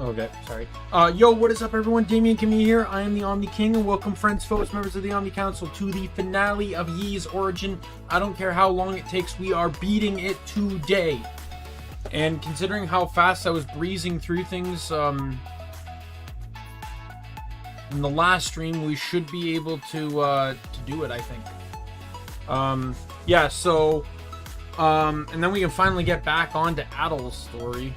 Okay, sorry. Yo, what is up, everyone? Daimien Kamiya here. I am the Omni King, and welcome, friends, foes, members of the Omni Council, to the finale of Ye's Origin. I don't care how long it takes, we are beating it today. And considering how fast I was breezing through things in the last stream, we should be able to do it, I think. Yeah, so and then we can finally get back onto Adel's story.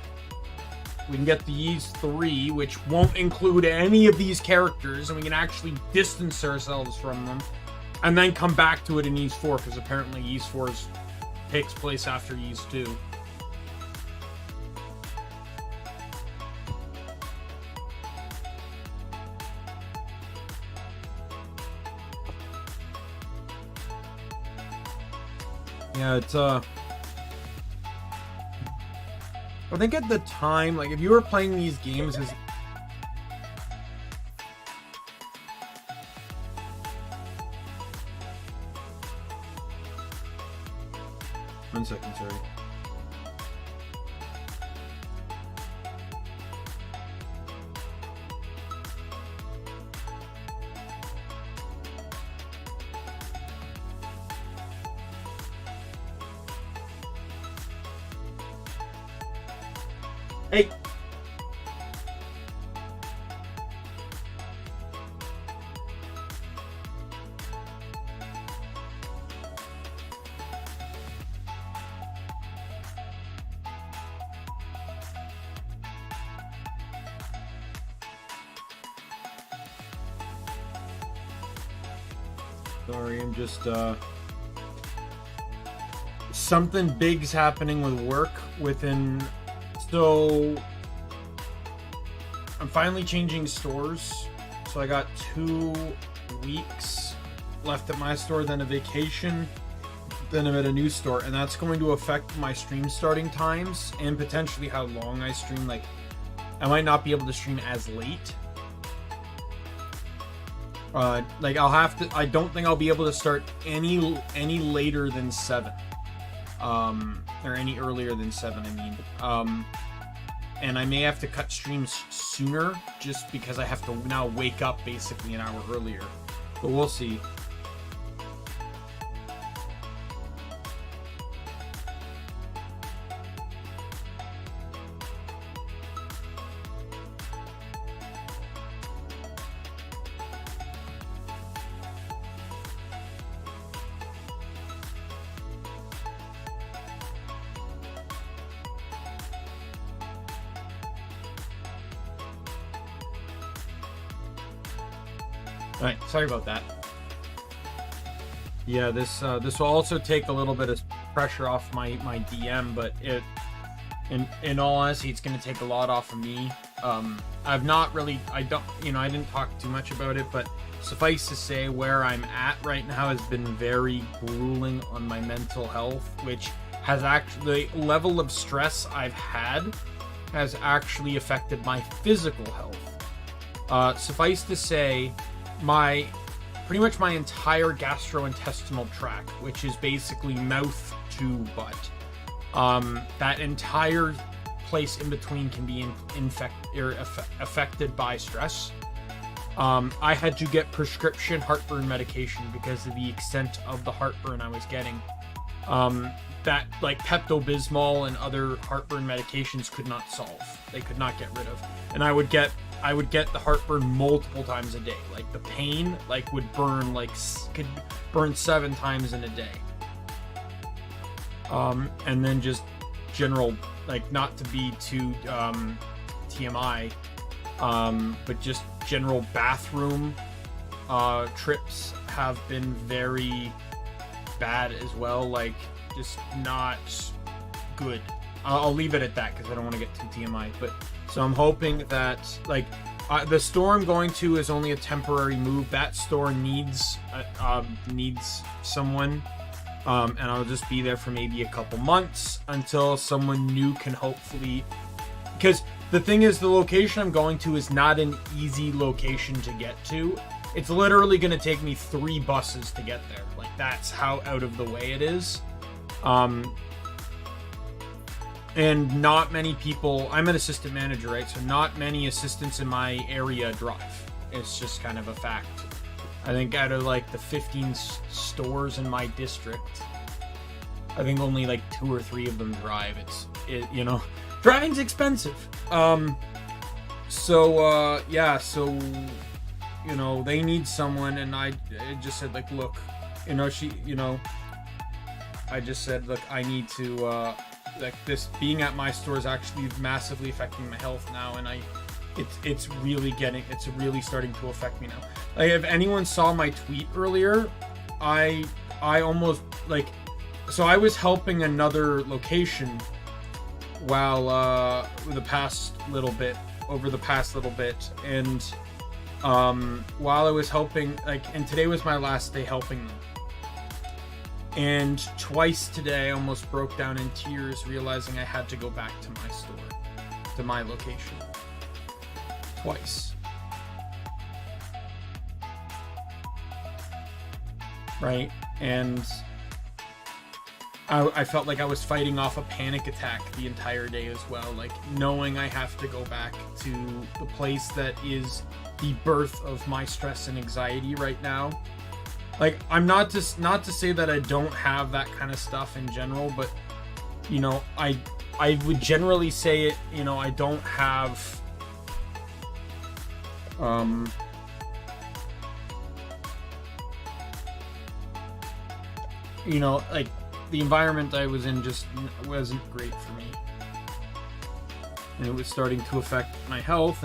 We can get the Ys 3, which won't include any of these characters, and we can actually distance ourselves from them, and then come back to it in Ys 4, because apparently Ys 4 takes place after Ys 2. Yeah, it's I think at the time, like, if you were playing these games as... One second, sorry. Hey! Sorry, I'm just, something big's happening with work within... So, I'm finally changing stores. So I got 2 weeks left at my store, then a vacation, then I'm at a new store, and that's going to affect my stream starting times and potentially how long I stream. Like, I might not be able to stream as late. Like, I'll have to. I don't think I'll be able to start any later than 7. Or any earlier than 7, I mean. And I may have to cut streams sooner, just because I have to now wake up basically an hour earlier. But we'll see. Alright, sorry about that. Yeah, this will also take a little bit of pressure off my DM, but in all honesty, it's going to take a lot off of me. I've not really, I didn't talk too much about it, but suffice to say, where I'm at right now has been very grueling on my mental health, which has actually, the level of stress I've had has actually affected my physical health. Suffice to say, pretty much my entire gastrointestinal tract, which is basically mouth to butt, that entire place in between can be affected by stress. I had to get prescription heartburn medication because of the extent of the heartburn I was getting. That, like, Pepto-Bismol and other heartburn medications could not solve. They could not get rid of. And I would get the heartburn multiple times a day. Like, the pain, like, could burn 7 times in a day. And then just general, like, not to be too TMI, but just general bathroom trips have been very bad as well. Like, just not good. I'll leave it at that because I don't want to get too TMI. But so I'm hoping that, like, the store I'm going to is only a temporary move. That store needs someone, and I'll just be there for maybe a couple months until someone new can hopefully. Because the thing is, the location I'm going to is not an easy location to get to. It's literally going to take me 3 buses to get there. Like, that's how out of the way it is. And not many people, I'm an assistant manager, right? So not many assistants in my area drive. It's just kind of a fact. I think out of like the 15 stores in my district, I think only like 2 or 3 of them drive. You know, driving's expensive. Yeah, so, you know, they need someone, and I just said, like, look, you know, I just said, look, I need to, like, this being at my store is actually massively affecting my health now, and it's really starting to affect me now. Like, if anyone saw my tweet earlier, I almost, like, so I was helping another location while over the past little bit, and while I was helping, like, and today was my last day helping them. And twice today I almost broke down in tears realizing I had to go back to my store, to my location. Twice. Right? And I felt like I was fighting off a panic attack the entire day as well. Like, knowing I have to go back to the place that is the birth of my stress and anxiety right now. Like, I'm not to say that I don't have that kind of stuff in general, but, you know, I would generally say it, you know, I don't have, you know, like, the environment I was in just wasn't great for me. And it was starting to affect my health,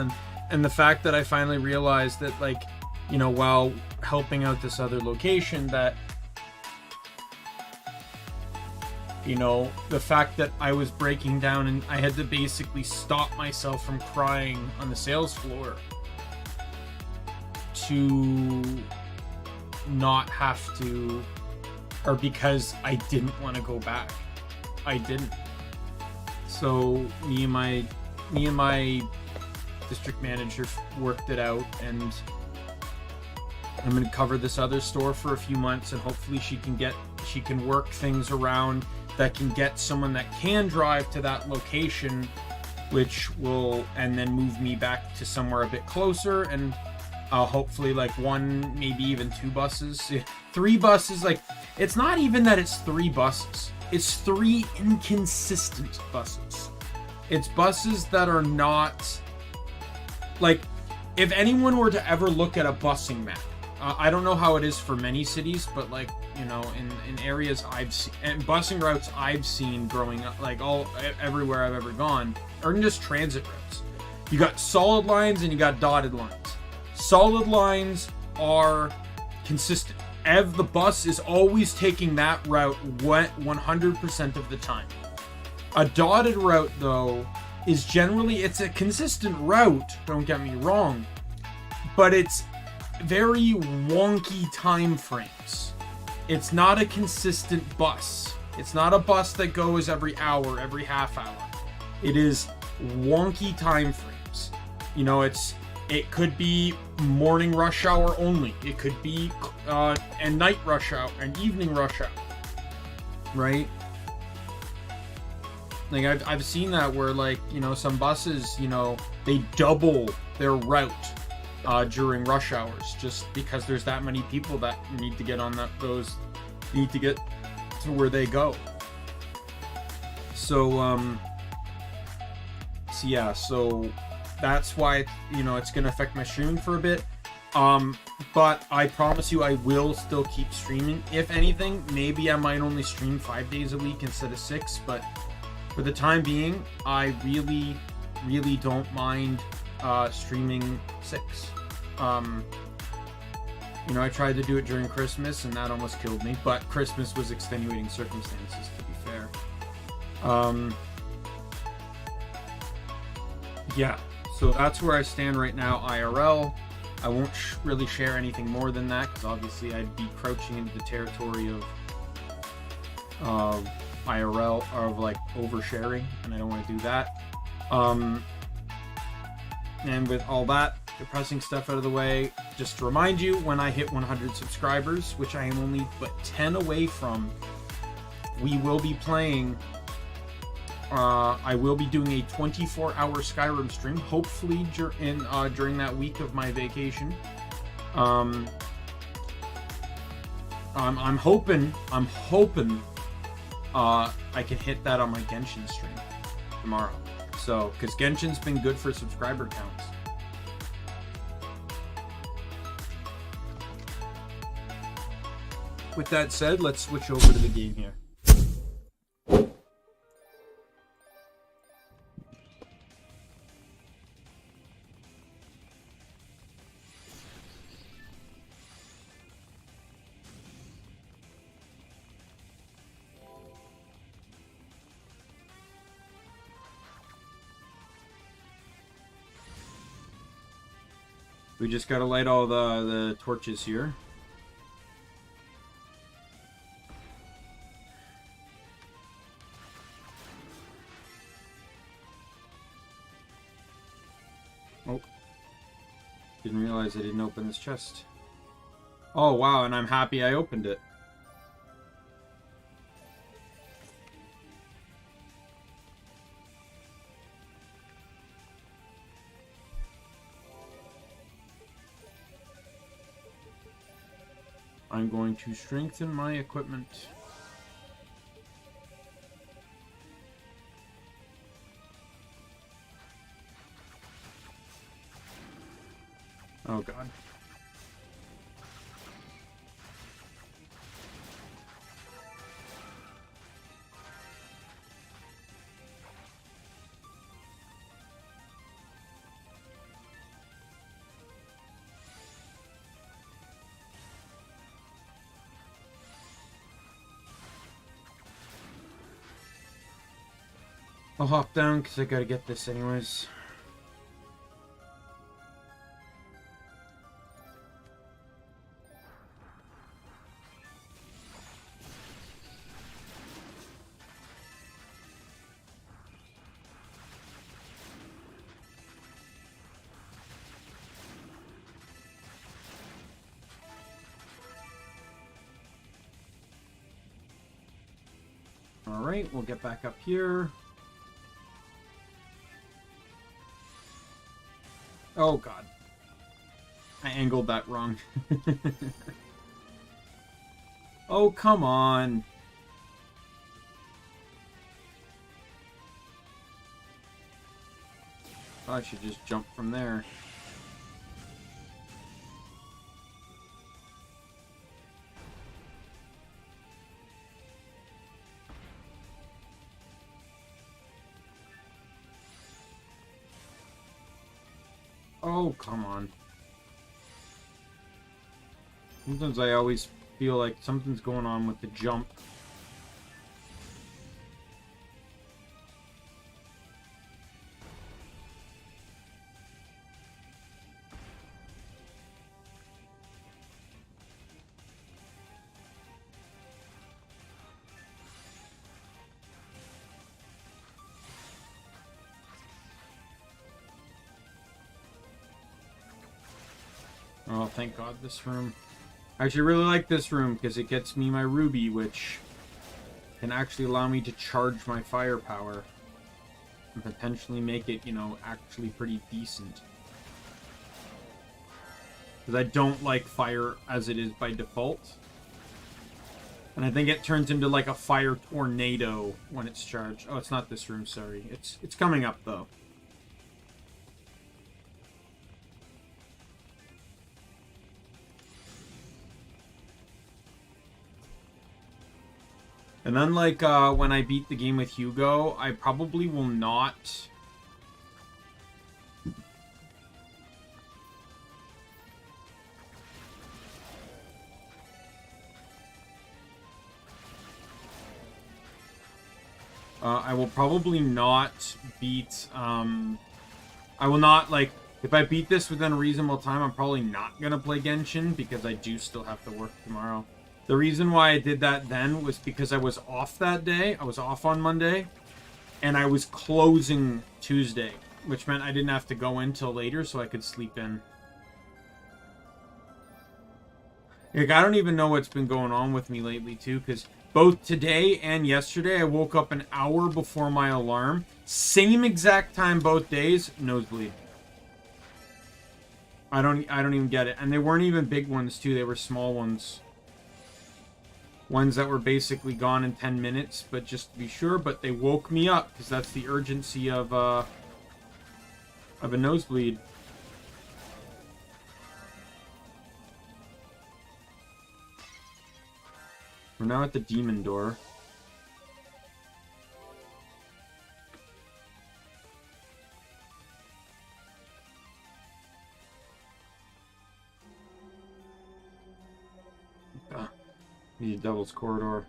and the fact that I finally realized that, like, you know, while helping out this other location, that, you know, the fact that I was breaking down and I had to basically stop myself from crying on the sales floor to not have to, or because I didn't want to go back. I didn't. So me and my district manager worked it out, and I'm going to cover this other store for a few months, and hopefully she can work things around that can get someone that can drive to that location, which will, and then move me back to somewhere a bit closer, and hopefully like 1, maybe even 2 buses, 3 buses. Like, it's not even that it's 3 buses. It's 3 inconsistent buses. It's buses that are not, like, if anyone were to ever look at a busing map, I don't know how it is for many cities, but, like, you know, in areas I've seen, and busing routes I've seen growing up, like, everywhere I've ever gone, or just transit routes, you got solid lines and you got dotted lines. Solid lines are consistent. The bus is always taking that route 100% of the time. A dotted route, though, is generally, it's a consistent route, don't get me wrong, but it's very wonky time frames. It's not a consistent bus. It's not a bus that goes every hour, every half hour. It is wonky time frames. You know, it could be morning rush hour only. It could be and night rush hour and evening rush hour, right? Like, I've seen that where, like, you know, some buses, you know, they double their route during rush hours, just because there's that many people that need to get on need to get to where they go. So yeah, so that's why, you know, it's gonna affect my streaming for a bit. But I promise you I will still keep streaming. If anything, maybe I might only stream 5 days a week instead of 6, but for the time being, I really don't mind streaming 6. You know, I tried to do it during Christmas and that almost killed me, but Christmas was extenuating circumstances, to be fair. Yeah, so that's where I stand right now, IRL. I won't really share anything more than that, because obviously I'd be crouching into the territory of IRL, or of, like, oversharing, and I don't want to do that. And with all that depressing stuff out of the way, just to remind you, when I hit 100 subscribers, which I am only but 10 away from, we will be playing I will be doing a 24-hour Skyrim stream, hopefully during that week of my vacation. I'm hoping I can hit that on my Genshin stream tomorrow. So, because Genshin's been good for subscriber counts. With that said, let's switch over to the game here. We just gotta light all the torches here. Oh. Didn't realize I didn't open this chest. Oh, wow, and I'm happy I opened it. I'm going to strengthen my equipment. Oh god. I'll hop down because I gotta get this anyways. Alright, we'll get back up here. Oh god. I angled that wrong. Oh, come on. I should just jump from there. Oh, come on. Sometimes I always feel like something's going on with the jump. Oh, thank God, this room. I actually really like this room because it gets me my ruby, which can actually allow me to charge my firepower and potentially make it, you know, actually pretty decent. Because I don't like fire as it is by default. And I think it turns into like a fire tornado when it's charged. Oh, it's not this room, sorry. It's coming up, though. And unlike when I beat the game with Hugo, I probably will not... I will probably not beat... I will not, like... If I beat this within a reasonable time, I'm probably not going to play Genshin, because I do still have to work tomorrow. The reason why I did that then was because I was off that day. I was off on Monday. And I was closing Tuesday. Which meant I didn't have to go in till later so I could sleep in. Like, I don't even know what's been going on with me lately, too. Because Both today and yesterday, I woke up an hour before my alarm. Same exact time both days, nosebleed. I don't even get it. And they weren't even big ones too, they were small ones. Ones that were basically gone in 10 minutes, but just to be sure, but they woke me up because that's the urgency of a nosebleed. We're now at the demon door. Need a devil's corridor.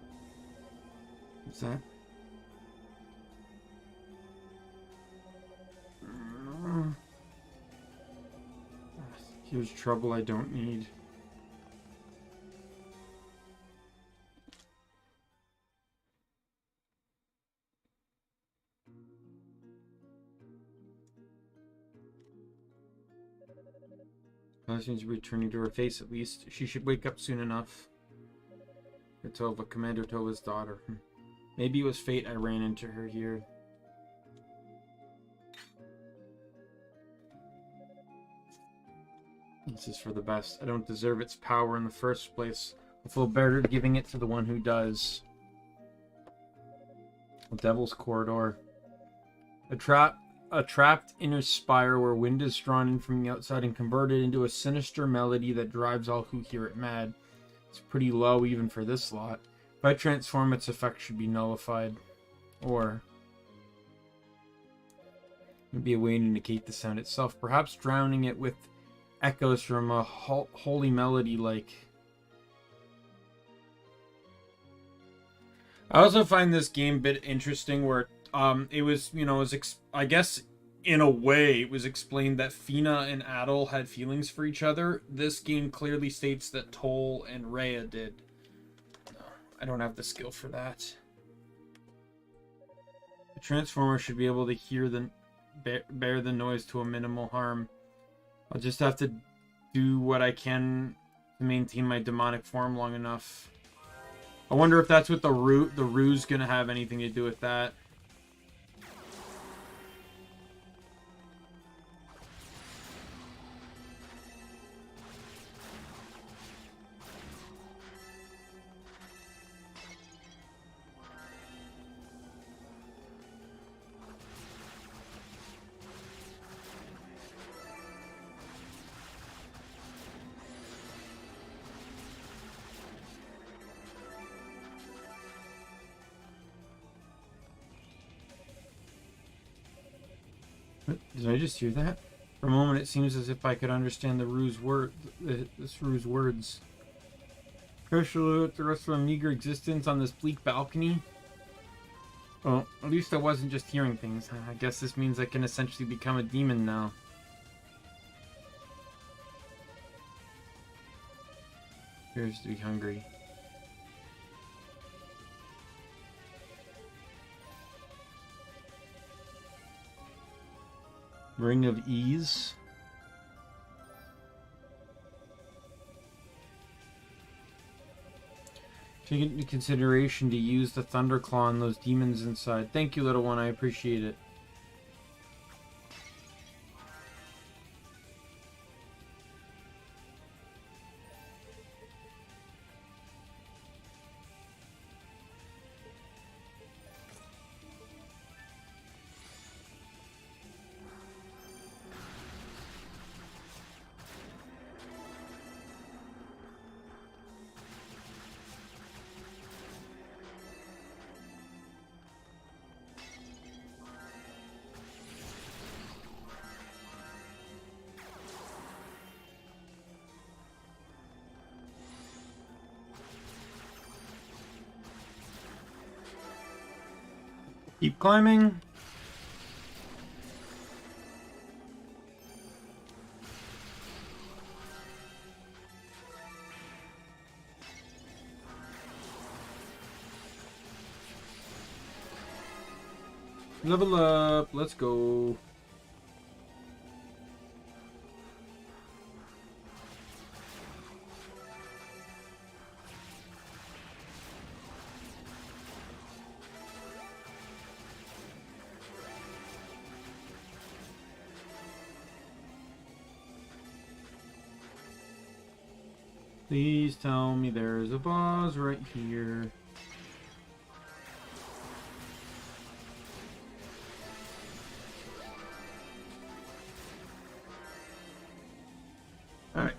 What's that? Here's trouble I don't need. Seems to be returning to her face at least. She should wake up soon enough. Tova, Commander Tova's daughter. Maybe it was fate I ran into her here. This is for the best. I don't deserve its power in the first place. I feel better giving it to the one who does. The Devil's Corridor. A trapped inner spire where wind is drawn in from the outside and converted into a sinister melody that drives all who hear it mad. It's pretty low even for this lot. If I transform, its effect should be nullified. Or maybe a way to negate the sound itself. Perhaps drowning it with echoes from a holy melody like... I also find this game a bit interesting where it was, you know, I guess in a way it was explained that Fina and Adel had feelings for each other. This game clearly states that Toal and Rhea did. I don't have the skill for that. The Transformer should be able to hear bear the noise to a minimal harm. I'll just have to do what I can to maintain my demonic form long enough. I wonder if that's what the ruse gonna have anything to do with that. Did I just hear that? For a moment, it seems as if I could understand the ruse this ruse words. Pressure the rest of a meager existence on this bleak balcony. Well, at least I wasn't just hearing things. I guess this means I can essentially become a demon now. Appears to be hungry. Ring of Ease. Take into consideration to use the Thunderclaw on those demons inside. Thank you, little one. I appreciate it. Keep climbing. Level up. Let's go. Please tell me there's a boss right here. Alright.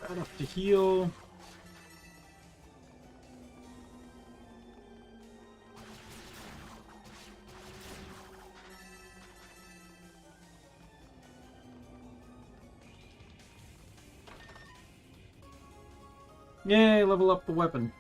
That up to heal. Yay, level up the weapon.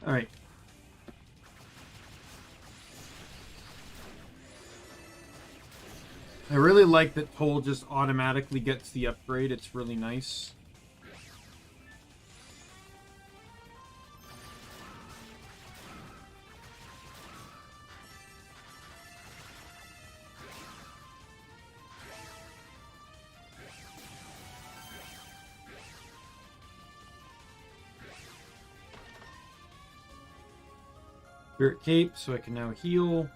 Alright. I really like that Toal just automatically gets the upgrade. It's really nice. Spirit Cape, so I can now heal.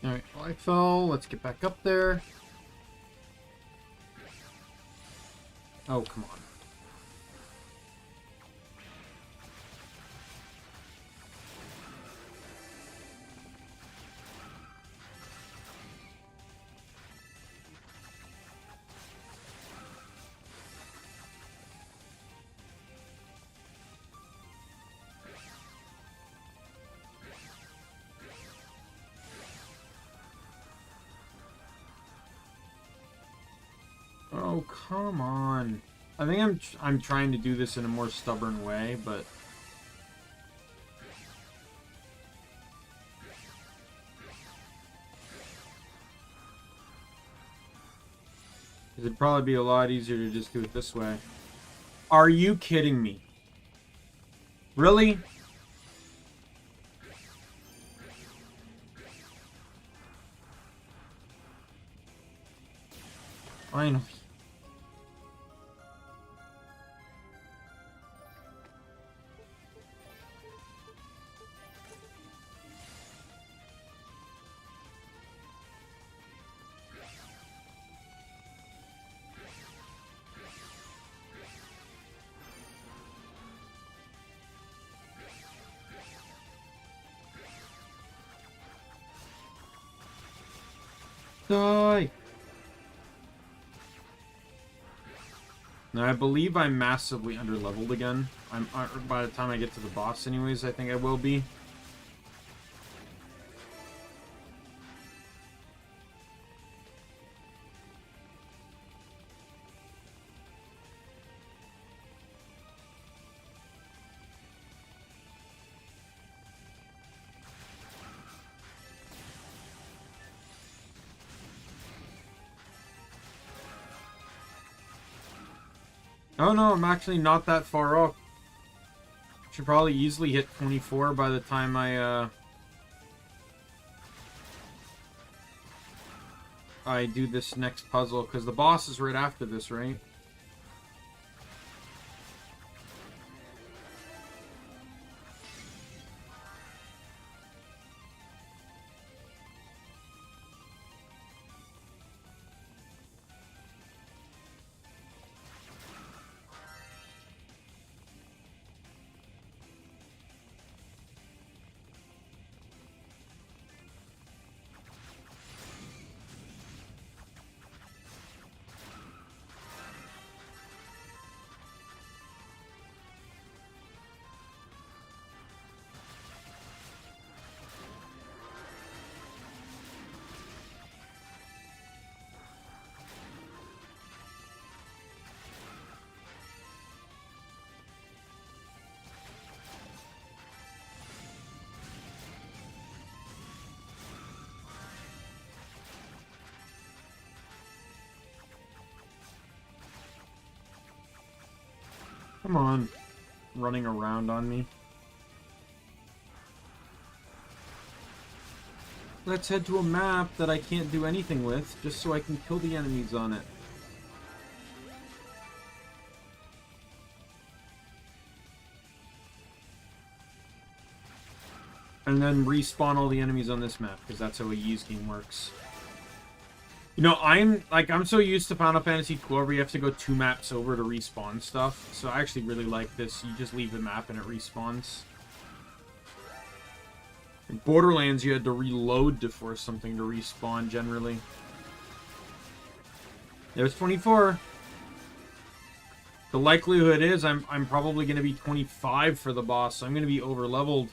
Alright, well, I fell. Let's get back up there. Oh, come on. Oh, come on. I think I'm trying to do this in a more stubborn way, but it'd probably be a lot easier to just do it this way. Are you kidding me? Really? Finally. Die! Now, I believe I'm massively underleveled again. By the time I get to the boss anyways, I think I will be. Oh no, I'm actually not that far off. Should probably easily hit 24 by the time I do this next puzzle, because the boss is right after this, right? Come on. Running around on me. Let's head to a map that I can't do anything with, just so I can kill the enemies on it. And then respawn all the enemies on this map, because that's how a Ys game works. You know, I'm so used to Final Fantasy XII where you have to go 2 maps over to respawn stuff. So I actually really like this. You just leave the map and it respawns. In Borderlands, you had to reload to force something to respawn, generally. There's 24. The likelihood is I'm probably going to be 25 for the boss, so I'm going to be over-leveled.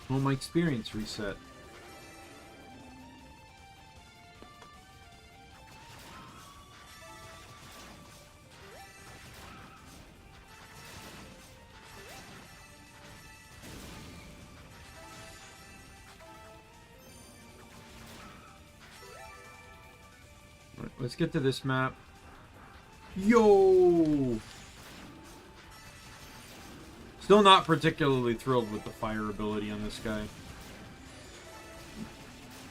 Well, my experience reset. Right, let's get to this map. Yo! Still not particularly thrilled with the fire ability on this guy.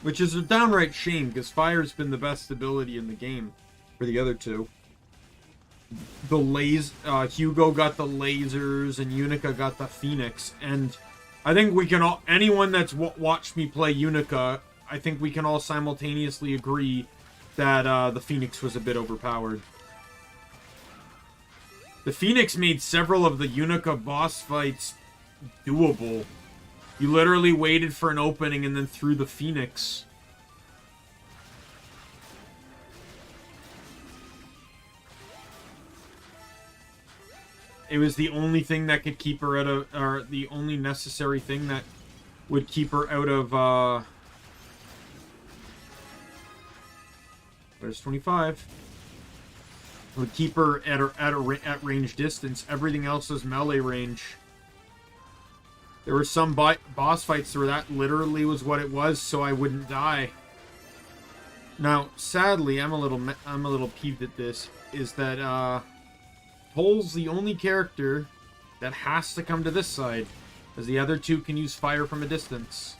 Which is a downright shame, because fire's been the best ability in the game for the other two. Hugo got the lasers, and Unica got the Phoenix, and I think we can all, anyone that's watched me play Unica, I think we can all simultaneously agree that the Phoenix was a bit overpowered. The Phoenix made several of the Unica boss fights doable. You literally waited for an opening and then threw the Phoenix. It was the only thing that could keep her out of, or the only necessary thing that would keep her out of, there's 25. Would keep her at range distance. Everything else is melee range. There were some boss fights where that literally was what it was, so I wouldn't die. Now, sadly, I'm a little peeved at this. Is that Toal's the only character that has to come to this side, as the other two can use fire from a distance.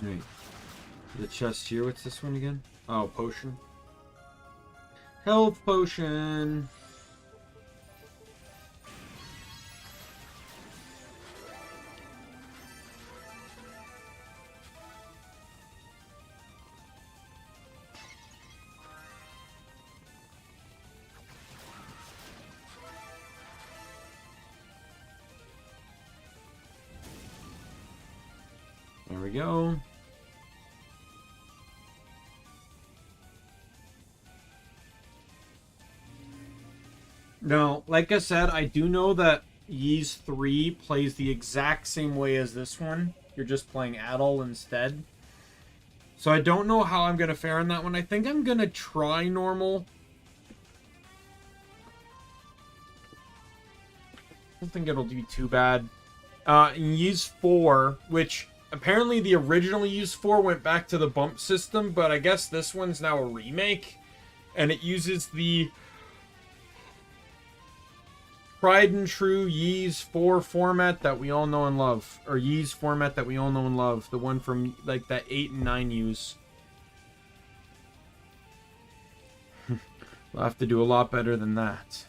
Right. The chest here, what's this one again? Oh, potion. Health potion! There we go. Now, like I said, I do know that Ys 3 plays the exact same way as this one. You're just playing Adol instead. So I don't know how I'm going to fare on that one. I think I'm going to try normal. I don't think it'll do too bad. In Ys 4, which apparently the original Ys 4 went back to the bump system, but I guess this one's now a remake. And it uses the tried and true Ys 4 format that we all know and love. Or Ys format that we all know and love. The one from, like, that 8 and 9 use. We'll have to do a lot better than that.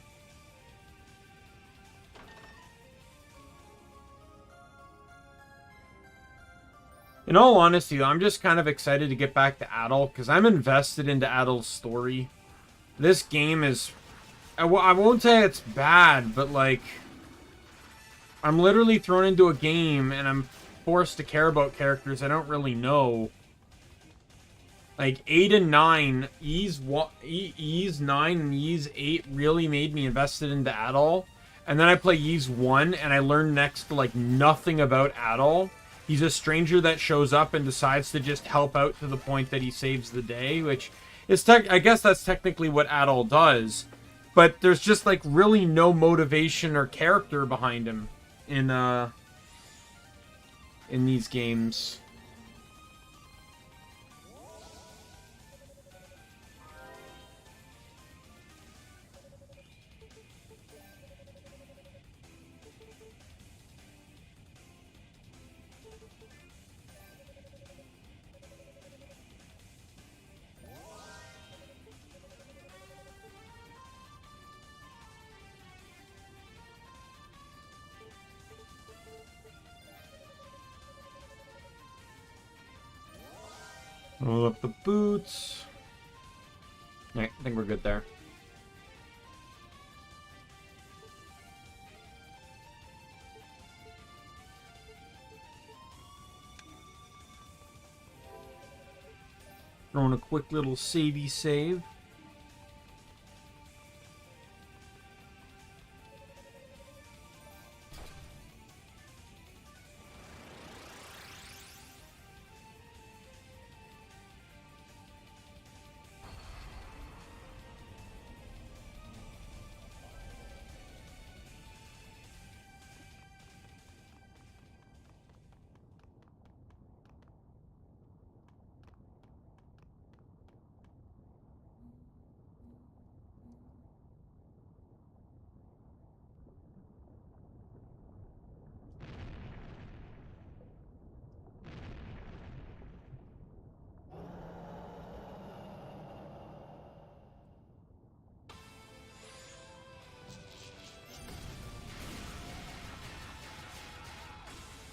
In all honesty, I'm just kind of excited to get back to Adol, because I'm invested into Adol's story. This game is... I won't say it's bad, but, like... I'm literally thrown into a game, and I'm forced to care about characters I don't really know. Like, 8 and 9, Ys 9 and Ys 8 really made me invested into Adol. And then I play Ys 1, and I learn next to, like, nothing about Adol. He's a stranger that shows up and decides to just help out to the point that he saves the day, which is, I guess that's technically what Adol does. But there's just, like, really no motivation or character behind him in these games. Roll up the boots. Alright, I think we're good there. Throwing a quick little savey save.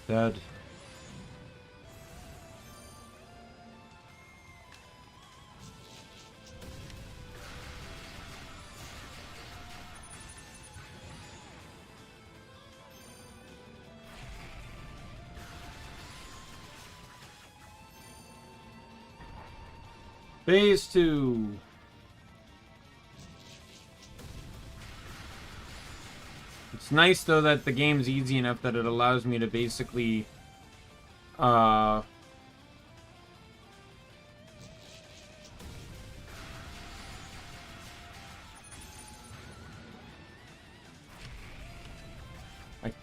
Dead. Phase 2. It's nice, though, that the game's easy enough that it allows me to basically, I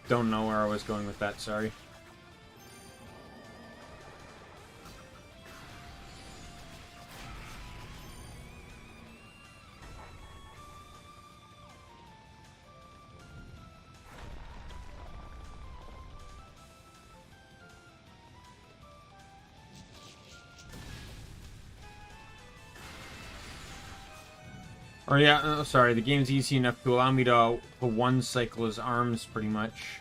don't know where I was going with that, sorry. Or yeah, sorry, the game's easy enough to allow me to one cycle his arms, pretty much.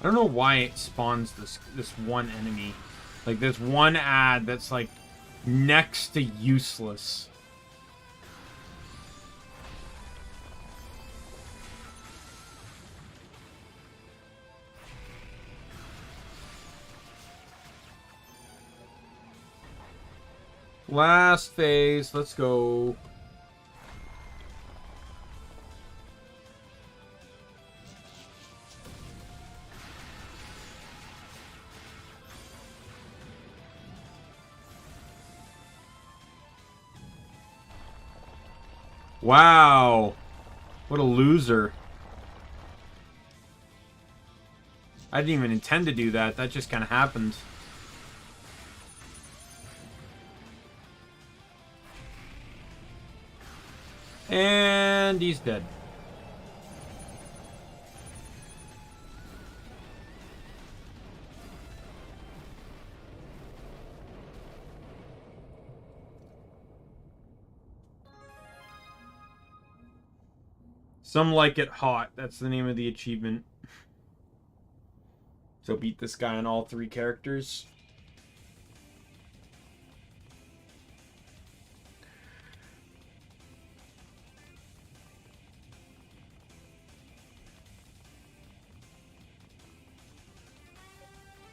I don't know why it spawns this one enemy. Like, this one ad that's, like, next to useless. Last phase, let's go. Wow. What a loser. I didn't even intend to do that. That just kind of happened. And he's dead. Some like it hot. That's the name of the achievement. So beat this guy on all 3 characters.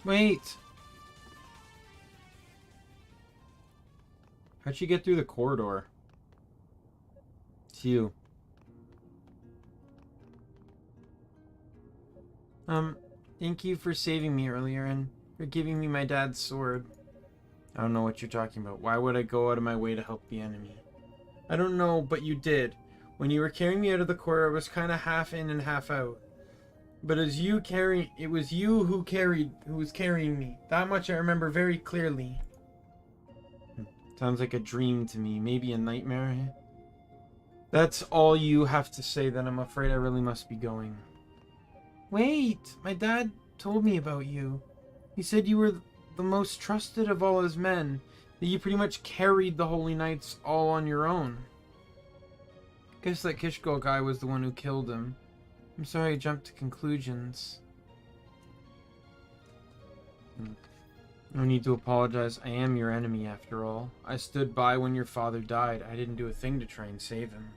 Wait. How'd she get through the corridor? It's you. Thank you for saving me earlier and for giving me my dad's sword. I don't know what you're talking about. Why would I go out of my way to help the enemy? I don't know, but you did. When you were carrying me out of the corridor, I was kind of half in and half out. But it was you who was carrying me. That much I remember very clearly. Sounds like a dream to me. Maybe a nightmare. That's all you have to say, then I'm afraid I really must be going. Wait, my dad told me about you. He said you were the most trusted of all his men. That you pretty much carried the Holy Knights all on your own. Guess that Kishgol guy was the one who killed him. I'm sorry I jumped to conclusions. No need to apologize. I am your enemy after all. I stood by when your father died. I didn't do a thing to try and save him.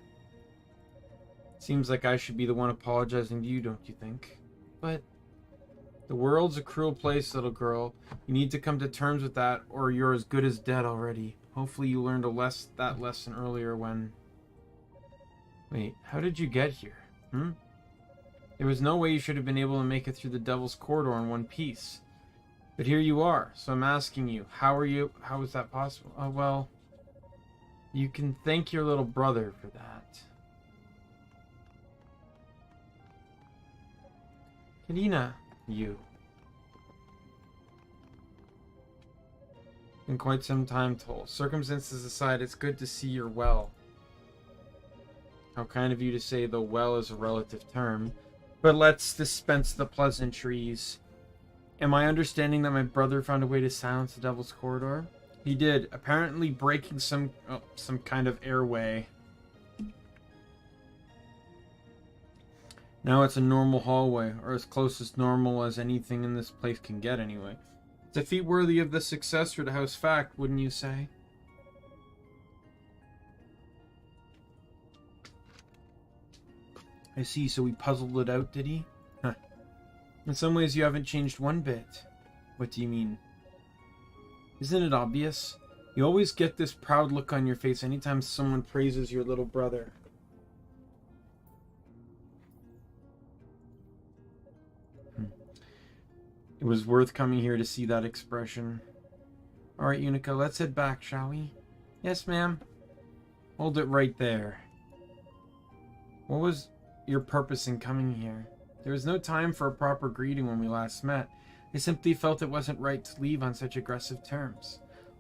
Seems like I should be the one apologizing to you, don't you think? But the world's a cruel place, little girl. You need to come to terms with that, or you're as good as dead already. Hopefully you learned that lesson earlier when... Wait, how did you get here? There was no way you should have been able to make it through the Devil's Corridor in one piece. But here you are, so I'm asking you, how is that possible? Oh, well, you can thank your little brother for that. Kadina, you. Been quite some time, Toal. Circumstances aside, it's good to see you're well. How kind of you to say the well is a relative term. But let's dispense the pleasantries. Am I understanding that my brother found a way to silence the Devil's Corridor? He did, apparently breaking some kind of airway. Now it's a normal hallway, or as close as normal as anything in this place can get anyway. It's a feat worthy of the successor to House Fact, wouldn't you say? I see, so he puzzled it out, did he? Huh. In some ways you haven't changed one bit. What do you mean? Isn't it obvious? You always get this proud look on your face anytime someone praises your little brother. It was worth coming here to see that expression. Alright, Unica, let's head back, shall we? Yes, ma'am. Hold it right there. What was your purpose in coming here? There was no time for a proper greeting when we last met. I simply felt it wasn't right to leave on such aggressive terms.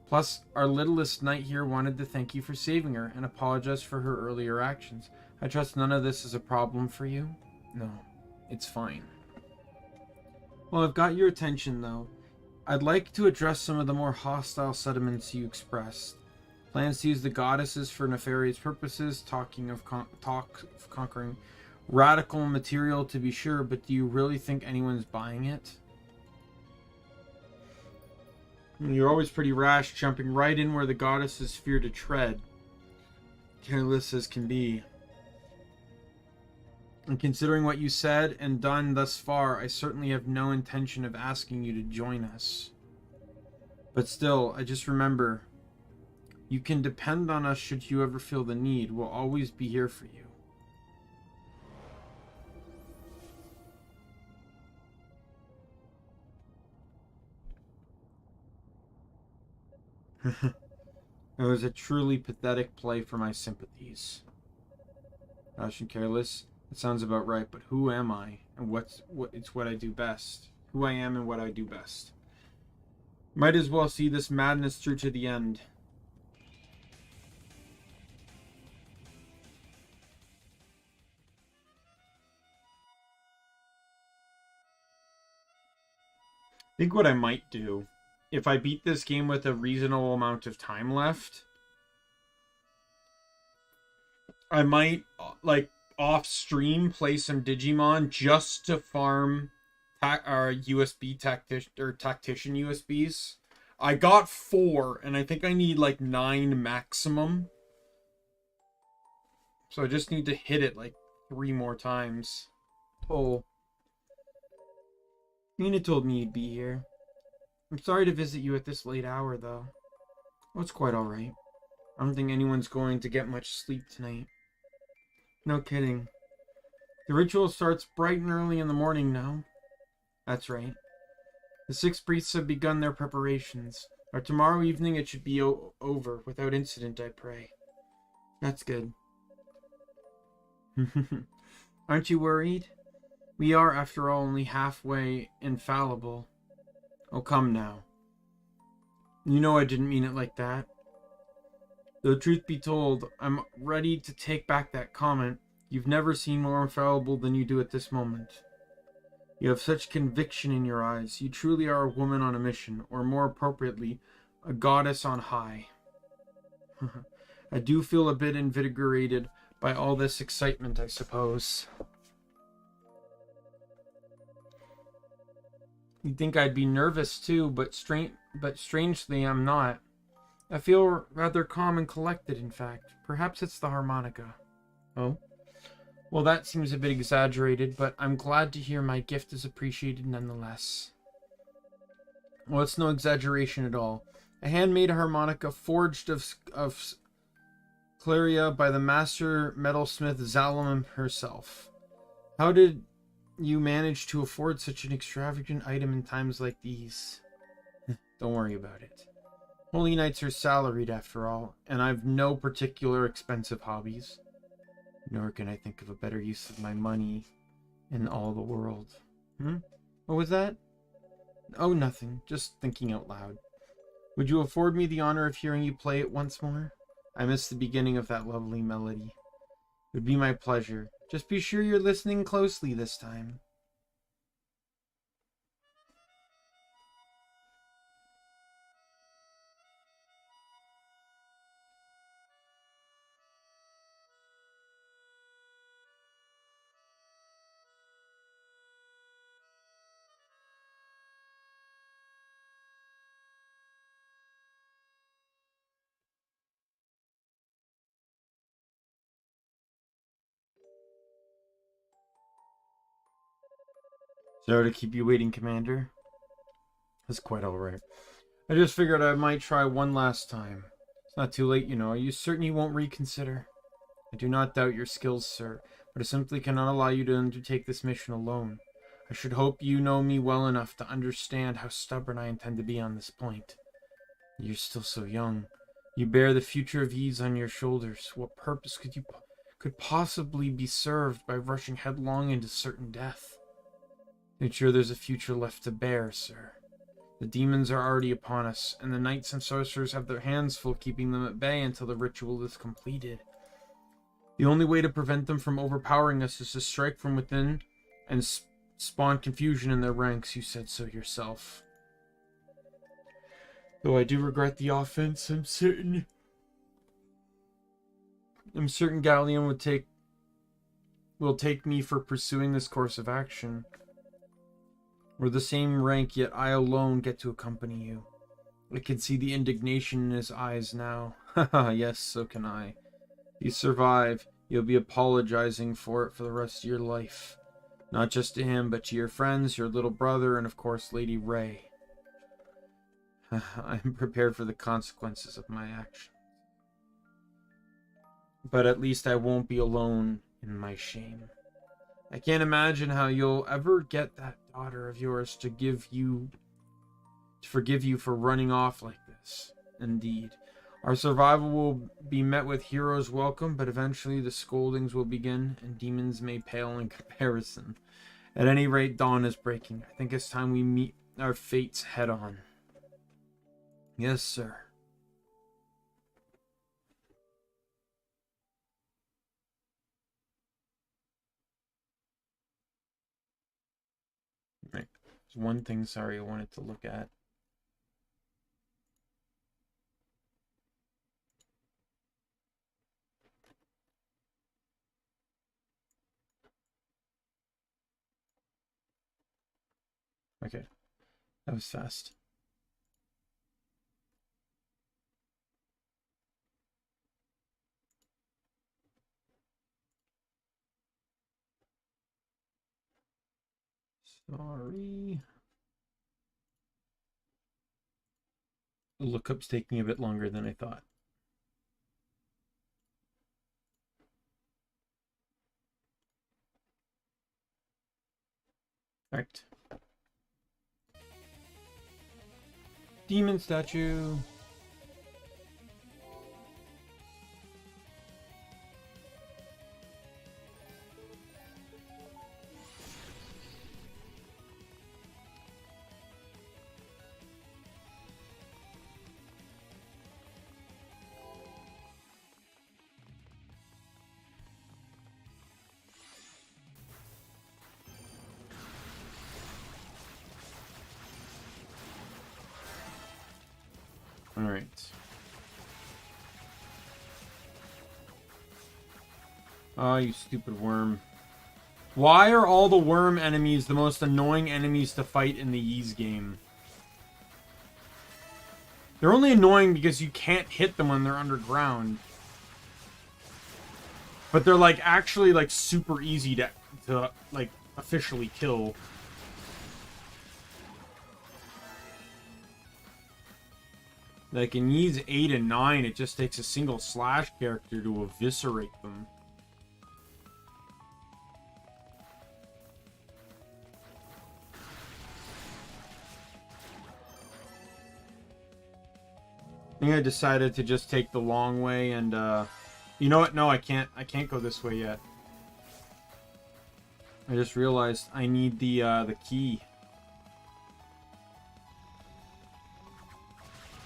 Plus, our littlest knight here wanted to thank you for saving her and apologize for her earlier actions. I trust none of this is a problem for you? No, it's fine. Well, I've got your attention, though. I'd like to address some of the more hostile sentiments you expressed. Plans to use the goddesses for nefarious purposes, talk of conquering radical material to be sure, but do you really think anyone's buying it? You're always pretty rash, jumping right in where the goddesses fear to tread. Careless as can be. And considering what you said and done thus far, I certainly have no intention of asking you to join us. But still, I just remember, you can depend on us should you ever feel the need. We'll always be here for you. It was a truly pathetic play for my sympathies. Rash and careless. It sounds about right, but who am I? And it's what I do best. Who I am and what I do best. Might as well see this madness through to the end. I think what I might do, if I beat this game with a reasonable amount of time left, I might, like, off stream play some Digimon just to farm USB tactician USBs. I got 4, and I think I need like 9 maximum. So I just need to hit it like 3 more times. Toal. Nina told me you'd be here. I'm sorry to visit you at this late hour, though. Oh, it's quite alright. I don't think anyone's going to get much sleep tonight. No kidding. The ritual starts bright and early in the morning now. That's right. The 6 priests have begun their preparations. Or tomorrow evening it should be over, without incident, I pray. That's good. Aren't you worried? We are, after all, only halfway infallible. Oh, come now. You know I didn't mean it like that. Though truth be told, I'm ready to take back that comment. You've never seen more infallible than you do at this moment. You have such conviction in your eyes. You truly are a woman on a mission, or more appropriately, a goddess on high. I do feel a bit invigorated by all this excitement, I suppose. You'd think I'd be nervous too, but strangely I'm not. I feel rather calm and collected, in fact. Perhaps it's the harmonica. Oh? Well, that seems a bit exaggerated, but I'm glad to hear my gift is appreciated nonetheless. Well, it's no exaggeration at all. A handmade harmonica forged of scleria by the master metalsmith Zalem herself. How did you manage to afford such an extravagant item in times like these? Don't worry about it. Holy Knights are salaried after all, and I've no particular expensive hobbies. Nor can I think of a better use of my money in all the world. What was that? Oh, nothing. Just thinking out loud. Would you afford me the honor of hearing you play it once more? I missed the beginning of that lovely melody. It would be my pleasure. Just be sure you're listening closely this time. Sorry to keep you waiting, Commander. That's quite alright. I just figured I might try one last time. It's not too late, you know. Are you certain you won't reconsider? I do not doubt your skills, sir, but I simply cannot allow you to undertake this mission alone. I should hope you know me well enough to understand how stubborn I intend to be on this point. You're still so young. You bear the future of Ys on your shoulders. What purpose could possibly be served by rushing headlong into certain death? Make sure there's a future left to bear, sir. The demons are already upon us, and the knights and sorcerers have their hands full keeping them at bay until the ritual is completed. The only way to prevent them from overpowering us is to strike from within and spawn confusion in their ranks. You said so yourself. Though I do regret the offense, I'm certain Galleon will take me for pursuing this course of action. We're the same rank, yet I alone get to accompany you. I can see the indignation in his eyes now. Haha, yes, so can I. If you survive, you'll be apologizing for it for the rest of your life. Not just to him, but to your friends, your little brother, and of course Lady Ray. I'm prepared for the consequences of my actions. But at least I won't be alone in my shame. I can't imagine how you'll ever get that daughter of yours to forgive you for running off like this. Indeed. Our survival will be met with heroes' welcome, but eventually the scoldings will begin, and demons may pale in comparison. At any rate, dawn is breaking. I think it's time we meet our fates head on. Yes, sir. Right. There's one thing, sorry, I wanted to look at. Okay. That was fast. Sorry. The lookup's taking a bit longer than I thought. Alright. Demon statue. Alright. Oh, you stupid worm. Why are all the worm enemies the most annoying enemies to fight in the Ys game? They're only annoying because you can't hit them when they're underground. But they're like actually like super easy to like officially kill. Like in Ys 8 and 9, it just takes a single slash character to eviscerate them. I think I decided to just take the long way and you know what? No, I can't go this way yet. I just realized I need the key.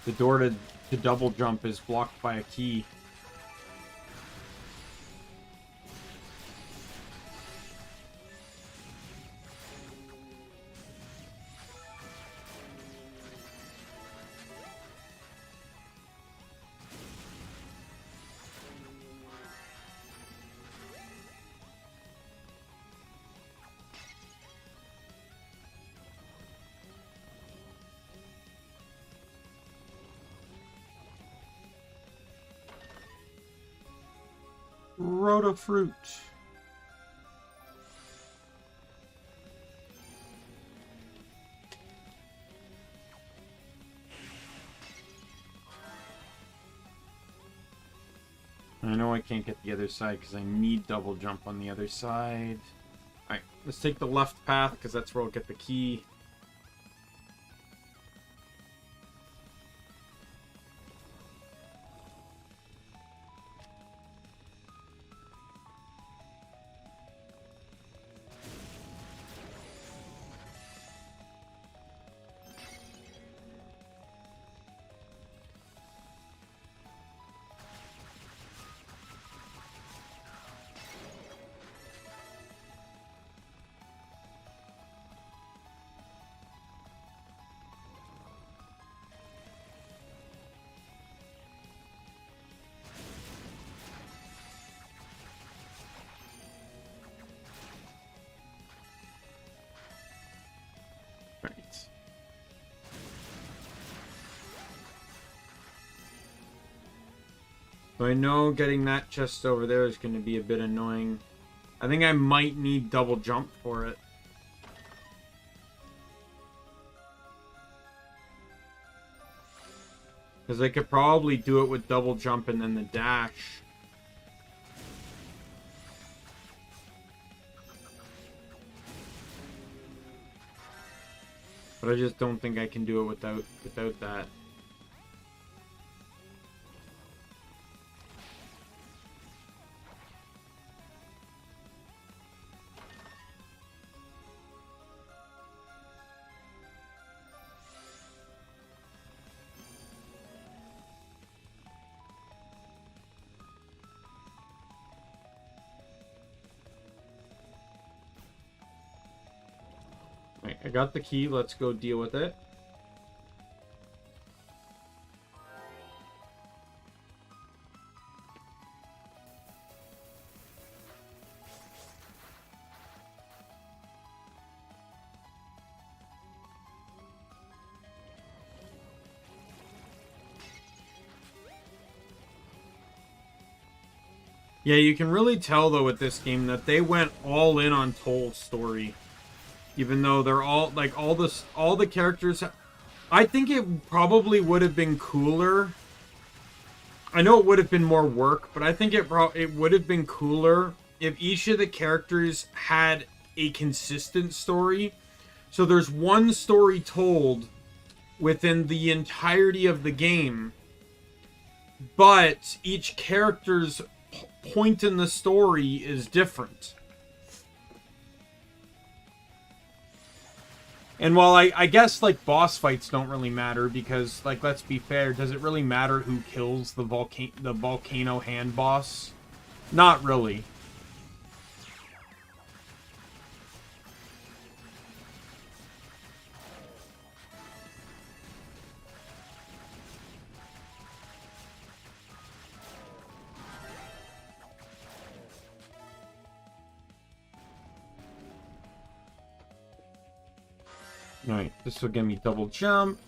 The door to double jump is blocked by a key. Rota fruit. I know I can't get the other side because I need double jump on the other side. Alright, let's take the left path because that's where I'll get the key. Right. So I know getting that chest over there is going to be a bit annoying. I think I might need double jump for it. Because I could probably do it with double jump and then the dash. But I just don't think I can do it without that. I got the key. Let's go deal with it. Yeah, you can really tell though with this game that they went all in on Toal's story. Even though they're all like all the characters, I think it probably would have been cooler. I know it would have been more work, but I think it would have been cooler if each of the characters had a consistent story. So there's one story told within the entirety of the game, but each character's point in the story is different. And while I guess, like, boss fights don't really matter because, like, let's be fair, does it really matter who kills the volcano hand boss? Not really. Alright, this will give me double jump.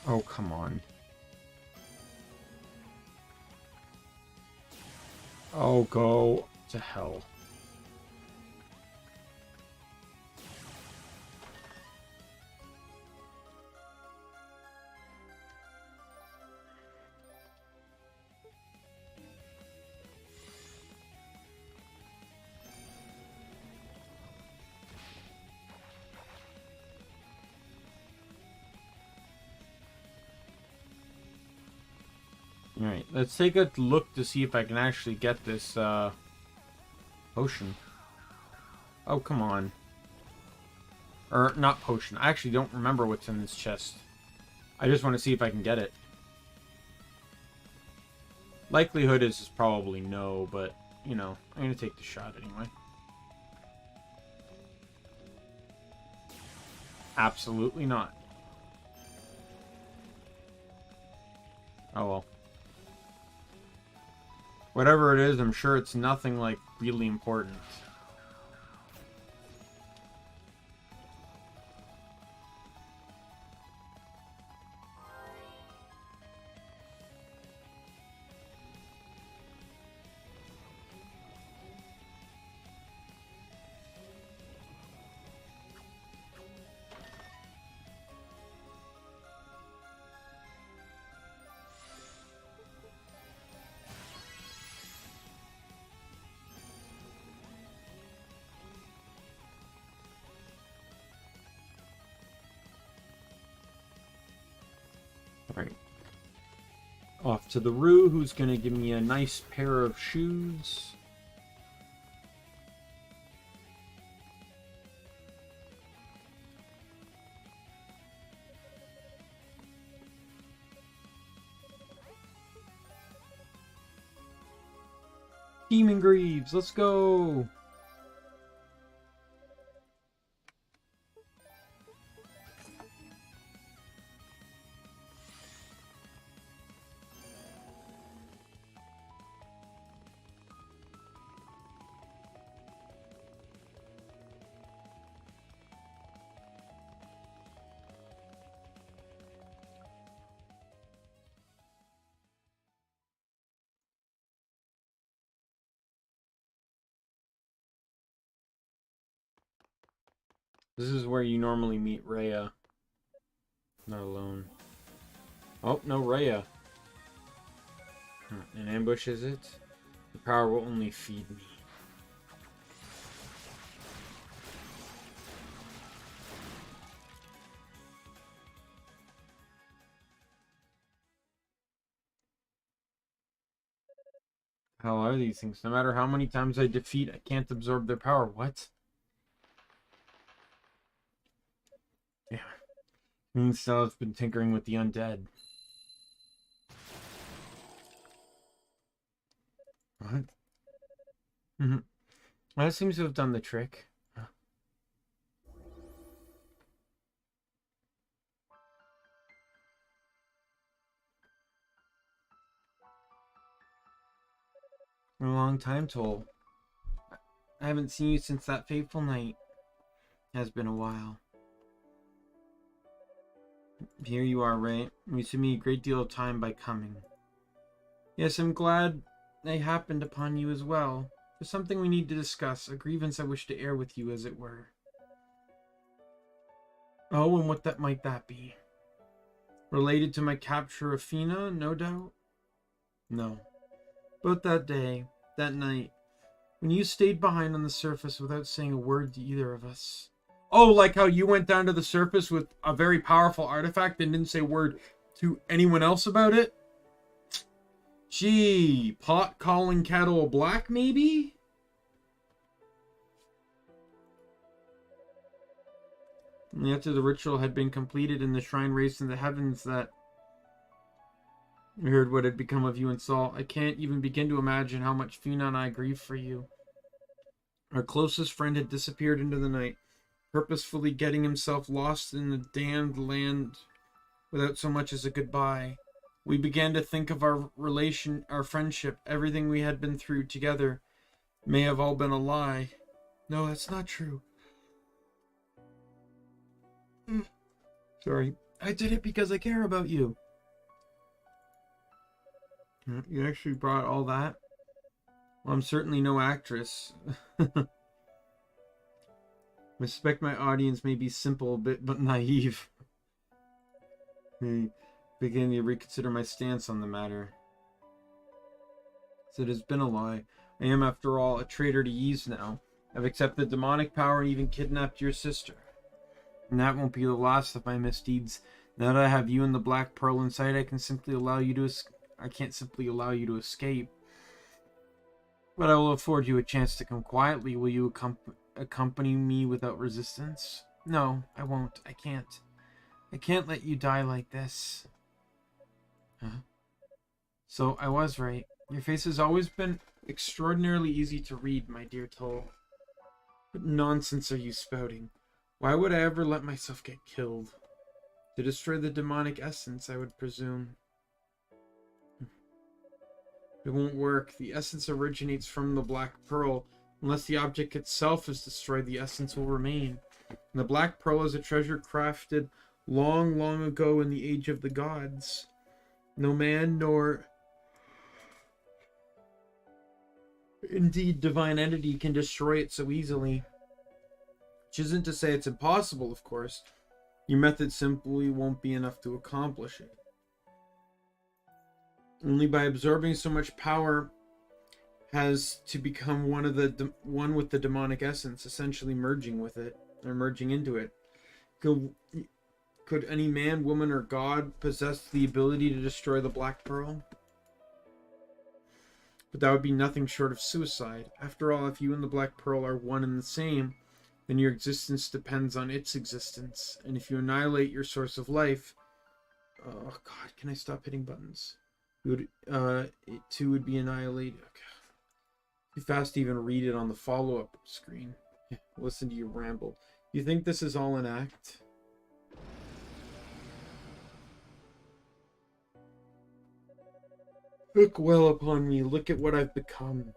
Oh, come on. Oh, go to hell. Alright, let's take a look to see if I can actually get this, potion. Oh, come on. Or, not potion. I actually don't remember what's in this chest. I just want to see if I can get it. Likelihood is probably no, but, you know, I'm going to take the shot anyway. Absolutely not. Oh well. Whatever it is, I'm sure it's nothing, like, really important. Alright. Off to the Roo, who's going to give me a nice pair of shoes. Demon Greaves, let's go! This is where you normally meet Rhea. Not alone. Oh, no Rhea. An ambush, is it? The power will only feed me. hell are these things? No matter how many times I defeat, I can't absorb their power. What? Yeah. Moonstone has been tinkering with the undead. What? Mm-hmm. That seems to have done the trick. For a long time, Toal. I haven't seen you since that fateful night. It has been a while. Here you are, right? You saved me a great deal of time by coming. Yes, I'm glad they happened upon you as well. There's something we need to discuss, a grievance I wish to air with you, as it were. Oh, and what might that be? Related to my capture of Fina, no doubt? No. But that day, that night, when you stayed behind on the surface without saying a word to either of us. Oh, like how you went down to the surface with a very powerful artifact and didn't say a word to anyone else about it? Gee, pot calling kettle black, maybe? And after the ritual had been completed and the shrine raised in the heavens, that we heard what had become of you and Saul. I can't even begin to imagine how much Fina and I grieve for you. Our closest friend had disappeared into the night, purposefully getting himself lost in the damned land without so much as a goodbye. We began to think of our relation, our friendship, everything we had been through together may have all been a lie. No, that's not true. Sorry. I did it because I care about you. You actually brought all that? Well, I'm certainly no actress. I suspect my audience may be simple, but naive. I begin to reconsider my stance on the matter. So it has been a lie. I am, after all, a traitor to Ys now. I've accepted demonic power and even kidnapped your sister. And that won't be the last of my misdeeds. Now that I have you and the Black Pearl in sight, I can't simply allow you to escape. But I will afford you a chance to come quietly. Will you accompany me without resistance? No, I won't. I can't. I can't let you die like this. Huh? So I was right. Your face has always been extraordinarily easy to read, my dear Toal. What nonsense are you spouting? Why would I ever let myself get killed? To destroy the demonic essence, I would presume. It won't work. The essence originates from the Black Pearl. Unless the object itself is destroyed, the essence will remain. And the Black Pearl is a treasure crafted long, long ago in the age of the gods. No man nor indeed divine entity can destroy it so easily. Which isn't to say it's impossible, of course. Your method simply won't be enough to accomplish it. Only by absorbing so much power has to become one with the demonic essence, essentially merging with it, or merging into it. Could any man, woman, or god possess the ability to destroy the Black Pearl? But that would be nothing short of suicide. After all, if you and the Black Pearl are one and the same, then your existence depends on its existence. And if you annihilate your source of life... Oh god, can I stop hitting buttons? It too would be annihilated. Okay. Too fast to even read it on the follow-up screen. Listen to you ramble. You think this is all an act? Look well upon me. Look at what I've become.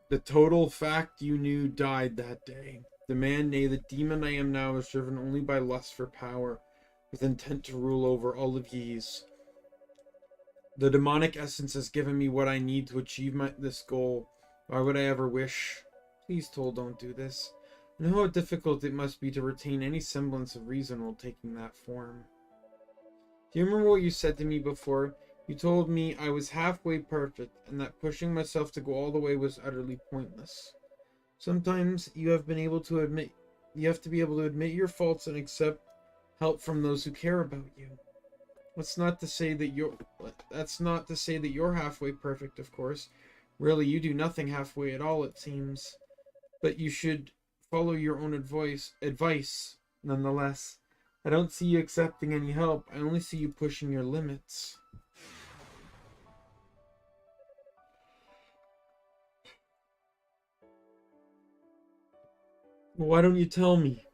The total fact you knew died that day. The man, nay, the demon I am now, is driven only by lust for power, with intent to rule over all of Ys. The demonic essence has given me what I need to achieve this goal. Why would I ever wish? Please, Toal, don't do this. I know how difficult it must be to retain any semblance of reason while taking that form. Do you remember what you said to me before? You told me I was halfway perfect, and that pushing myself to go all the way was utterly pointless. Sometimes you have to be able to admit your faults and accept help from those who care about you. That's not to say that you're halfway perfect, of course. Really, you do nothing halfway at all, it seems. But you should follow your own advice, nonetheless. I don't see you accepting any help. I only see you pushing your limits. Well, why don't you tell me?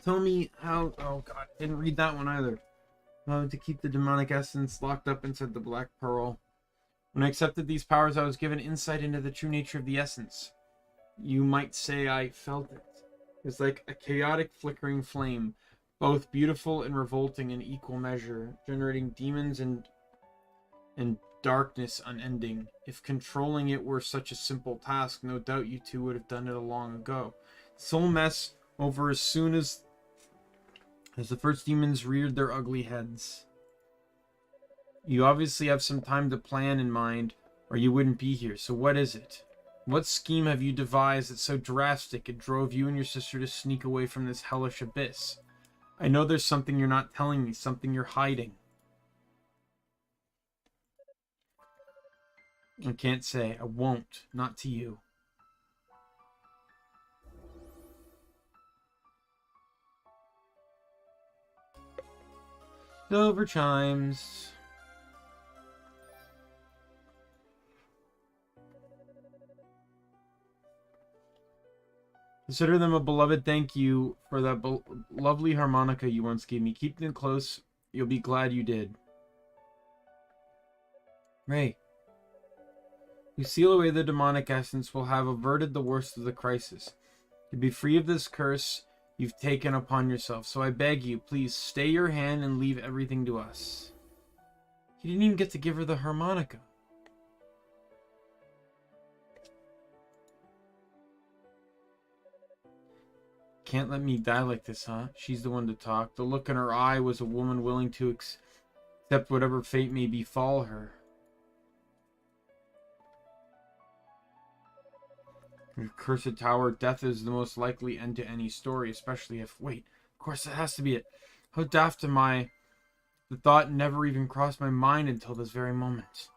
Tell me how... Oh, God. Didn't read that one either. How to keep the demonic essence locked up inside the Black Pearl. When I accepted these powers, I was given insight into the true nature of the essence. You might say I felt it. It's like a chaotic flickering flame, both beautiful and revolting in equal measure, generating demons and darkness unending. If controlling it were such a simple task, no doubt you two would have done it long ago. This whole mess over as soon as the first demons reared their ugly heads. You obviously have some time to plan in mind, or you wouldn't be here. So what is it? What scheme have you devised that's so drastic it drove you and your sister to sneak away from this hellish abyss? I know there's something you're not telling me, something you're hiding. I can't say. I won't. Not to you. Silver chimes. Consider them a beloved thank you for that lovely harmonica you once gave me. Keep them close. You'll be glad you did. Ray. You seal away the demonic essence will have averted the worst of the crisis. To be free of this curse you've taken upon yourself. So I beg you, please stay your hand and leave everything to us. You didn't even get to give her the harmonica. Can't let me die like this, huh? She's the one to talk. The look in her eye was a woman willing to accept whatever fate may befall her. In Cursed Tower, death is the most likely end to any story, especially if... Wait, of course that has to be it. How daft am I? The thought never even crossed my mind until this very moment.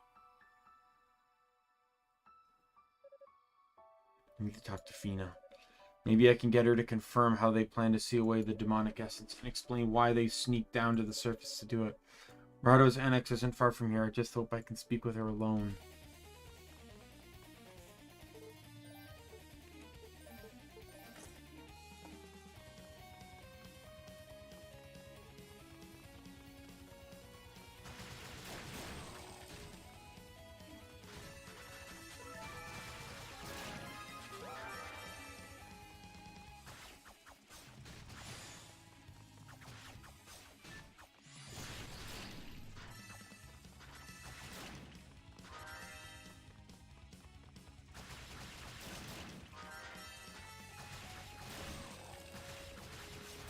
I need to talk to Fina. Maybe I can get her to confirm how they plan to seal away the demonic essence and explain why they sneaked down to the surface to do it. Murado's annex isn't far from here. I just hope I can speak with her alone.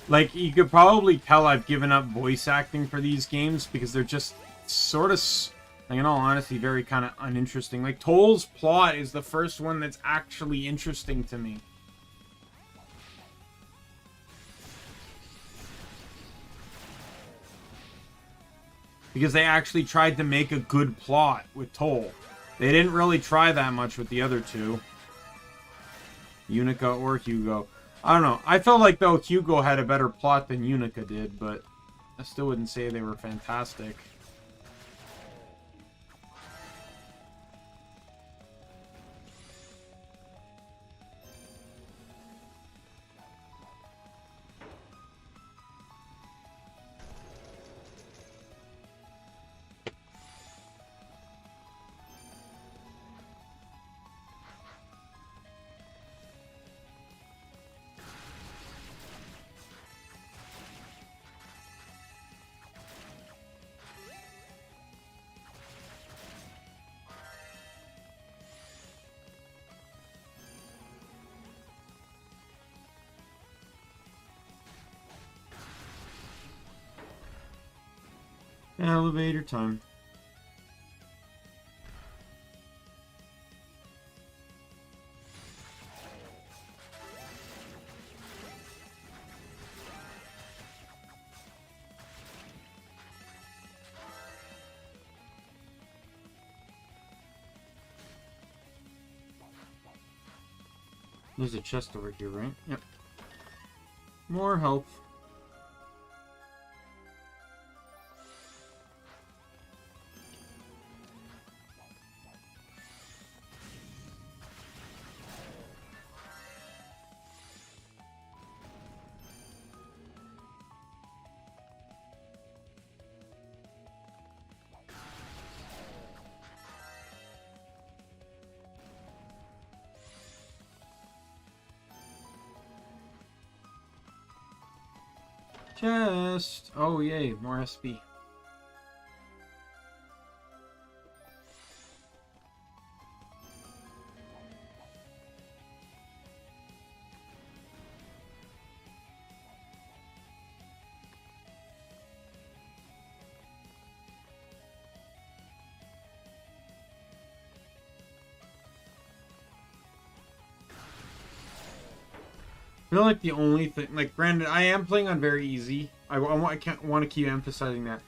Like, you could probably tell I've given up voice acting for these games because they're just sort of, like, in all honesty, very kind of uninteresting. Like, Toal's plot is the first one that's actually interesting to me. Because they actually tried to make a good plot with Toal. They didn't really try that much with the other two. Unica or Hugo. I don't know. I felt like, though, Hugo had a better plot than Unica did, but I still wouldn't say they were fantastic. Elevator time. There's a chest over here, right? Yep. More health. Chest! Oh, yay, more SP. I feel like the only thing, like, granted, I am playing on very easy. I can't want to keep emphasizing that.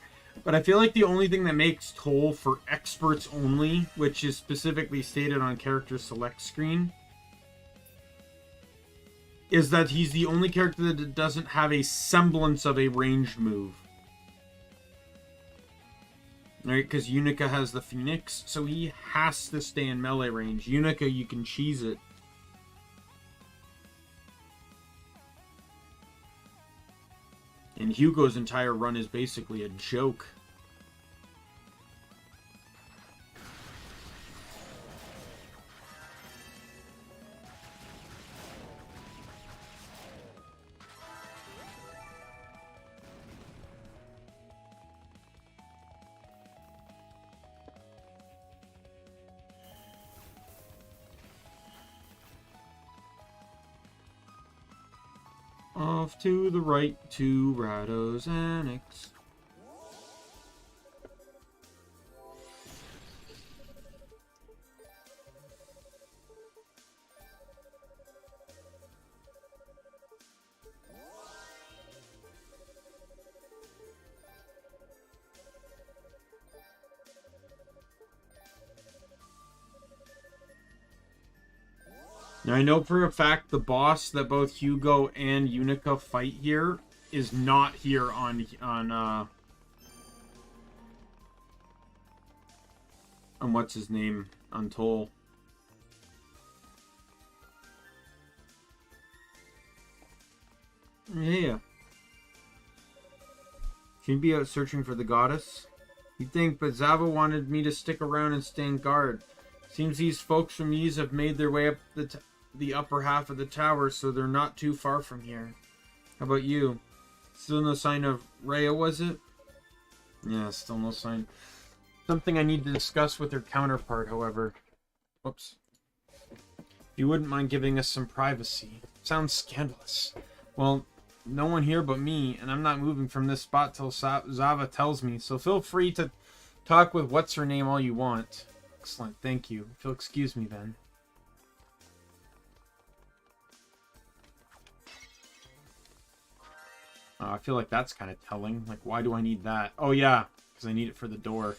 But I feel like the only thing that makes Toal for experts only, which is specifically stated on character select screen, is that he's the only character that doesn't have a semblance of a ranged move. Right, because Unica has the Phoenix, so he has to stay in melee range. Unica, you can cheese it. And Hugo's entire run is basically a joke. Off to the right to Rado's Annex. Now, I know for a fact the boss that both Hugo and Unica fight here is not here on what's his name, on Toal. Yeah. She'd be out searching for the goddess. You'd think, but Zava wanted me to stick around and stand guard. Seems these folks from Ys have made their way up the upper half of the tower, so they're not too far from here. How about you? Still no sign of Rhea, was it? Yeah, still no sign. Something I need to discuss with her counterpart, however. Whoops. If you wouldn't mind giving us some privacy. Sounds scandalous. Well, no one here but me, and I'm not moving from this spot till Zava tells me, so feel free to talk with what's-her-name all you want. Excellent, thank you. If you'll excuse me then. I feel like that's kind of telling. Like, why do I need that? Oh, yeah, because I need it for the door.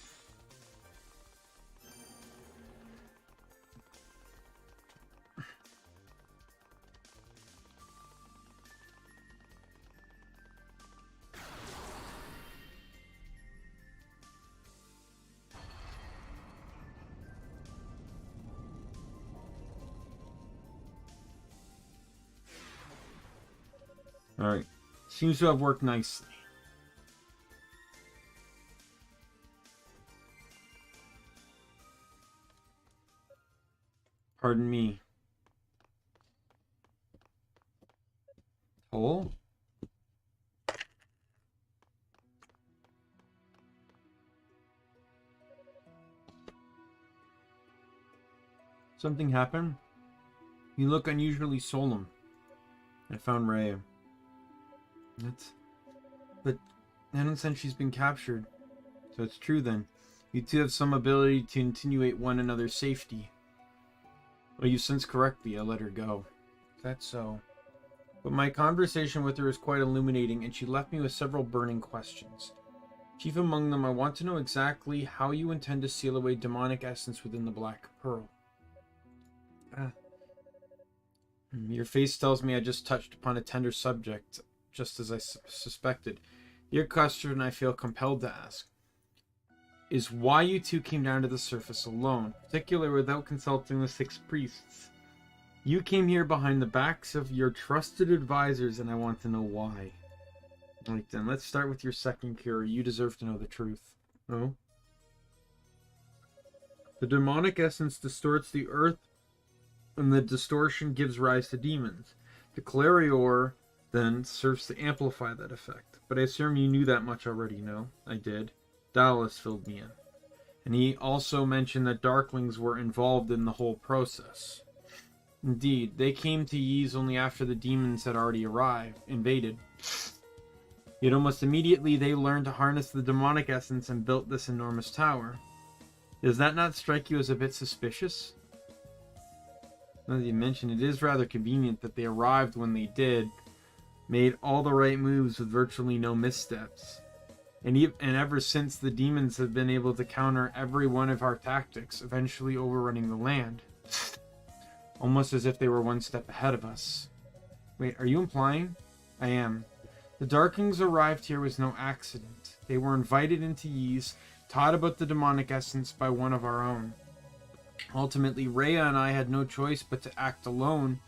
Alright. Seems to have worked nicely. Pardon me. Toal? Something happened? You look unusually solemn. I found Rhea. But I don't sense she's been captured. So it's true then. You two have some ability to insinuate one another's safety. Well, you sense correctly. I let her go. That's so. But my conversation with her is quite illuminating, and she left me with several burning questions. Chief among them, I want to know exactly how you intend to seal away demonic essence within the Black Pearl. Your face tells me I just touched upon a tender subject, just as I suspected. Your question I feel compelled to ask is why you two came down to the surface alone, particularly without consulting the 6 priests. You came here behind the backs of your trusted advisors, and I want to know why. Right then, let's start with your second cure. You deserve to know the truth. No? The demonic essence distorts the earth, and the distortion gives rise to demons. The Clarior, then, serves to amplify that effect. But I assume you knew that much already, no? I did. Dallas filled me in. And he also mentioned that Darklings were involved in the whole process. Indeed, they came to Ys only after the demons had already invaded. Yet almost immediately they learned to harness the demonic essence and built this enormous tower. Does that not strike you as a bit suspicious? Now that you mention, it is rather convenient that they arrived when they did, made all the right moves with virtually no missteps. And ever since, the demons have been able to counter every one of our tactics, eventually overrunning the land. Almost as if they were one step ahead of us. Wait, are you implying? I am. The Darklings arrived here was no accident. They were invited into Ys, taught about the demonic essence by one of our own. Ultimately, Rhea and I had no choice but to act alone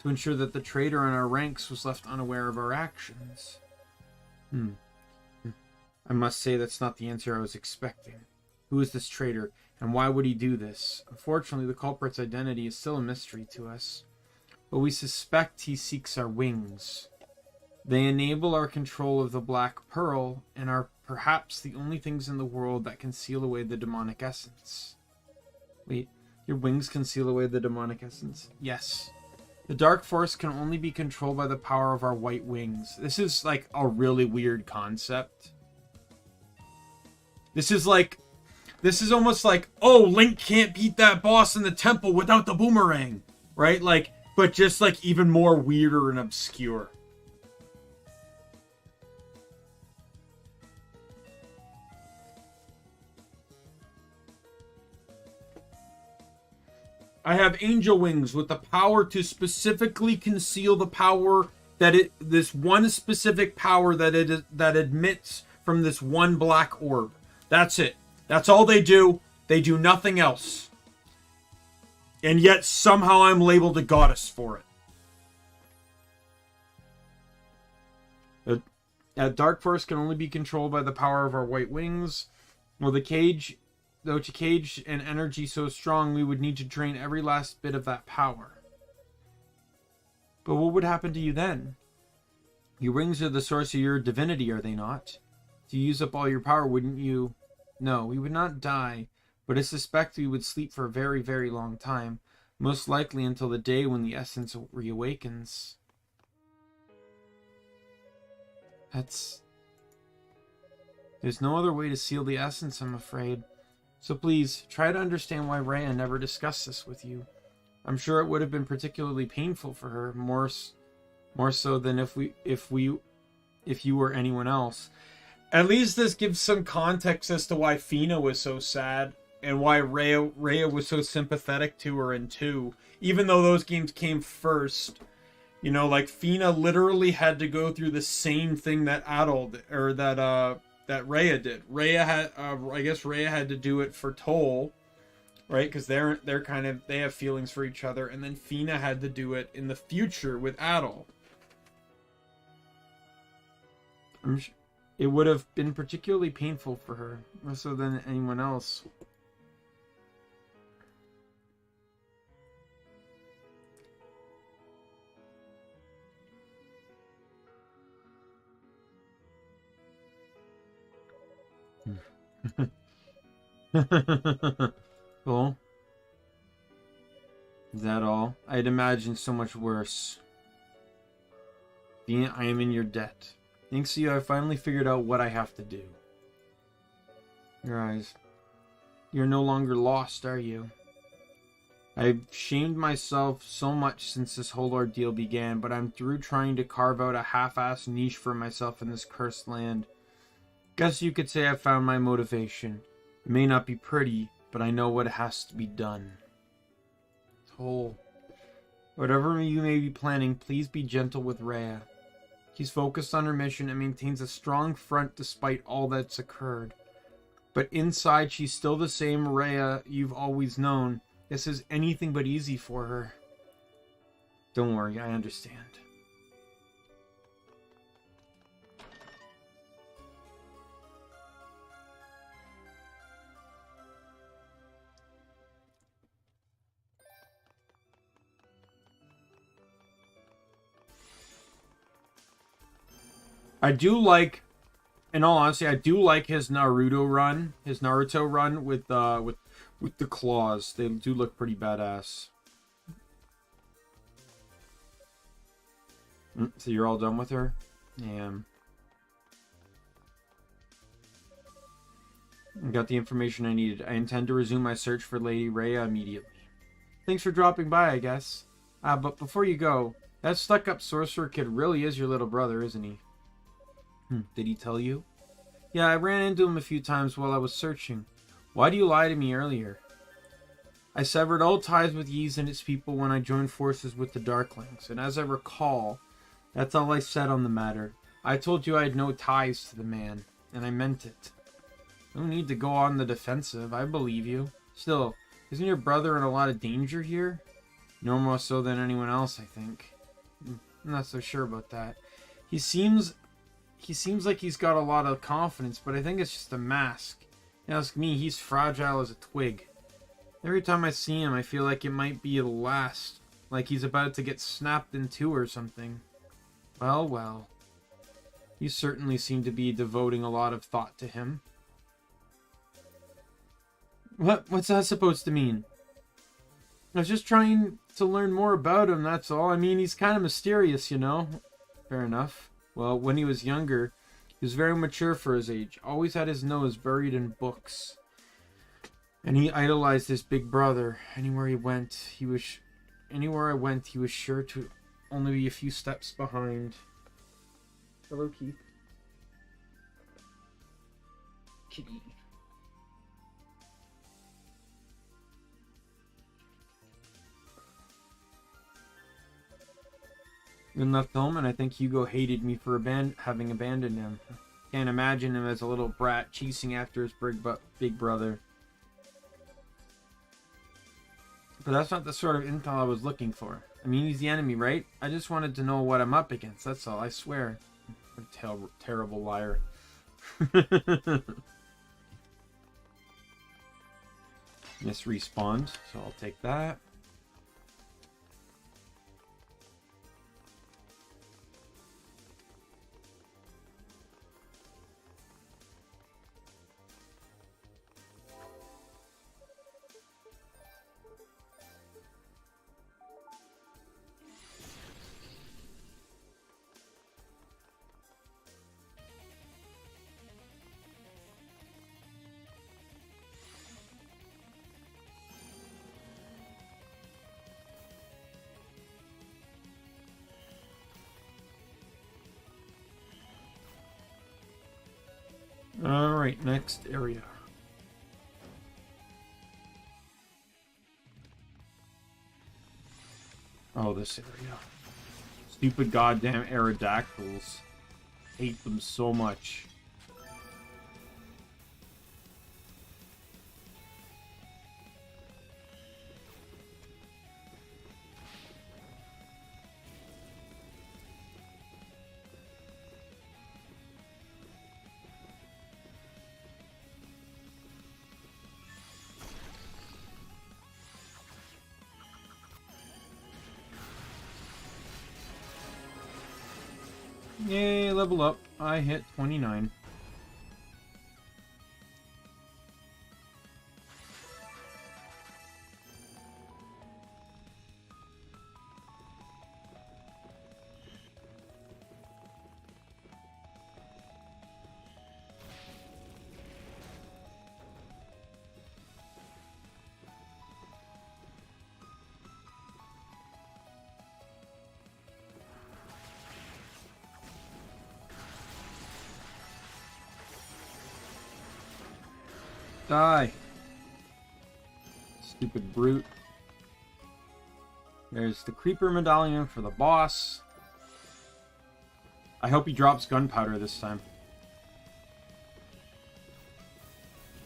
to ensure that the traitor in our ranks was left unaware of our actions. I must say that's not the answer I was expecting. Who is this traitor, and why would he do this? Unfortunately, the culprit's identity is still a mystery to us, but we suspect he seeks our wings. They enable our control of the Black Pearl, and are perhaps the only things in the world that can seal away the demonic essence. Wait, your wings can seal away the demonic essence? Yes. The Dark Force can only be controlled by the power of our white wings. This is like a really weird concept. This is almost like, oh, Link can't beat that boss in the temple without the boomerang, right? Like, but just like even more weirder and obscure. I have angel wings with the power to specifically conceal the power that this one specific power that emits from this one black orb. That's it. That's all they do. They do nothing else. And yet somehow I'm labeled a goddess for it. That Dark Force can only be controlled by the power of our white wings. Though to cage an energy so strong, we would need to drain every last bit of that power. But what would happen to you then? Your wings are the source of your divinity, are they not? To use up all your power, wouldn't you? No, we would not die, but I suspect we would sleep for a very, very long time, most likely until the day when the essence reawakens. There's no other way to seal the essence, I'm afraid. So please, try to understand why Rhea never discussed this with you. I'm sure it would have been particularly painful for her, more so than if you were anyone else. At least this gives some context as to why Fina was so sad and why Rhea was so sympathetic to her in 2. Even though those games came first, you know, like Fina literally had to go through the same thing that that Rhea did. Rhea had, I guess Rhea had to do it for Toal, right? Because they have feelings for each other, and then Fina had to do it in the future with Adol. It would have been particularly painful for her, more so than anyone else. Well, is that all? I'd imagine so much worse. I am in your debt. Thanks to you, I finally figured out what I have to do. Your eyes. You're no longer lost, are you? I've shamed myself so much since this whole ordeal began, but I'm through trying to carve out a half-assed niche for myself in this cursed land. Guess you could say I found my motivation. It may not be pretty, but I know what has to be done. Toal. Whatever you may be planning, please be gentle with Rhea. She's focused on her mission and maintains a strong front despite all that's occurred. But inside, she's still the same Rhea you've always known. This is anything but easy for her. Don't worry, I understand. I do like, in all honesty, I do like his Naruto run with the claws. They do look pretty badass. So you're all done with her? Yeah. I got the information I needed. I intend to resume my search for Lady Rhea immediately. Thanks for dropping by, I guess. But before you go, that stuck-up sorcerer kid really is your little brother, isn't he? Did he tell you? Yeah, I ran into him a few times while I was searching. Why do you lie to me earlier? I severed all ties with Ys and its people when I joined forces with the Darklings, and as I recall, that's all I said on the matter. I told you I had no ties to the man, and I meant it. No need to go on the defensive, I believe you. Still, isn't your brother in a lot of danger here? No more so than anyone else, I think. I'm not so sure about that. He seems like he's got a lot of confidence, but I think it's just a mask. You ask me, he's fragile as a twig. Every time I see him, I feel like it might be the last. Like he's about to get snapped in two or something. Well, well. You certainly seem to be devoting a lot of thought to him. What's that supposed to mean? I was just trying to learn more about him, that's all. I mean, he's kind of mysterious, you know? Fair enough. Well, when he was younger, he was very mature for his age. Always had his nose buried in books. And he idolized his big brother. Anywhere I went, he was sure to only be a few steps behind. Hello, Keith. Kitty. We left home, and I think Hugo hated me for having abandoned him. Can't imagine him as a little brat chasing after his big brother. But that's not the sort of intel I was looking for. I mean, he's the enemy, right? I just wanted to know what I'm up against, that's all, I swear. What a terrible liar. Yes, respawned, so I'll take that. Alright, next area. Oh, this area. Stupid goddamn Aerodactyls. Hate them so much. Yay, level up. I hit 29. Die. Stupid brute. There's the Creeper Medallion for the boss. I hope he drops gunpowder this time.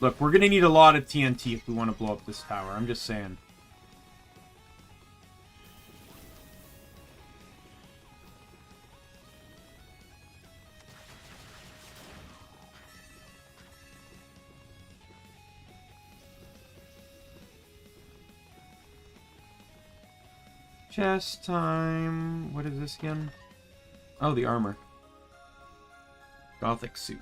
Look, we're gonna need a lot of TNT if we want to blow up this tower. I'm just saying. Chest time. What is this again? Oh, the armor. Gothic suit.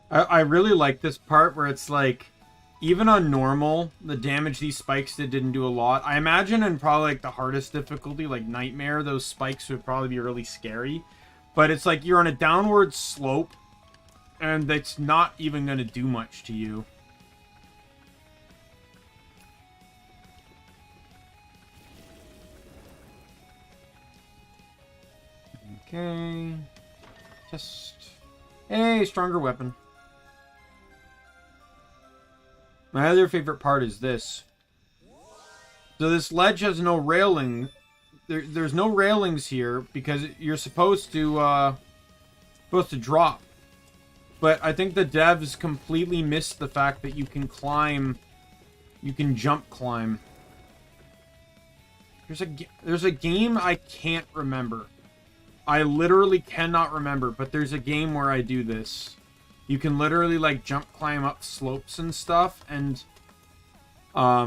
I really like this part where it's like, even on normal, the damage these spikes didn't do a lot. I imagine in probably like the hardest difficulty, like Nightmare, those spikes would probably be really scary. But it's like you're on a downward slope, and it's not even going to do much to you. Okay. Just... Hey, stronger weapon. My other favorite part is this. So this ledge has no railing. There's no railings here because you're supposed to drop. But I think the devs completely missed the fact that you can climb. You can jump climb. There's a game I can't remember. I literally cannot remember, but there's a game where I do this. You can literally, like, jump climb up slopes and stuff, and, I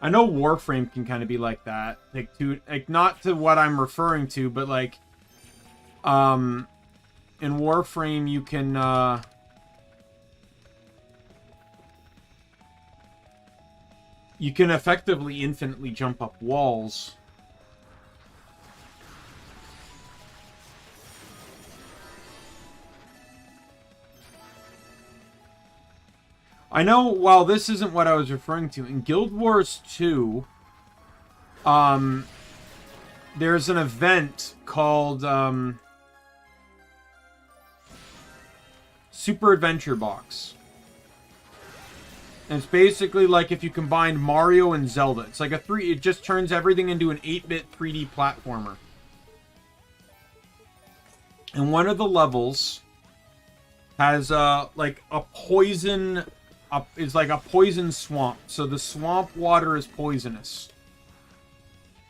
know Warframe can kind of be like that. Like, not to what I'm referring to, but, like, in Warframe, you can, you can effectively infinitely jump up walls. I know, while this isn't what I was referring to, in Guild Wars 2, there's an event called, Super Adventure Box. And it's basically like if you combine Mario and Zelda. It's like it just turns everything into an 8-bit 3D platformer. And one of the levels has, like a poison... is like a poison swamp. So the swamp water is poisonous.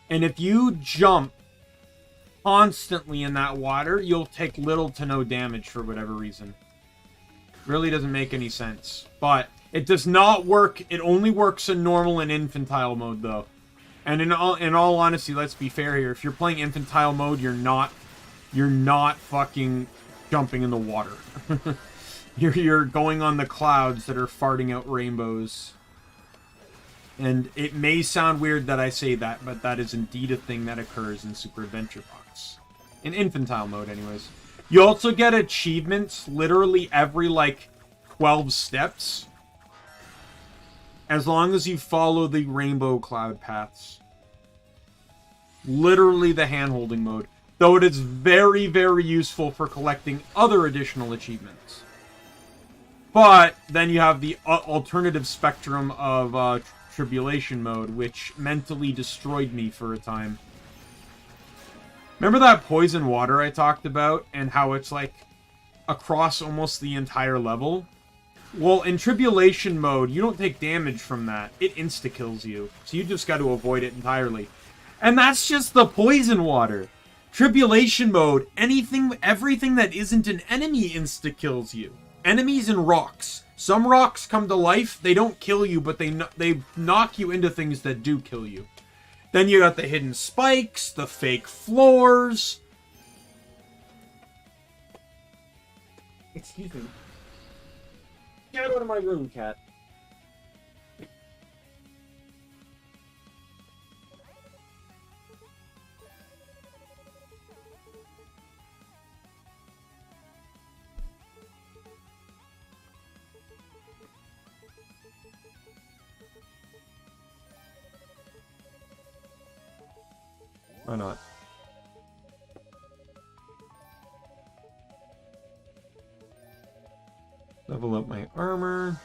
And if you jump constantly in that water, you'll take little to no damage for whatever reason. Really doesn't make any sense. But it does not work. It only works in normal and infantile mode, though. And in all honesty, let's be fair here. If you're playing infantile mode, you're not fucking jumping in the water. You're going on the clouds that are farting out rainbows. And it may sound weird that I say that, but that is indeed a thing that occurs in Super Adventure Box. In infantile mode, anyways. You also get achievements literally every, like, 12 steps. As long as you follow the rainbow cloud paths. Literally the hand-holding mode. Though it is very, very useful for collecting other additional achievements. But then you have the alternative spectrum of tribulation mode, which mentally destroyed me for a time. Remember that poison water I talked about, and how it's like across almost the entire level? Well, in tribulation mode, you don't take damage from that. It insta-kills you. So you just got to avoid it entirely. And that's just the poison water. Tribulation mode, everything that isn't an enemy insta-kills you. Enemies and rocks. Some rocks come to life, they don't kill you, but they knock you into things that do kill you. Then you got the hidden spikes, the fake floors. Excuse me. Get out of my room, cat. Why not? Level up my armor.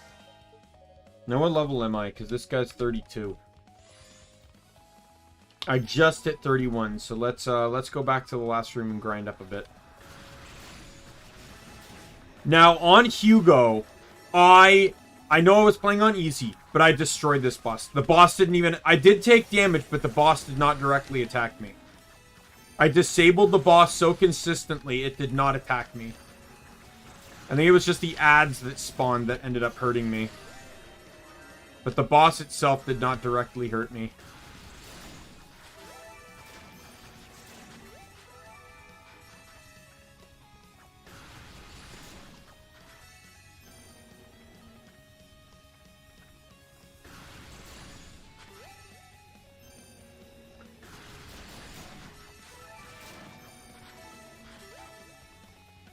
Now what level am I? Because this guy's 32. I just hit 31, so let's go back to the last room and grind up a bit. Now on Hugo, I know I was playing on easy, but I destroyed this boss. The boss didn't even... I did take damage, but the boss did not directly attack me. I disabled the boss so consistently, it did not attack me. I think it was just the ads that spawned that ended up hurting me. But the boss itself did not directly hurt me.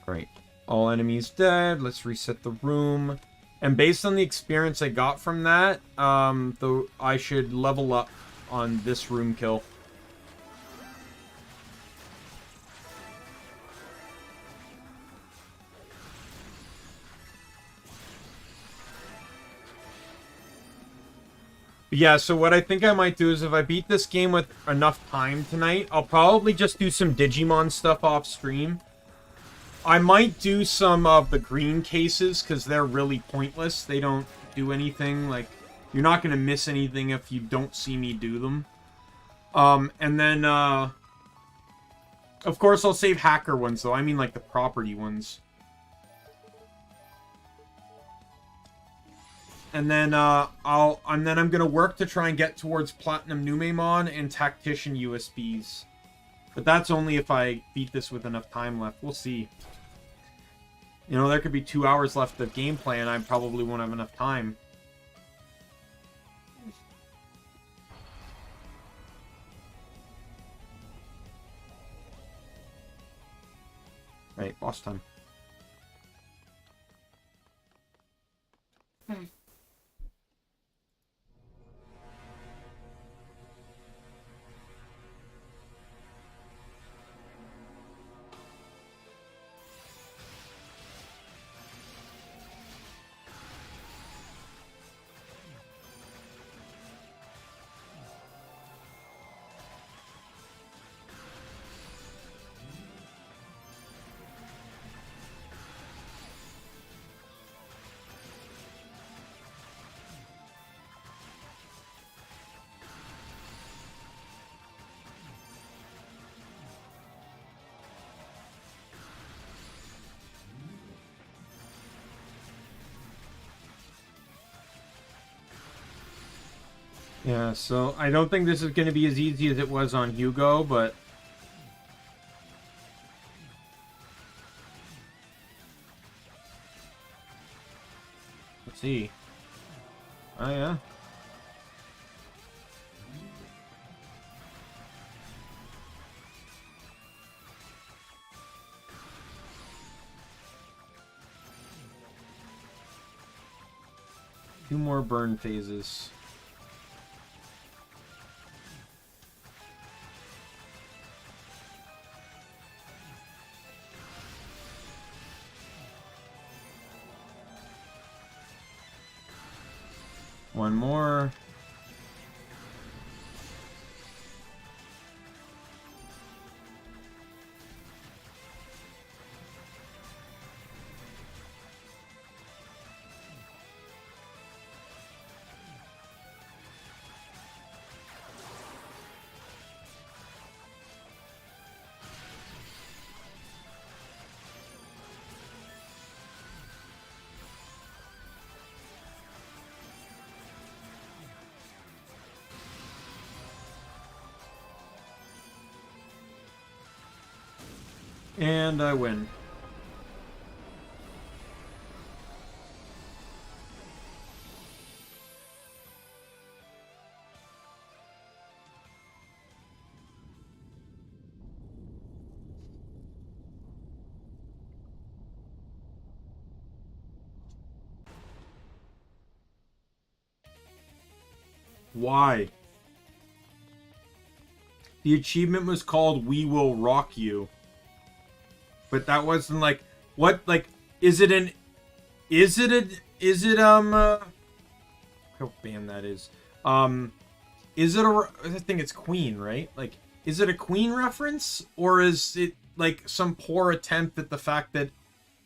Great. All enemies dead. Let's reset the room. And based on the experience I got from that, I should level up on this room kill. Yeah, so what I think I might do is if I beat this game with enough time tonight, I'll probably just do some Digimon stuff off stream. I might do some of the green cases, because they're really pointless. They don't do anything. Like, you're not going to miss anything if you don't see me do them. And then, of course, I'll save hacker ones, though. I mean, like, the property ones. And then, I'm going to work to try and get towards Platinum Numemon and Tactician USBs. But that's only if I beat this with enough time left. We'll see. You know, there could be 2 hours left of gameplay, and I probably won't have enough time. Right, boss time. Yeah, so I don't think this is going to be as easy as it was on Hugo, but... Let's see. Oh, yeah. Two more burn phases. One more. And I win. Why? The achievement was called "We Will Rock You," but that wasn't like what? Like, is it an? Is it a? Is it How band that is? Is it a? I think it's Queen, right? Like, is it a Queen reference, or is it like some poor attempt at the fact that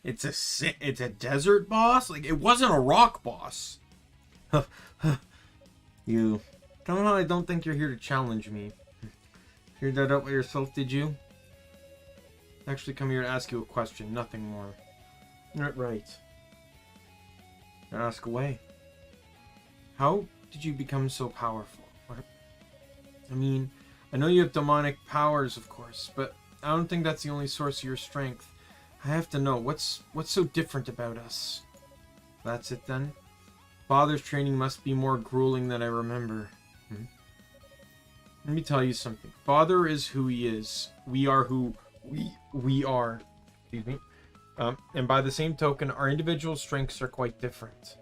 it's a desert boss? Like, it wasn't a rock boss. You. Somehow I don't think you're here to challenge me. Figured that out by yourself, did you? Actually come here to ask you a question, nothing more. Right. Ask away. How did you become so powerful? What? I mean, I know you have demonic powers, of course, but I don't think that's the only source of your strength. I have to know, what's so different about us? That's it then? Father's training must be more grueling than I remember. Let me tell you something. Father is who he is. We are who we are. Excuse me. And by the same token, our individual strengths are quite different.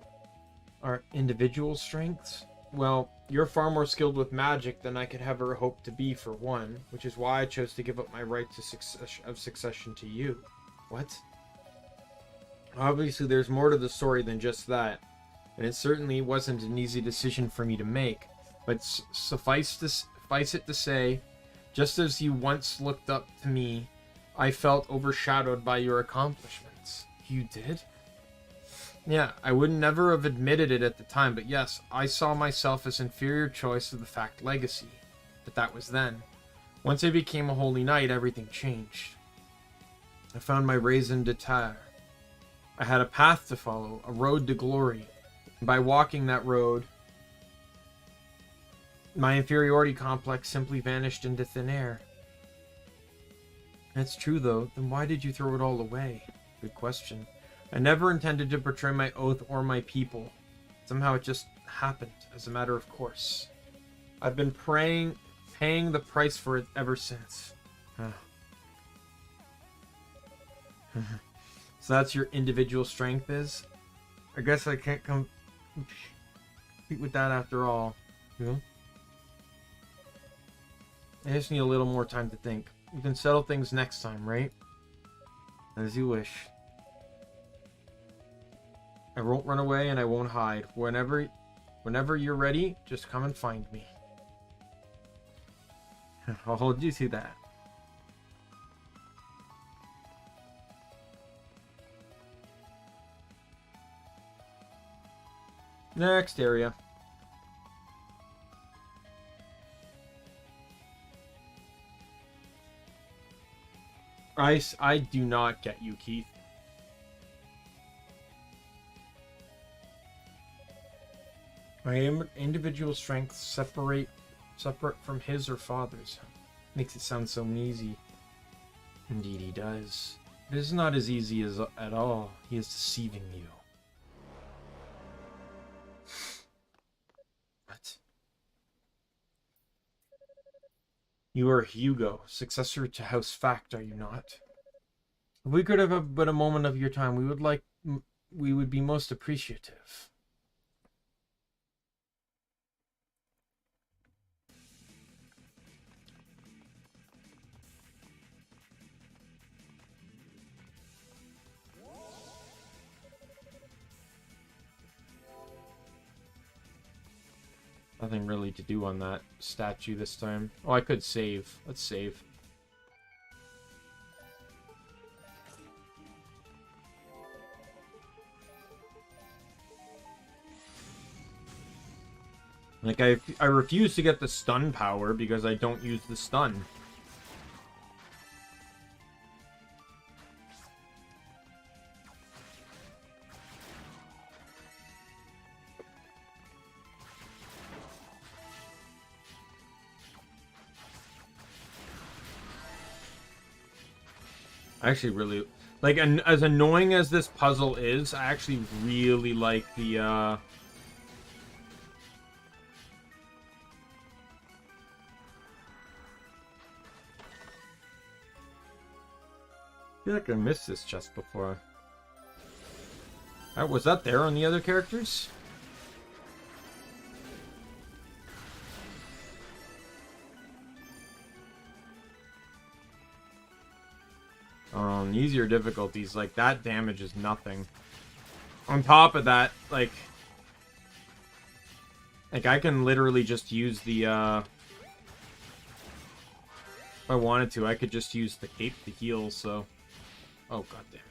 Our individual strengths? Well, you're far more skilled with magic than I could ever hope to be, for one, which is why I chose to give up my right to succession to you. What? Obviously, there's more to the story than just that, and it certainly wasn't an easy decision for me to make. But suffice it to say, just as you once looked up to me, I felt overshadowed by your accomplishments. You did? Yeah, I would never have admitted it at the time, but yes, I saw myself as inferior choice of the fact legacy. But that was then. Once I became a holy knight, everything changed. I found my raison d'etre. I had a path to follow, a road to glory. And by walking that road, my inferiority complex simply vanished into thin air. That's true, though. Then why did you throw it all away? Good question. I never intended to betray my oath or my people. Somehow it just happened, as a matter of course. I've been paying the price for it ever since. So that's your individual strength is? I guess I can't compete with that after all. Yeah. I just need a little more time to think. We can settle things next time, right? As you wish. I won't run away and I won't hide. Whenever you're ready, just come and find me. I'll hold you to that. Next area. I do not get you, Keith. My individual strength separate from his or father's. Makes it sound so easy. Indeed he does. It is not as easy as at all. He is deceiving you. What? You are Hugo, successor to House Fact, are you not? If we could have but a moment of your time, we would be most appreciative. Nothing really to do on that statue this time. Oh, I could save. Let's save. Like, I refuse to get the stun power because I don't use the stun. I actually really like, and as annoying as this puzzle is, I actually really like the I feel like I missed this chest before. Was that there on the other characters? on easier difficulties, like, that damage is nothing. On top of that, like I can literally just use the, if I wanted to, I could just use the cape to heal, so... Oh, god damn it.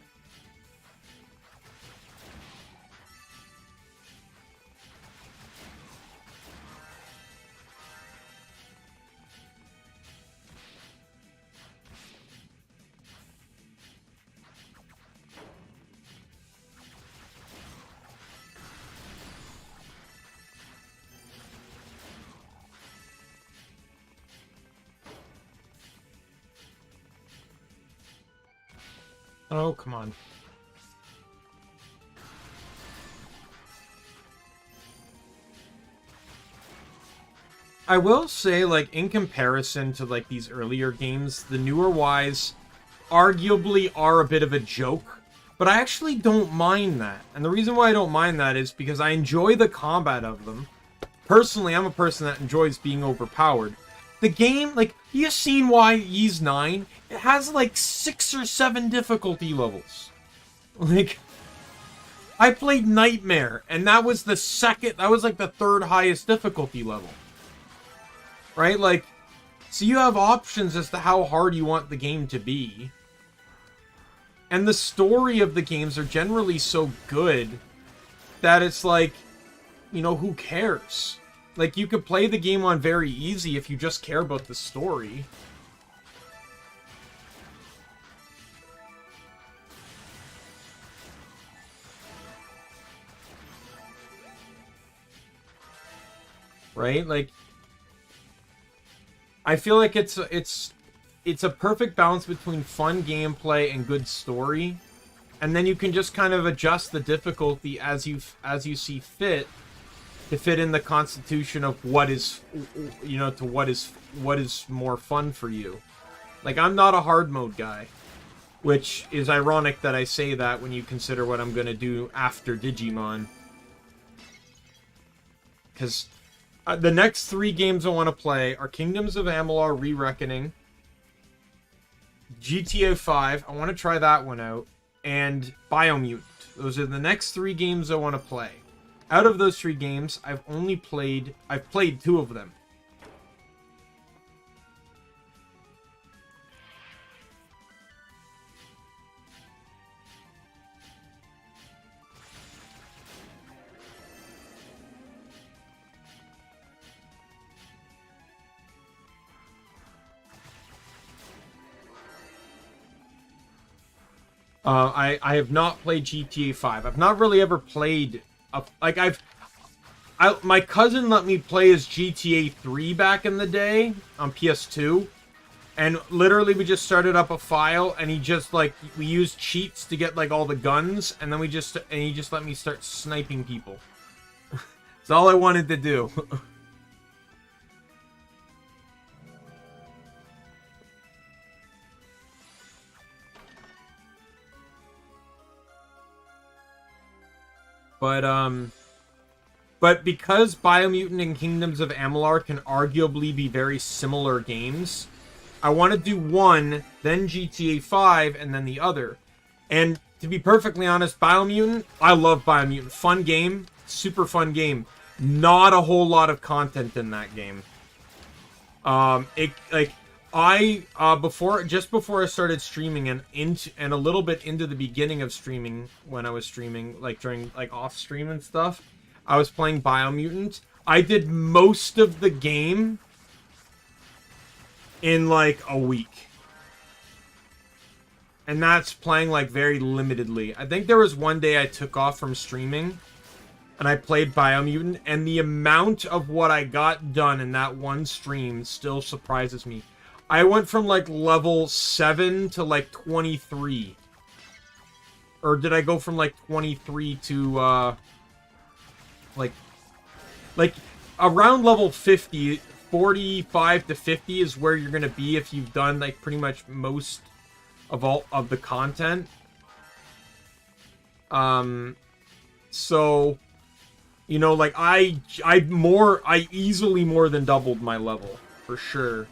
Oh, come on. I will say, like, in comparison to, like, these earlier games, the newer Ys arguably are a bit of a joke, but I actually don't mind that. And the reason why I don't mind that is because I enjoy the combat of them. Personally, I'm a person that enjoys being overpowered. The game, like, you've seen Ys 9, it has, like, 6 or 7 difficulty levels. Like, I played Nightmare, and that was the third highest difficulty level. Right? Like, so you have options as to how hard you want the game to be. And the story of the games are generally so good that it's like, you know, who cares? Like, you could play the game on very easy if you just care about the story. Right? Like, I feel like it's a perfect balance between fun gameplay and good story. And then you can just kind of adjust the difficulty as you see fit to fit in the constitution of what is, you know, to what is more fun for you. Like, I'm not a hard mode guy, which is ironic that I say that when you consider what I'm going to do after Digimon. Because the next 3 games I want to play are Kingdoms of Amalur Re-Reckoning, GTA 5, I want to try that one out, and Biomutant. Those are the next 3 games I want to play. Out of those 3 games, I've played 2 of them. I have not played GTA 5. I've not really ever played my cousin let me play as GTA 3 back in the day on PS2, and literally we just started up a file, and he just, like, we used cheats to get, like, all the guns, and then he just let me start sniping people. That's all I wanted to do. But because Biomutant and Kingdoms of Amalur can arguably be very similar games, I want to do one, then GTA 5, and then the other. And to be perfectly honest, Biomutant, I love Biomutant. Fun game, super fun game. Not a whole lot of content in that game. Just before I started streaming and a little bit into the beginning of streaming, when I was streaming, like during like off stream and stuff, I was playing Biomutant. I did most of the game in like a week. And that's playing like very limitedly. I think there was one day I took off from streaming and I played Biomutant, and the amount of what I got done in that one stream still surprises me. I went from like level 7 to like 23. Or did I go from like 23 to like around level 50, 45 to 50 is where you're gonna be if you've done like pretty much most of all of the content. So, you know, like I easily more than doubled my level for sure.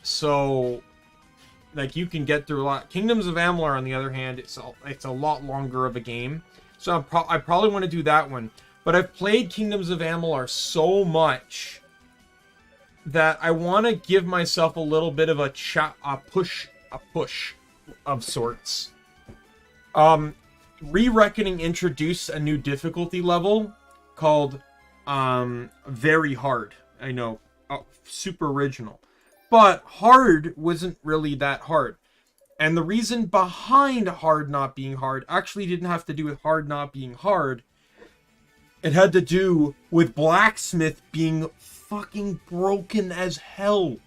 So like you can get through a lot. Kingdoms of Amalur, on the other hand, it's a lot longer of a game. So I probably want to do that one. But I've played Kingdoms of Amalur so much that I want to give myself a little bit of a push of sorts. Re-Reckoning introduced a new difficulty level called Very Hard. I know, super original. But hard wasn't really that hard. And the reason behind hard not being hard actually didn't have to do with hard not being hard. It had to do with Blacksmith being fucking broken as hell.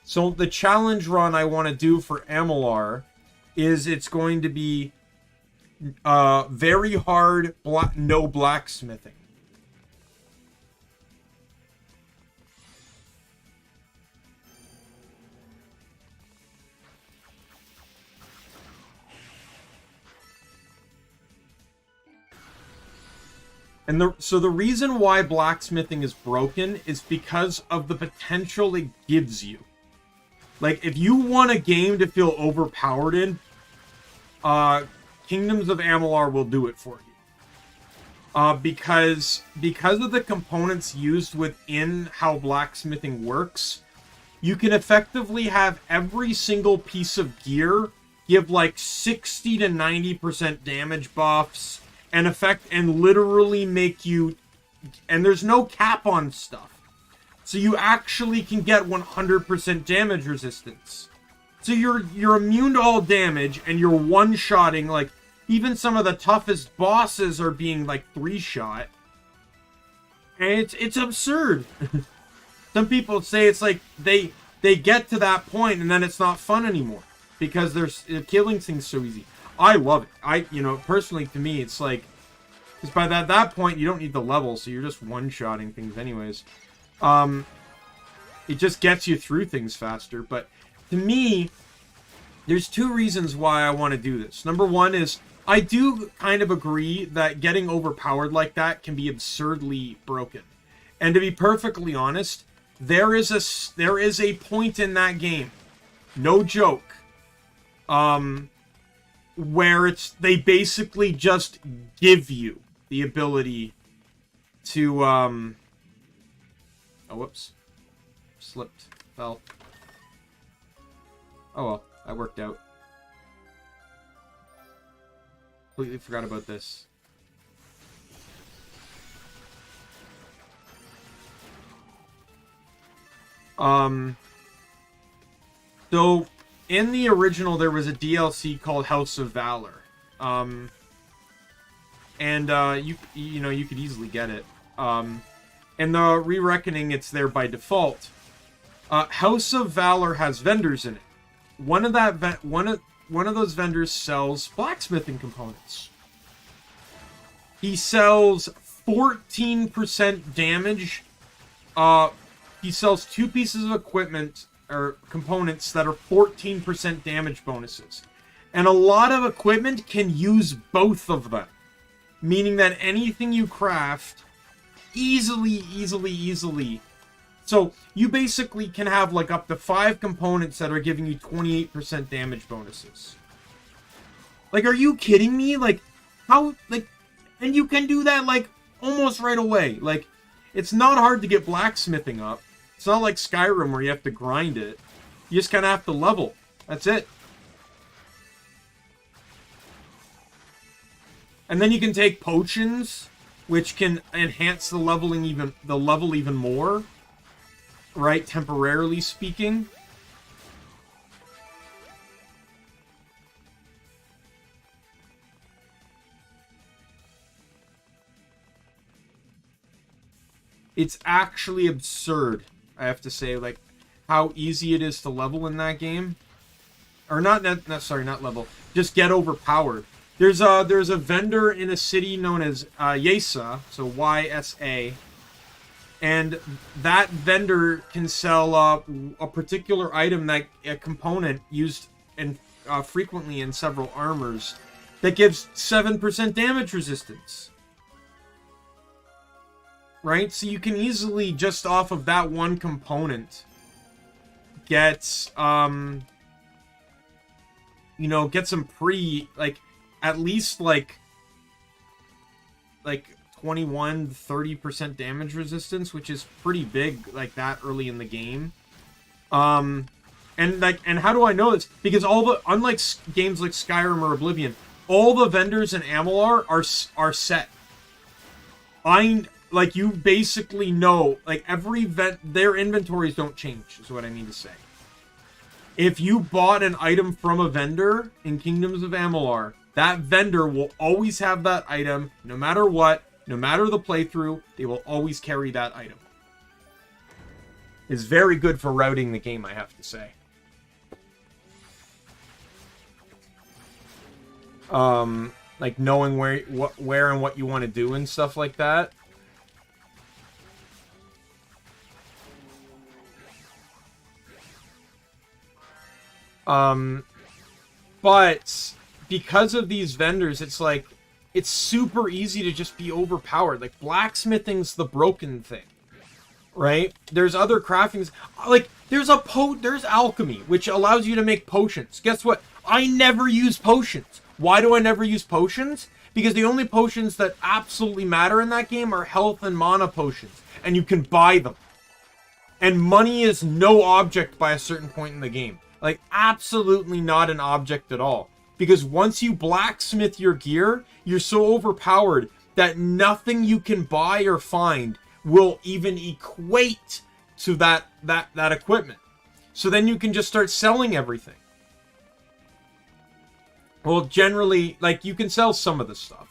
So the challenge run I want to do for Amalur is it's going to be very hard, no blacksmithing. And so the reason why blacksmithing is broken is because of the potential it gives you. Like, if you want a game to feel overpowered in, Kingdoms of Amalur will do it for you. Because of the components used within how blacksmithing works, you can effectively have every single piece of gear give like 60 to 90% damage buffs and literally make you, and there's no cap on stuff. So you actually can get 100% damage resistance. So you're immune to all damage, and you're one-shotting, like, even some of the toughest bosses are being, like, 3-shot. And it's absurd. Some people say it's like they get to that point, and then it's not fun anymore. Because they're killing things so easy. I love it. Personally, to me, it's like, because by that point, you don't need the level, so you're just one-shotting things anyways. It just gets you through things faster. But to me, there's two reasons why I want to do this. Number one is, I do kind of agree that getting overpowered like that can be absurdly broken. And to be perfectly honest, there is a point in that game, no joke, where they basically just give you the ability to oh, whoops, slipped, fell. Oh well, that worked out. Completely forgot about this. So in the original, there was a DLC called House of Valor. You could easily get it. And the Re-Reckoning, it's there by default. House of Valor has vendors in it. One of those vendors sells blacksmithing components. He sells 14% damage. He sells 2 pieces of equipment or components that are 14% damage bonuses. And a lot of equipment can use both of them. Meaning that anything you craft easily. So you basically can have like up to 5 components that are giving you 28% damage bonuses. Like, are you kidding me? Like, how, like, and you can do that like almost right away. Like, it's not hard to get blacksmithing up. It's not like Skyrim where you have to grind it. You just kind of have to level. That's it. And then you can take potions, which can enhance the level even more, right? Temporarily speaking. It's actually absurd, I have to say, like how easy it is to level in that game, or not level, just get overpowered. There's a vendor in a city known as Yesa, so YSA, and that vendor can sell a particular item, that a component used frequently in several armors that gives 7% damage resistance. Right? So you can easily, just off of that one component, get you know, get some pretty, like, at least, like 21 30% damage resistance, which is pretty big, like, that early in the game. And how do I know this? Because unlike games like Skyrim or Oblivion, all the vendors in Amalur are set. Like, you basically know, like, their inventories don't change, is what I mean to say. If you bought an item from a vendor in Kingdoms of Amalur, that vendor will always have that item, no matter what, no matter the playthrough, they will always carry that item. It's very good for routing the game, I have to say. Like, knowing where and what you want to do and stuff like that. But because of these vendors, it's like, it's super easy to just be overpowered. Like, blacksmithing's the broken thing, right? There's other craftings, like, there's alchemy, which allows you to make potions. Guess what? I never use potions. Why do I never use potions? Because the only potions that absolutely matter in that game are health and mana potions, and you can buy them. And money is no object by a certain point in the game. Like, absolutely not an object at all. Because once you blacksmith your gear, you're so overpowered that nothing you can buy or find will even equate to that equipment. So then you can just start selling everything. Well, generally, like, you can sell some of the stuff.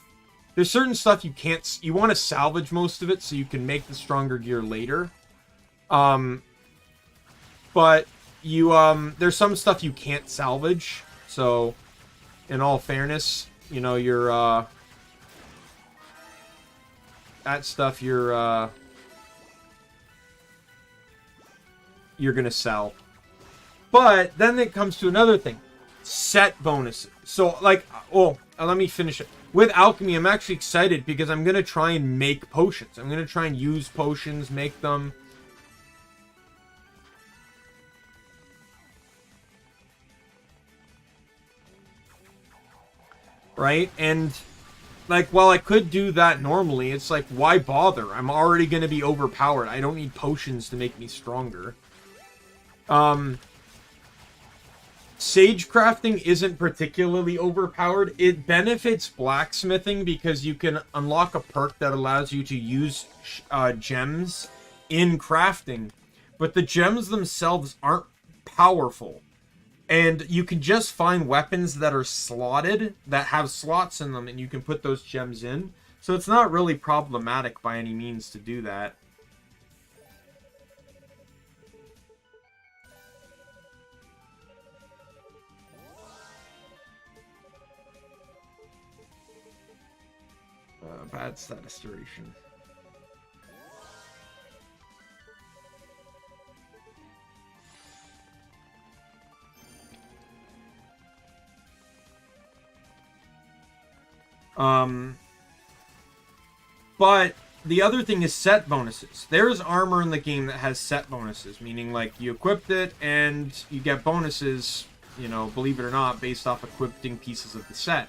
There's certain stuff you can't... You want to salvage most of it so you can make the stronger gear later. But there's some stuff you can't salvage. So, in all fairness, you know, that stuff you're gonna sell. But then it comes to another thing. Set bonuses. So, like, let me finish it. With alchemy, I'm actually excited because I'm gonna try and make potions. I'm gonna try and use potions, make them. Right? And, like, while I could do that normally, it's like, why bother? I'm already gonna be overpowered. I don't need potions to make me stronger. Sage crafting isn't particularly overpowered. It benefits blacksmithing because you can unlock a perk that allows you to use gems in crafting. But the gems themselves aren't powerful. And you can just find weapons that are slotted, that have slots in them, and you can put those gems in. So it's not really problematic by any means to do that. Bad status duration. But the other thing is set bonuses. There's armor in the game that has set bonuses, meaning, like, you equipped it and you get bonuses, you know, believe it or not, based off equipping pieces of the set.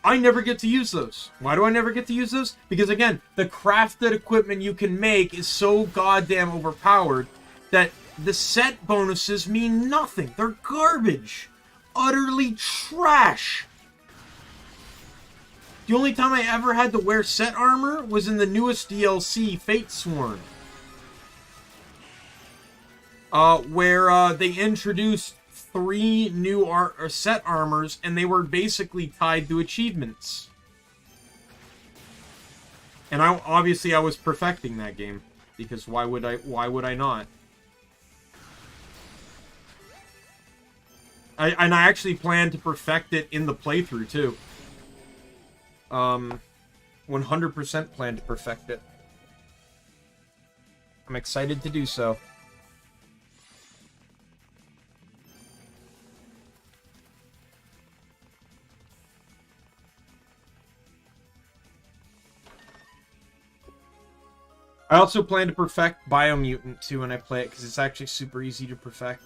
I never get to use those. Why do I never get to use those? Because, again, the crafted equipment you can make is so goddamn overpowered that the set bonuses mean nothing. They're garbage. Utterly trash. The only time I ever had to wear set armor was in the newest DLC, Fatesworn. Where they introduced 3 new set armors, and they were basically tied to achievements. And obviously I was perfecting that game, because why would I not? I actually plan to perfect it in the playthrough too. 100% plan to perfect it. I'm excited to do so. I also plan to perfect Biomutant too when I play it, because it's actually super easy to perfect.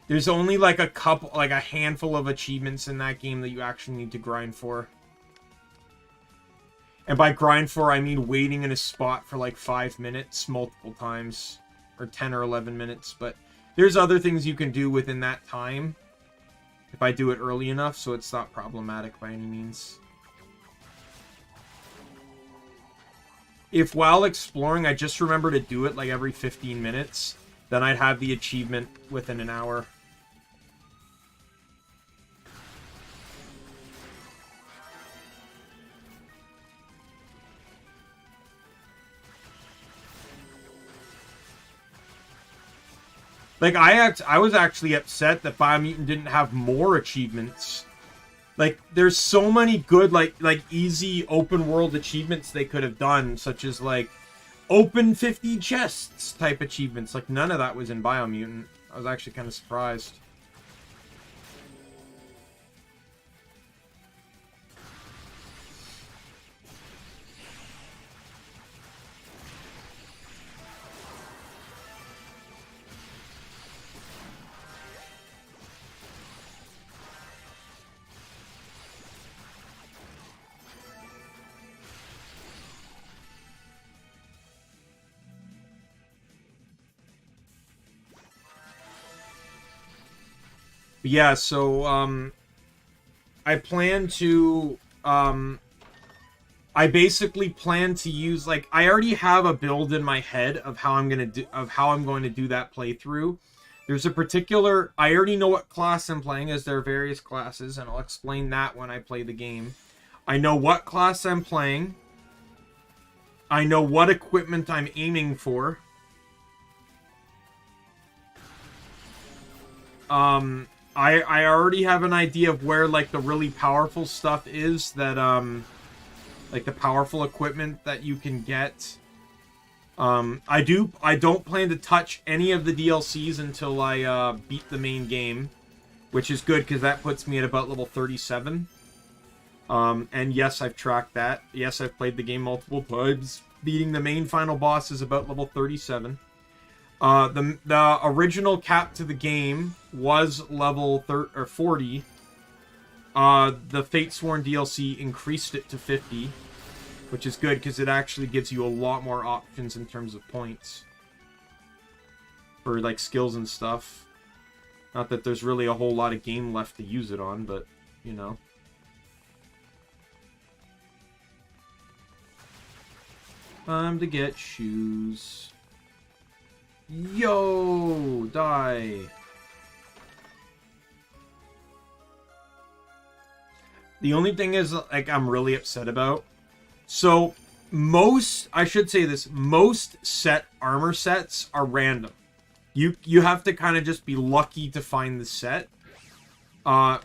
There's only like a couple, like a handful of achievements in that game that you actually need to grind for. And by grind for, I mean waiting in a spot for like 5 minutes multiple times. Or 10 or 11 minutes. But there's other things you can do within that time. If I do it early enough, so it's not problematic by any means. If while exploring, I just remember to do it like every 15 minutes, then I'd have the achievement within an hour. Like, I was actually upset that Biomutant didn't have more achievements. Like, there's so many good, like easy open world achievements they could have done, such as, like, open 50 chests type achievements. Like, none of that was in Biomutant. I was actually kind of surprised. Yeah, so, I plan to, I basically plan to use, like, I already have a build in my head of how I'm going to do that playthrough. There's a particular, I already know what class I'm playing, as there are various classes, and I'll explain that when I play the game. I know what class I'm playing. I know what equipment I'm aiming for. I already have an idea of where, like, the really powerful stuff is that, like, the powerful equipment that you can get. I don't plan to touch any of the DLCs until I, beat the main game, which is good, because that puts me at about level 37. And yes, I've tracked that. Yes, I've played the game multiple times. Beating the main final boss is about level 37. The original cap to the game was level 40. The Fatesworn DLC increased it to 50, which is good because it actually gives you a lot more options in terms of points for, like, skills and stuff. Not that there's really a whole lot of game left to use it on, but, you know. Time to get shoes. Yo, die. The only thing is, like, I'm really upset about. So, I should say this, most armor sets are random. You have to kind of just be lucky to find the set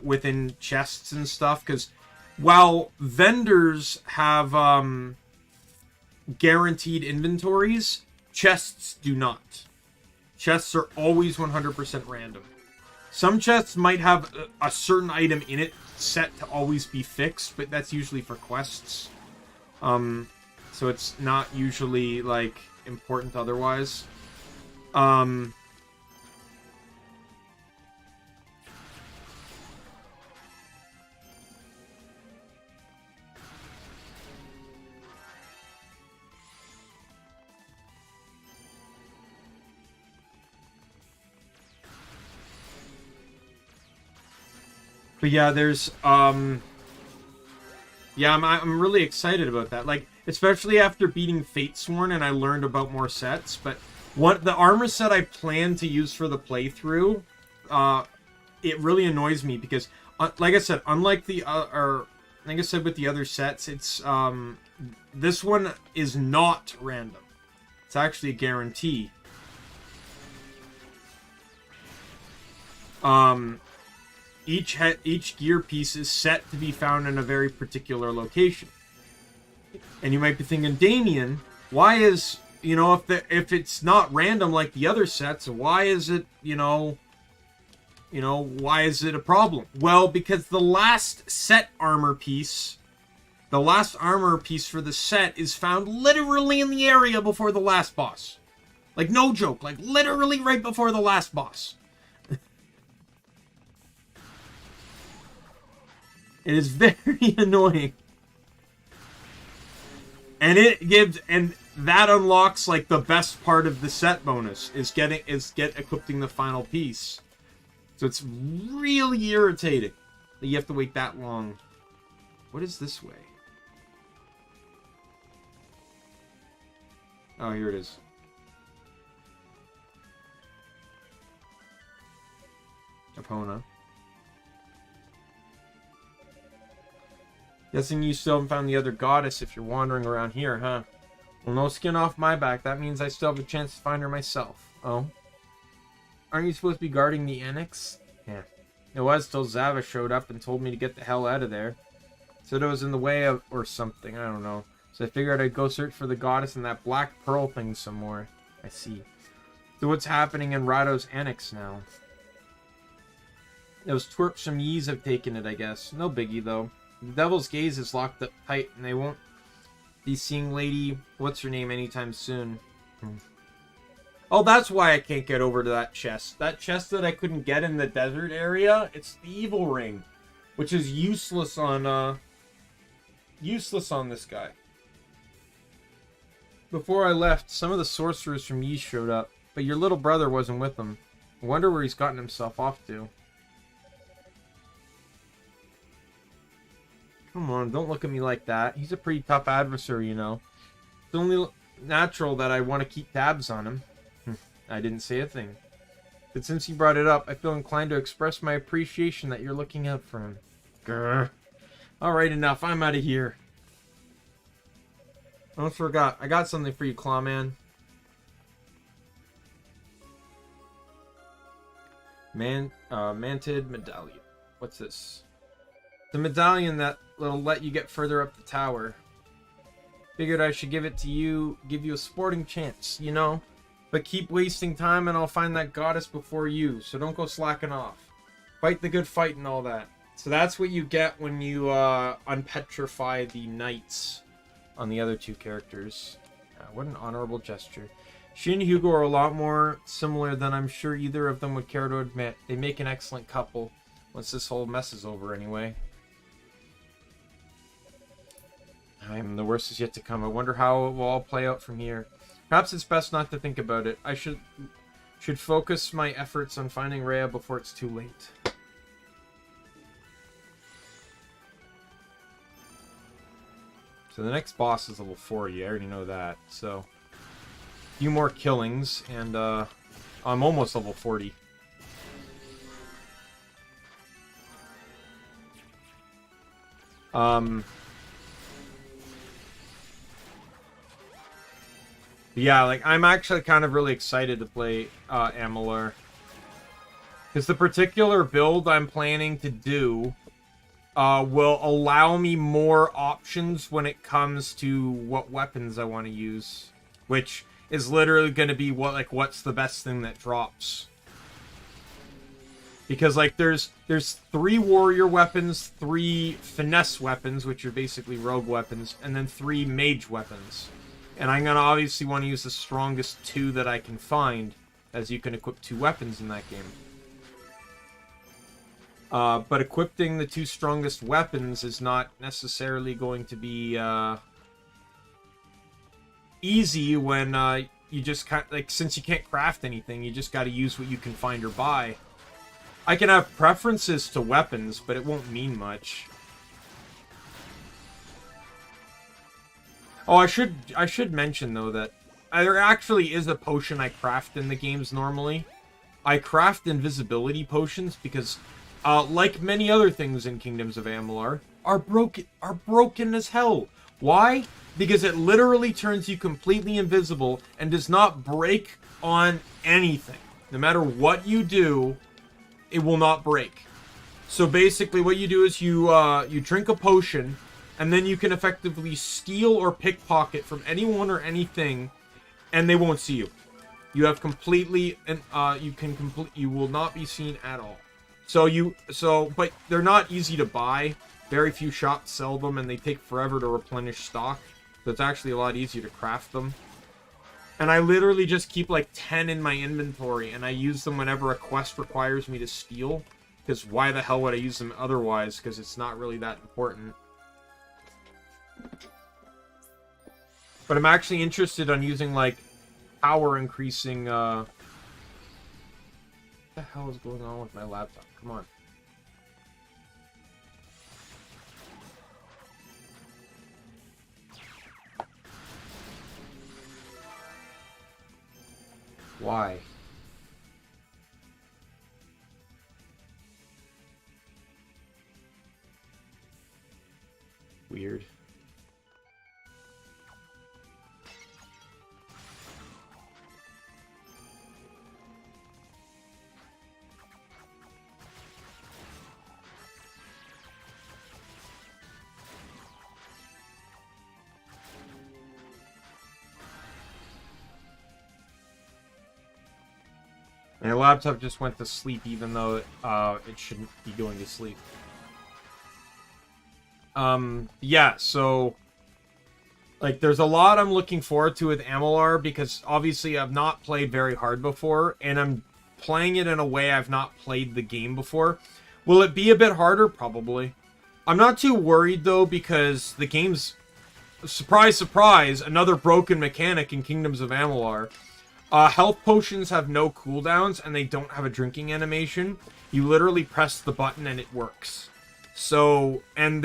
within chests and stuff, because while vendors have guaranteed inventories, chests do not. Chests are always 100% random. Some chests might have a certain item in it set to always be fixed, but that's usually for quests. So it's not usually, like, important otherwise. But yeah, there's, yeah, I'm really excited about that. Like, especially after beating Fatesworn and I learned about more sets. But the armor set I plan to use for the playthrough, it really annoys me because, like I said, unlike like I said with the other sets, it's, this one is not random. It's actually a guarantee. Each gear piece is set to be found in a very particular location. And you might be thinking, Daimien, why is, you know, if it's not random like the other sets, why is it, why is it a problem? Well, because the last armor piece for the set is found literally in the area before the last boss. Like, no joke, like literally right before the last boss. It is very annoying. And that unlocks like the best part of the set bonus is equipping the final piece. So it's really irritating that you have to wait that long. What is this way? Oh, here it is. Epona. Guessing you still haven't found the other goddess if you're wandering around here, huh? Well, no skin off my back. That means I still have a chance to find her myself. Oh? Aren't you supposed to be guarding the annex? Yeah. It was till Zava showed up and told me to get the hell out of there. Said it was in the way of... or something. I don't know. So I figured I'd go search for the goddess and that black pearl thing some more. I see. So what's happening in Rado's annex now? Those twerpsome yees have taken it, I guess. No biggie, though. The Devil's Gaze is locked up tight, and they won't be seeing Lady... what's her name anytime soon. Oh, that's why I can't get over to that chest. That chest that I couldn't get in the desert area, it's the evil ring. Which is useless on, this guy. Before I left, some of the sorcerers from Yi showed up, but your little brother wasn't with them. I wonder where he's gotten himself off to. Come on, don't look at me like that. He's a pretty tough adversary, you know. It's only natural that I want to keep tabs on him. I didn't say a thing. But since you brought it up, I feel inclined to express my appreciation that you're looking out for him. Grr. Alright, enough. I'm out of here. I almost forgot. I got something for you, Clawman. Manted medallion. What's this? The medallion that will let you get further up the tower. Figured I should give it to you, give you a sporting chance, you know? But keep wasting time and I'll find that goddess before you, so don't go slacking off. Fight the good fight and all that. So that's what you get when you unpetrify the knights on the other two characters. What an honorable gesture. She and Hugo are a lot more similar than I'm sure either of them would care to admit. They make an excellent couple, once this whole mess is over anyway. The worst is yet to come. I wonder how it will all play out from here. Perhaps it's best not to think about it. I should focus my efforts on finding Rhea before it's too late. So the next boss is level 40. I already know that. So a few more killings, and I'm almost level 40. Yeah, like, I'm actually kind of really excited to play Amalur. Because the particular build I'm planning to do will allow me more options when it comes to what weapons I want to use. Which is literally going to be what's the best thing that drops. Because, like, there's 3 warrior weapons, 3 finesse weapons, which are basically rogue weapons, and then 3 mage weapons. And I'm going to obviously want to use the strongest 2 that I can find, as you can equip 2 weapons in that game. But equipping the 2 strongest weapons is not necessarily going to be easy when you just since you can't craft anything, you just got to use what you can find or buy. I can have preferences to weapons, but it won't mean much. Oh, I should mention, though, that there actually is a potion I craft in the games normally. I craft invisibility potions because, like many other things in Kingdoms of Amalur, are broken as hell. Why? Because it literally turns you completely invisible and does not break on anything. No matter what you do, it will not break. So basically what you do is you drink a potion, and then you can effectively steal or pickpocket from anyone or anything, and they won't see you. You have completely, and you will not be seen at all. But they're not easy to buy. Very few shops sell them, and they take forever to replenish stock. So it's actually a lot easier to craft them. And I literally just keep like 10 in my inventory, and I use them whenever a quest requires me to steal. Because why the hell would I use them otherwise? Because it's not really that important. But I'm actually interested on using, like, power increasing, What the hell is going on with my laptop? Come on. Why? Weird. My laptop just went to sleep even though it shouldn't be going to sleep. Yeah, so like there's a lot I'm looking forward to with Amalar because obviously I've not played very hard before and I'm playing it in a way I've not played the game before. Will it be a bit harder? Probably. I'm not too worried though because the game's, surprise surprise, another broken mechanic in Kingdoms of Amalur. Health potions have no cooldowns and they don't have a drinking animation. You literally press the button and it works. So, and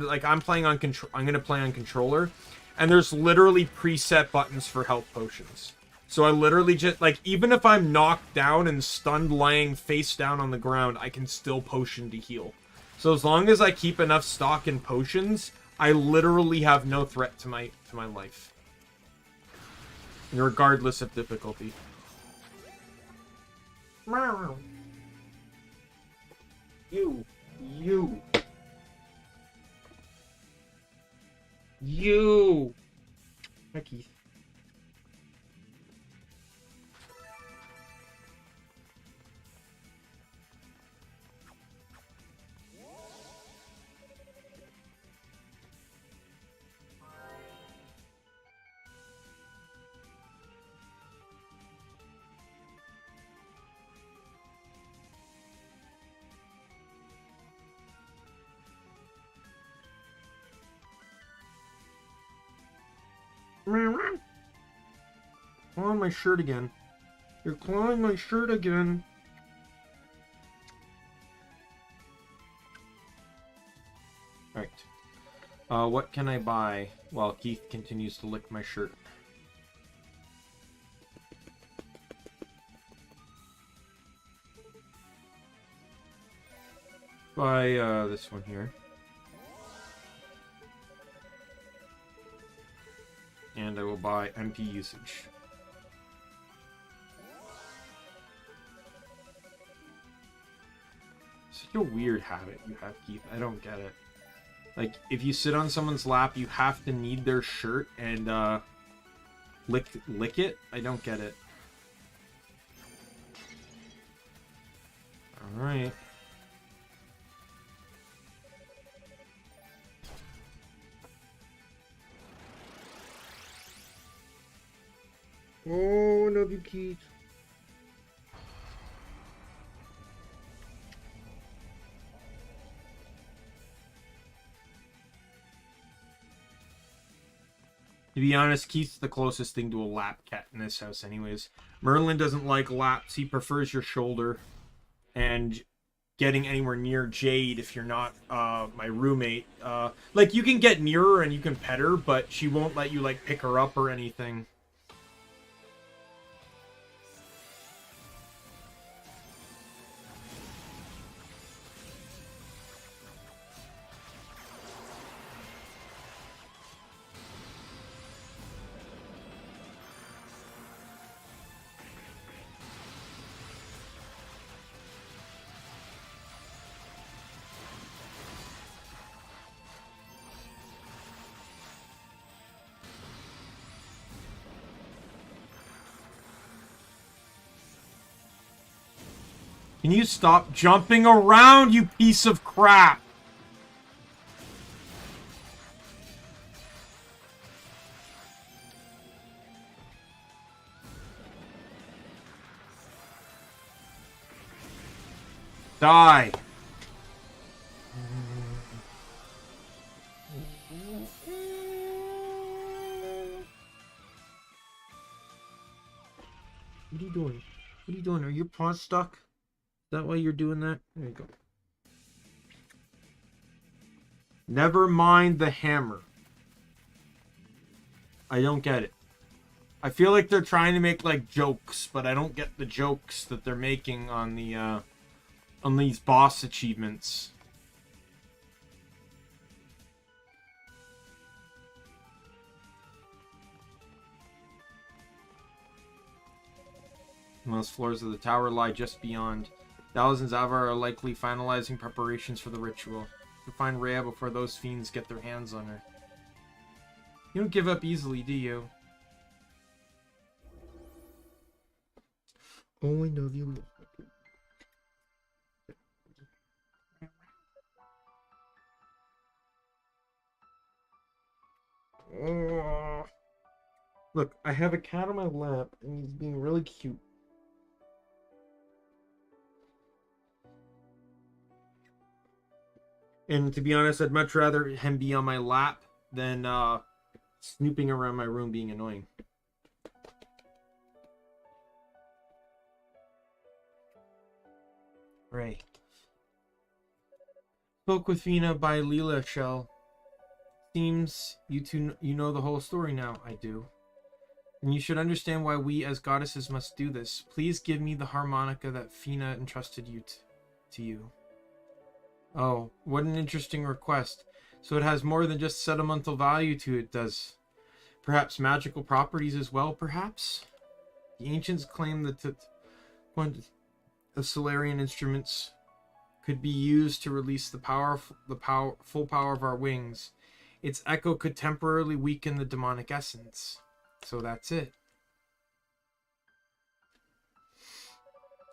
like I'm playing on I'm going to play on controller and there's literally preset buttons for health potions. So I literally just, like, even if I'm knocked down and stunned lying face down on the ground, I can still potion to heal. So as long as I keep enough stock in potions, I literally have no threat to my life. Regardless of difficulty. You. Hi, Keith. Clawing my shirt again. You're clawing my shirt again. Alright. What can I buy while Keith continues to lick my shirt? Buy, this one here. And I will buy MP usage. Such a weird habit you have, Keith. I don't get it. Like, if you sit on someone's lap, you have to knead their shirt and, lick it? I don't get it. Alright. Oh, love you, Keith. To be honest, Keith's the closest thing to a lap cat in this house anyways. Merlin doesn't like laps. He prefers your shoulder. And getting anywhere near Jade if you're not my roommate. Like, you can get near her and you can pet her, but she won't let you, like, pick her up or anything. Can you stop jumping around, you piece of crap? Die! What are you doing? What are you doing? Are your paws stuck? Is that why you're doing that? There you go. Never mind the hammer. I don't get it. I feel like they're trying to make like jokes, but I don't get the jokes that they're making on the on these boss achievements. Most floors of the tower lie just beyond. Dallas and Zavar are likely finalizing preparations for the ritual. To find Rhea before those fiends get their hands on her. You don't give up easily, do you? Oh, I love you. Oh. Look, I have a cat on my lap, and he's being really cute. And to be honest, I'd much rather him be on my lap than snooping around my room being annoying. Right. Spoke with Fina by Leela Shell. Seems you two know the whole story now. I do. And you should understand why we as goddesses must do this. Please give me the harmonica that Fina entrusted you to you. Oh, what an interesting request. So it has more than just sentimental value to it, does perhaps magical properties as well, perhaps? The ancients claim that one of Solarian instruments could be used to release the full power of our wings. Its echo could temporarily weaken the demonic essence. So that's it.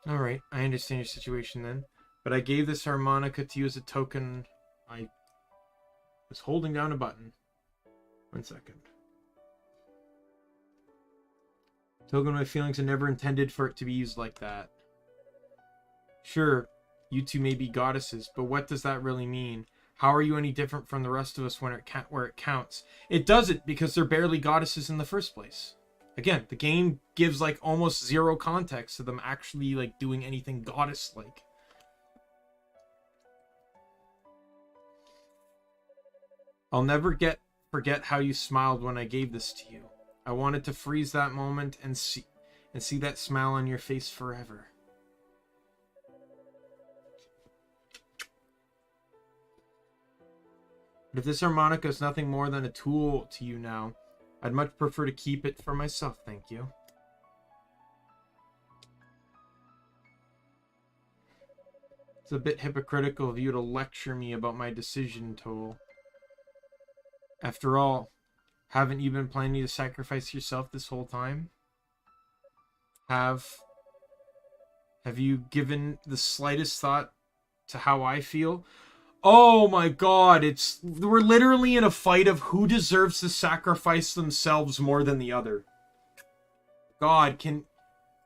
Alright, I understand your situation then. But I gave this harmonica to you as a token. I was holding down a button. 1 second. Token of my feelings are never intended for it to be used like that. Sure, you two may be goddesses, but what does that really mean? How are you any different from the rest of us where it counts? It doesn't, because they're barely goddesses in the first place. Again, the game gives like almost zero context to them actually like doing anything goddess-like. I'll never forget how you smiled when I gave this to you. I wanted to freeze that moment and see that smile on your face forever. But if this harmonica is nothing more than a tool to you now, I'd much prefer to keep it for myself, thank you. It's a bit hypocritical of you to lecture me about my decision, Toal. After all, haven't you been planning to sacrifice yourself this whole time? Have you given the slightest thought to how I feel? Oh my god, we're literally in a fight of who deserves to sacrifice themselves more than the other. God,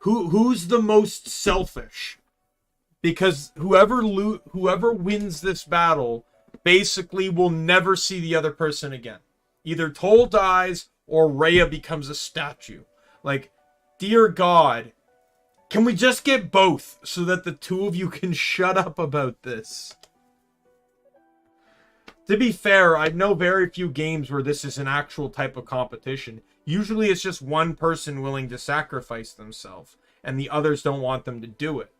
who's the most selfish? Because whoever wins this battle basically will never see the other person again. Either Toal dies or Rhea becomes a statue. Like, dear God, can we just get both so that the two of you can shut up about this? To be fair, I know very few games where this is an actual type of competition. Usually it's just one person willing to sacrifice themselves, and the others don't want them to do it.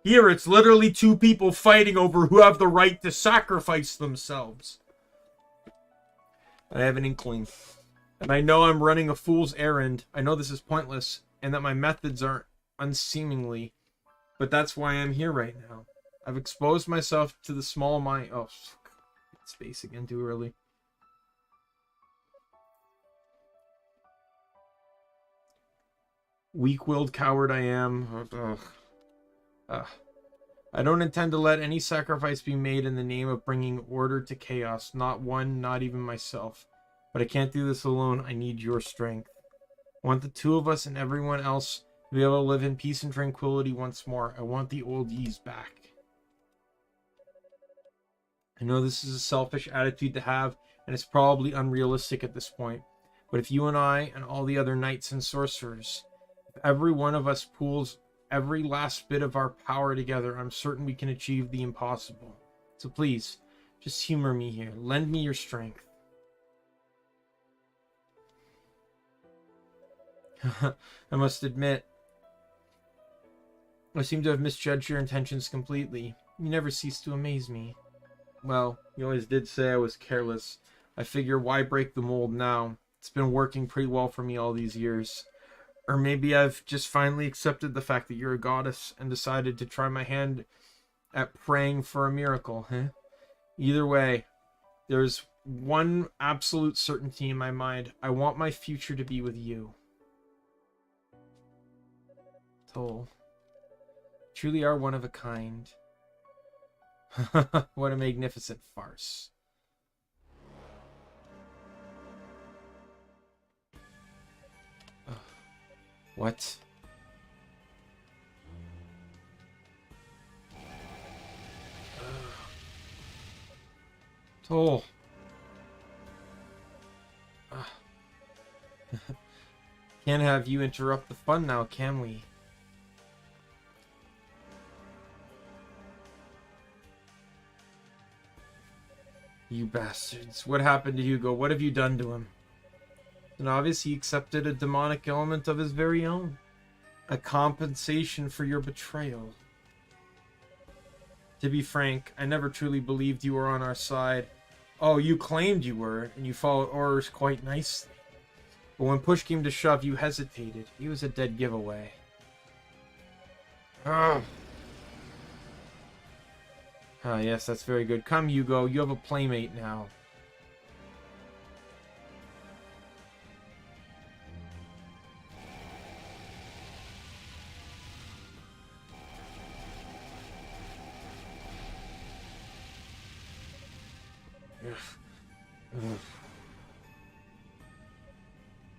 Here, it's literally two people fighting over who have the right to sacrifice themselves. I have an inkling. And I know I'm running a fool's errand. I know this is pointless, and that my methods aren't unseemly. But that's why I'm here right now. I've exposed myself to the small mind... Oh, space again too early. Weak-willed coward I am. I don't intend to let any sacrifice be made in the name of bringing order to chaos. Not one, not even myself. But I can't do this alone. I need your strength. I want the two of us and everyone else to be able to live in peace and tranquility once more. I want the old Ys back. I know this is a selfish attitude to have, and it's probably unrealistic at this point. But if you and I and all the other knights and sorcerers, if every one of us pools every last bit of our power together, I'm certain we can achieve the impossible. So please, just humor me here. Lend me your strength. I must admit, I seem to have misjudged your intentions completely. You never cease to amaze me. Well, you always did say I was careless. I figure, why break the mold now? It's been working pretty well for me all these years. Or maybe I've just finally accepted the fact that you're a goddess and decided to try my hand at praying for a miracle, huh? Either way, there's one absolute certainty in my mind. I want my future to be with you. Toal. Truly are one of a kind. What a magnificent farce. What? Toal. Can't have you interrupt the fun now, can we? You bastards. What happened to Hugo? What have you done to him? And obviously he accepted a demonic element of his very own. A compensation for your betrayal. To be frank, I never truly believed you were on our side. Oh, you claimed you were, and you followed orders quite nicely. But when push came to shove, you hesitated. He was a dead giveaway. Ugh. Ah, yes, that's very good. Come, Hugo, you have a playmate now.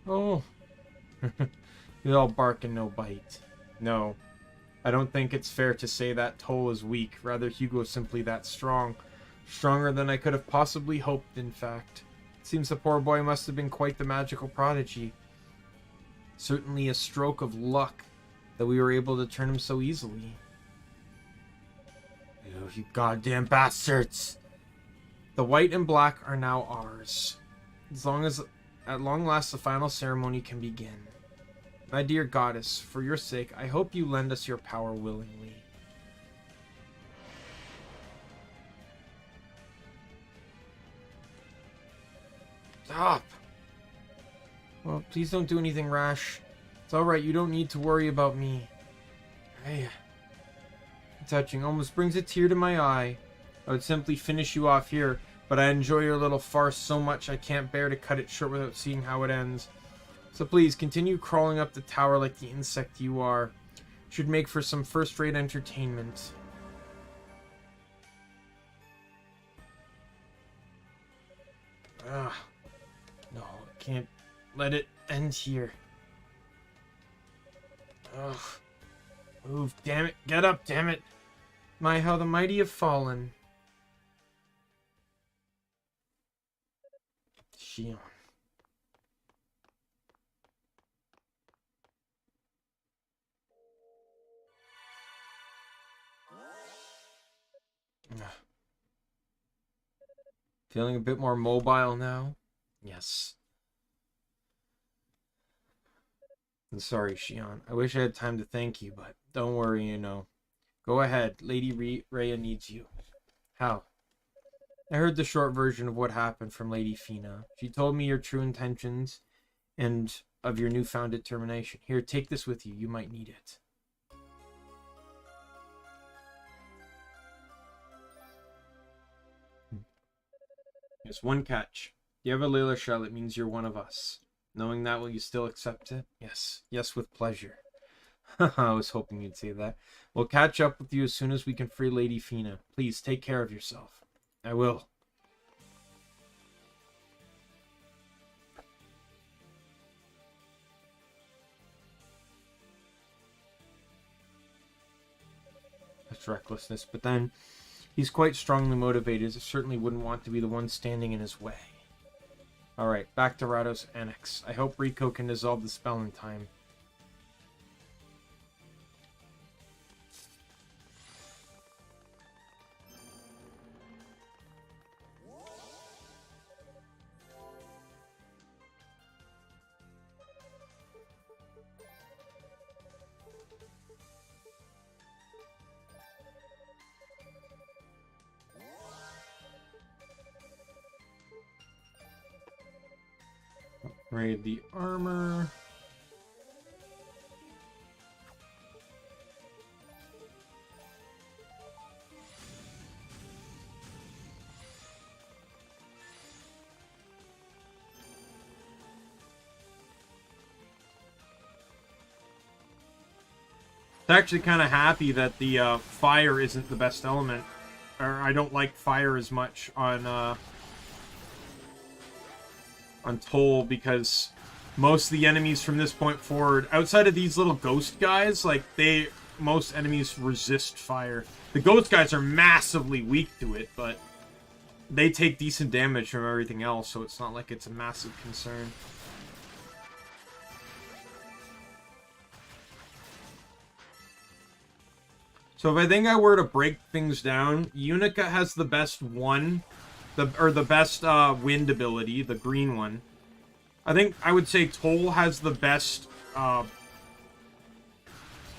Oh. You all bark and no bite. No. I don't think it's fair to say that Toal is weak. Rather, Hugo is simply that strong. Stronger than I could have possibly hoped, in fact. It seems the poor boy must have been quite the magical prodigy. Certainly a stroke of luck that we were able to turn him so easily. Oh, you goddamn bastards! The white and black are now ours. As at long last the final ceremony can begin. My dear goddess, for your sake, I hope you lend us your power willingly. Stop! Well, please don't do anything rash. It's alright, you don't need to worry about me. Hey. Touching, almost brings a tear to my eye. I would simply finish you off here, but I enjoy your little farce so much I can't bear to cut it short without seeing how it ends. So please, continue crawling up the tower like the insect you are. Should make for some first-rate entertainment. Ugh. No, I can't let it end here. Ugh. Move, damn it. Get up, damn it. My, how the mighty have fallen. Shion. Feeling a bit more mobile now? Yes. I'm sorry, Shion. I wish I had time to thank you, but don't worry, you know. Go ahead. Lady Rhea needs you. How? I heard the short version of what happened from Lady Fina. She told me your true intentions and of your newfound determination. Here, take this with you. You might need it. There's one catch. You have a Layla shell, it means you're one of us. Knowing that, will you still accept it? Yes. Yes, with pleasure. I was hoping you'd say that. We'll catch up with you as soon as we can free Lady Fina. Please, take care of yourself. I will. That's recklessness, but then He's quite strongly motivated. I certainly wouldn't want to be the one standing in his way. Alright, back to Rados Annex. I hope Rico can dissolve the spell in time. Upgrade the armor. I'm actually kind of happy that the fire isn't the best element. Or I don't like fire as much on Toal, because most of the enemies from this point forward, outside of these little ghost guys, like most enemies resist fire. The ghost guys are massively weak to it, but they take decent damage from everything else, so it's not like it's a massive concern. So if I think I were to break things down, Unica has the best one, the best wind ability, the green one. I think I would say Toal has the best. I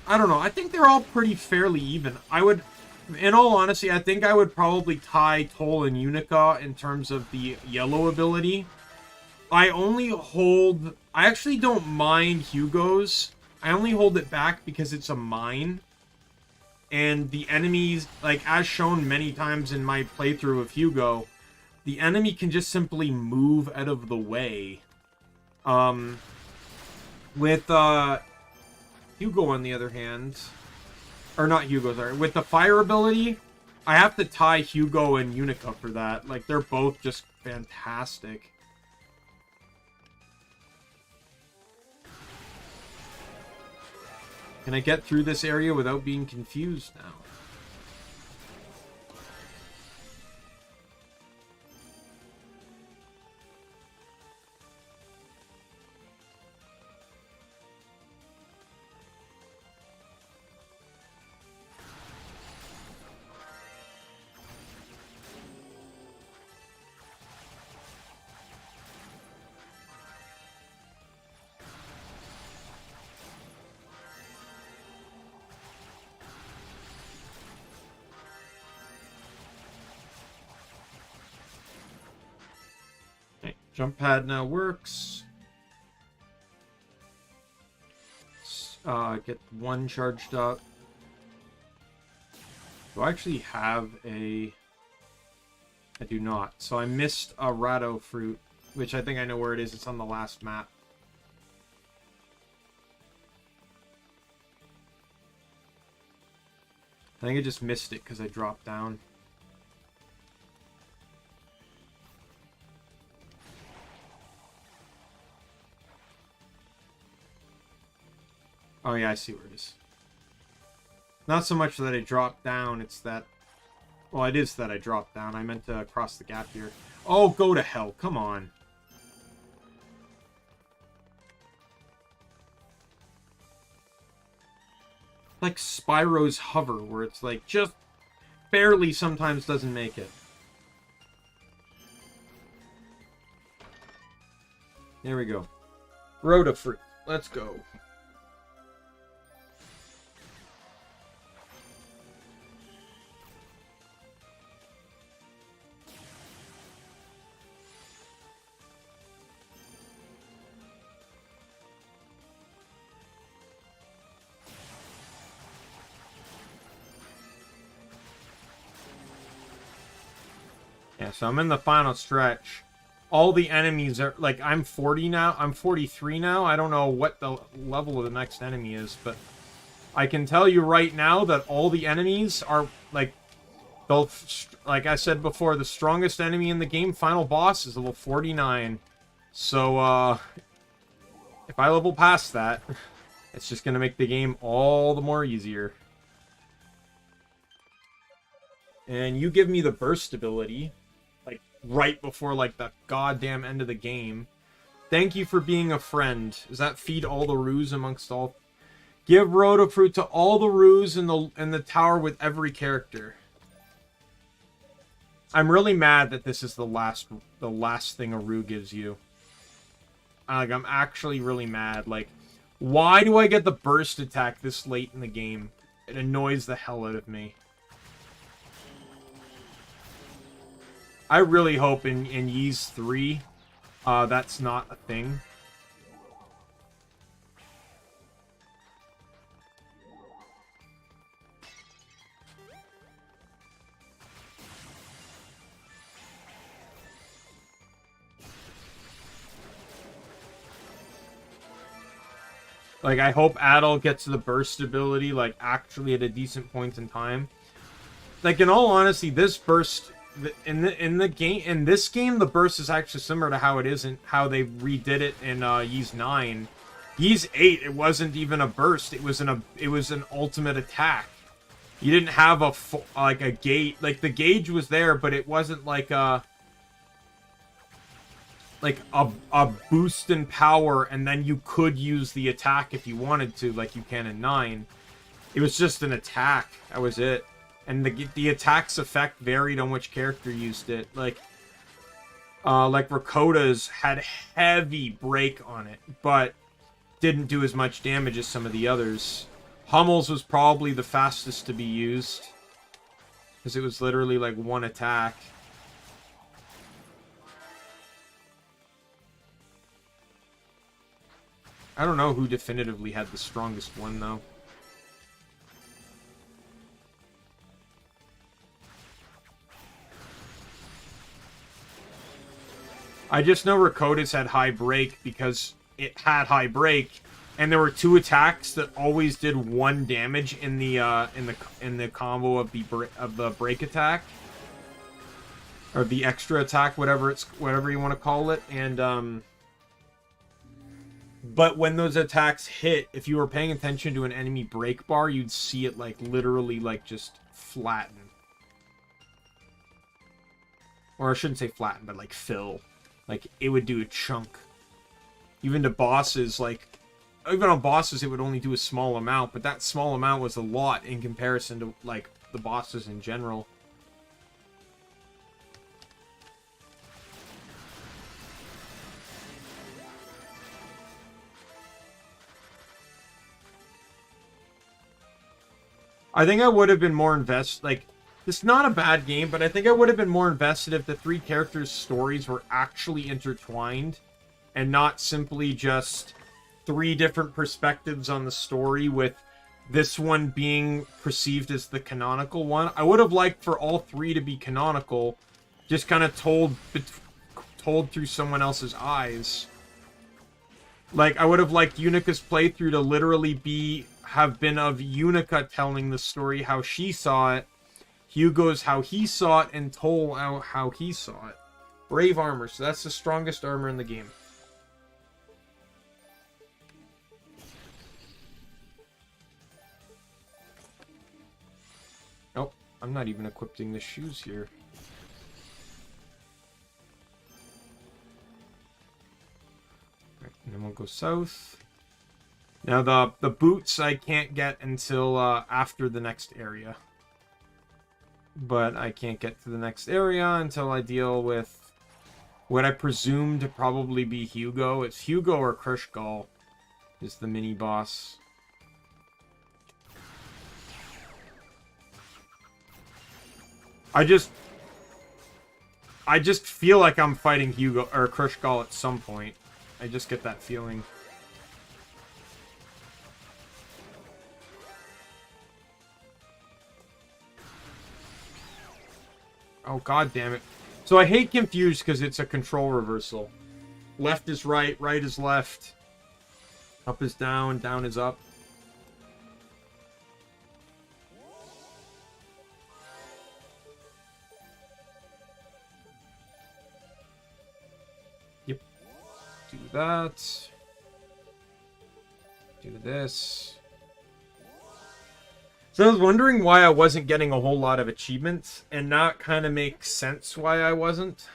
don't know. I think they're all pretty fairly even. In all honesty, I think I would probably tie Toal and Unica in terms of the yellow ability. I actually don't mind Hugo's. I only hold it back because it's a mine. And the enemies, like, as shown many times in my playthrough of Hugo, the enemy can just simply move out of the way. With, Hugo, on the other hand... Or not Hugo, sorry. With the fire ability, I have to tie Hugo and Unica for that. Like, they're both just fantastic. Can I get through this area without being confused now? Jump pad now works. Get one charged up. Do I actually have a... I do not. So I missed a Rado fruit, which I think I know where it is. It's on the last map. I think I just missed it because I dropped down. Oh yeah, I see where it is. Not so much that I dropped down, it's that... Well, it is that I dropped down. I meant to cross the gap here. Oh, go to hell. Come on. Like Spyro's Hover, where it's like just barely sometimes doesn't make it. There we go. Rhoda fruit. Let's go. Yeah, so I'm in the final stretch. All the enemies are, like, I'm 40 now. I'm 43 now. I don't know what the level of the next enemy is, but I can tell you right now that all the enemies are, like, like I said before, the strongest enemy in the game, final boss, is level 49. So, if I level past that, it's just going to make the game all the more easier. And you give me the burst ability, like, right before, like, the goddamn end of the game. Thank you for being a friend. Does that feed all the ruse amongst all? Give Rotofruit to all the ruse in the tower with every character. I'm really mad that this is the last thing a Rue gives you. Like, I'm actually really mad. Like, why do I get the burst attack this late in the game? It annoys the hell out of me. I really hope in Ys 3, that's not a thing. Like, I hope Adol gets the burst ability, like, actually at a decent point in time. Like, in all honesty, this burst in this game, the burst is actually similar to how it isn't how they redid it in Ys 9. Ys 8, it wasn't even a burst. It was an ultimate attack. You didn't have a gauge. Like, the gauge was there, but it wasn't like a boost in power, and then you could use the attack if you wanted to, like you can in 9. It was just an attack. That was it. And the attack's effect varied on which character used it. Like Rakota's had heavy break on it, but didn't do as much damage as some of the others. Hummel's was probably the fastest to be used, because it was literally like one attack. I don't know who definitively had the strongest one, though. I just know Rakota's had high break because it had high break, and there were 2 attacks that always did 1 damage in the combo of the break attack, or the extra attack, whatever you want to call it, and but when those attacks hit, if you were paying attention to an enemy break bar, you'd see it, like, literally, like, just flatten. Or I shouldn't say flatten, but, like, fill. Like, it would do a chunk. Even to bosses, like, even on bosses, it would only do a small amount, but that small amount was a lot in comparison to, like, the bosses in general. I think I would have been more invested, like, it's not a bad game, but I think I would have been more invested if the 3 characters' stories were actually intertwined, and not simply just 3 different perspectives on the story, with this one being perceived as the canonical one. I would have liked for all 3 to be canonical, just kind of told through someone else's eyes. Like, I would have liked Unica's playthrough to literally have been of Unica telling the story how she saw it, Hugo's how he saw it, and Toal how he saw it. Brave armor, so that's the strongest armor in the game. Nope, I'm not even equipping the shoes here. Right, and then we'll go south. Now, the boots I can't get until after the next area. But I can't get to the next area until I deal with what I presume to probably be Hugo. It's Hugo or Krishgal is the mini-boss. I just feel like I'm fighting Hugo or Krishgal at some point. I just get that feeling. Oh, god damn it. So I hate Confused because it's a control reversal. Left is right, right is left. Up is down, down is up. Yep. Do that. Do this. It's So I was wondering why I wasn't getting a whole lot of achievements, and now it kind of makes sense why I wasn't.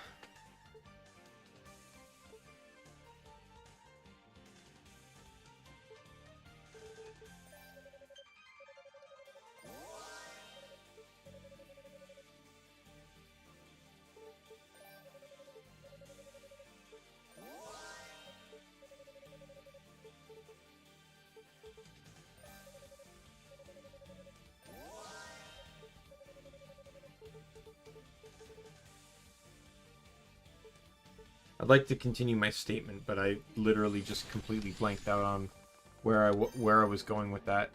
I'd like to continue my statement, but I literally just completely blanked out on where I was going with that.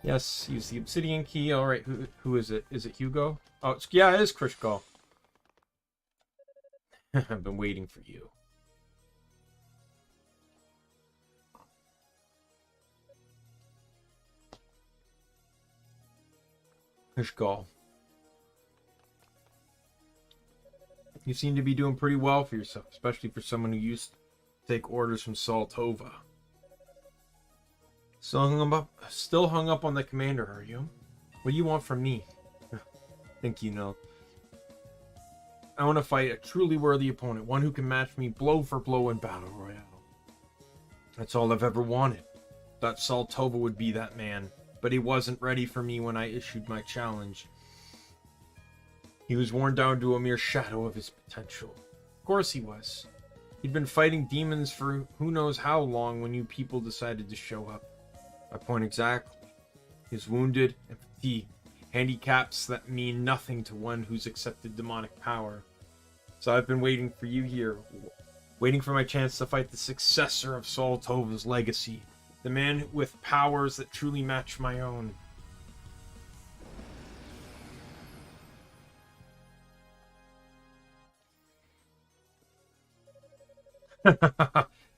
Yes, use the obsidian key. All right, who is it? Is it Hugo? Oh, yeah, it is Krishko. I've been waiting for you. Krishko. You seem to be doing pretty well for yourself, especially for someone who used to take orders from Saltova. Still hung up on the commander, are you? What do you want from me? I think you know. I want to fight a truly worthy opponent, one who can match me blow for blow in Battle Royale. That's all I've ever wanted. Thought Saltova would be that man, but he wasn't ready for me when I issued my challenge. He was worn down to a mere shadow of his potential. Of course he was. He'd been fighting demons for who knows how long when you people decided to show up. My point exactly. He's wounded and fatigued. Handicaps that mean nothing to one who's accepted demonic power. So I've been waiting for you here. Waiting for my chance to fight the successor of Saltova's legacy. The man with powers that truly match my own.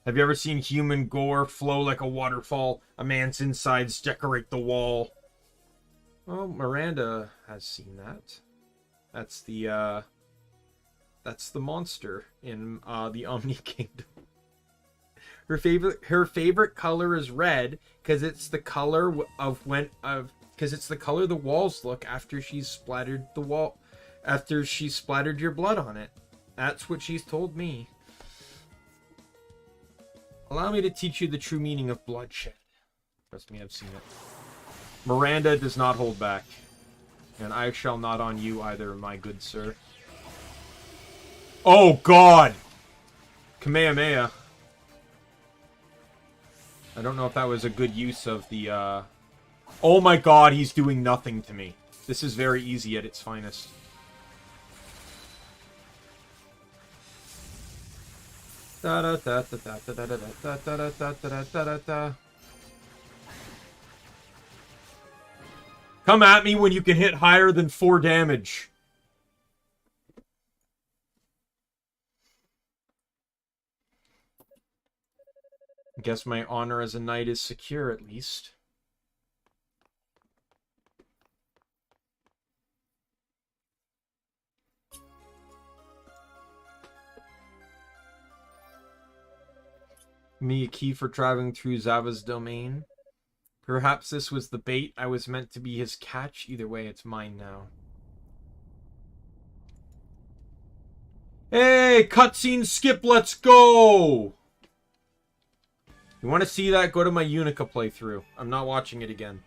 Have you ever seen human gore flow like a waterfall? A man's insides decorate the wall. Oh, Miranda has seen that. That's the monster in the Omni Kingdom. Her favorite color is red because it's the color it's the color the walls look after she's splattered your blood on it. That's what she's told me. Allow me to teach you the true meaning of bloodshed. Trust me, I've seen it. Miranda does not hold back. And I shall not on you either, my good sir. Oh, God! Kamehameha. I don't know if that was a good use of the, Oh my God, he's doing nothing to me. This is very easy at its finest. Come at me when you can hit higher than 4 damage. I guess my honor as a knight is secure, at least. Me a key for traveling through Zava's domain. Perhaps this was the bait. I was meant to be his catch. Either way, it's mine now. Hey, cutscene skip, let's go! You want to see that? Go to my Unica playthrough. I'm not watching it again.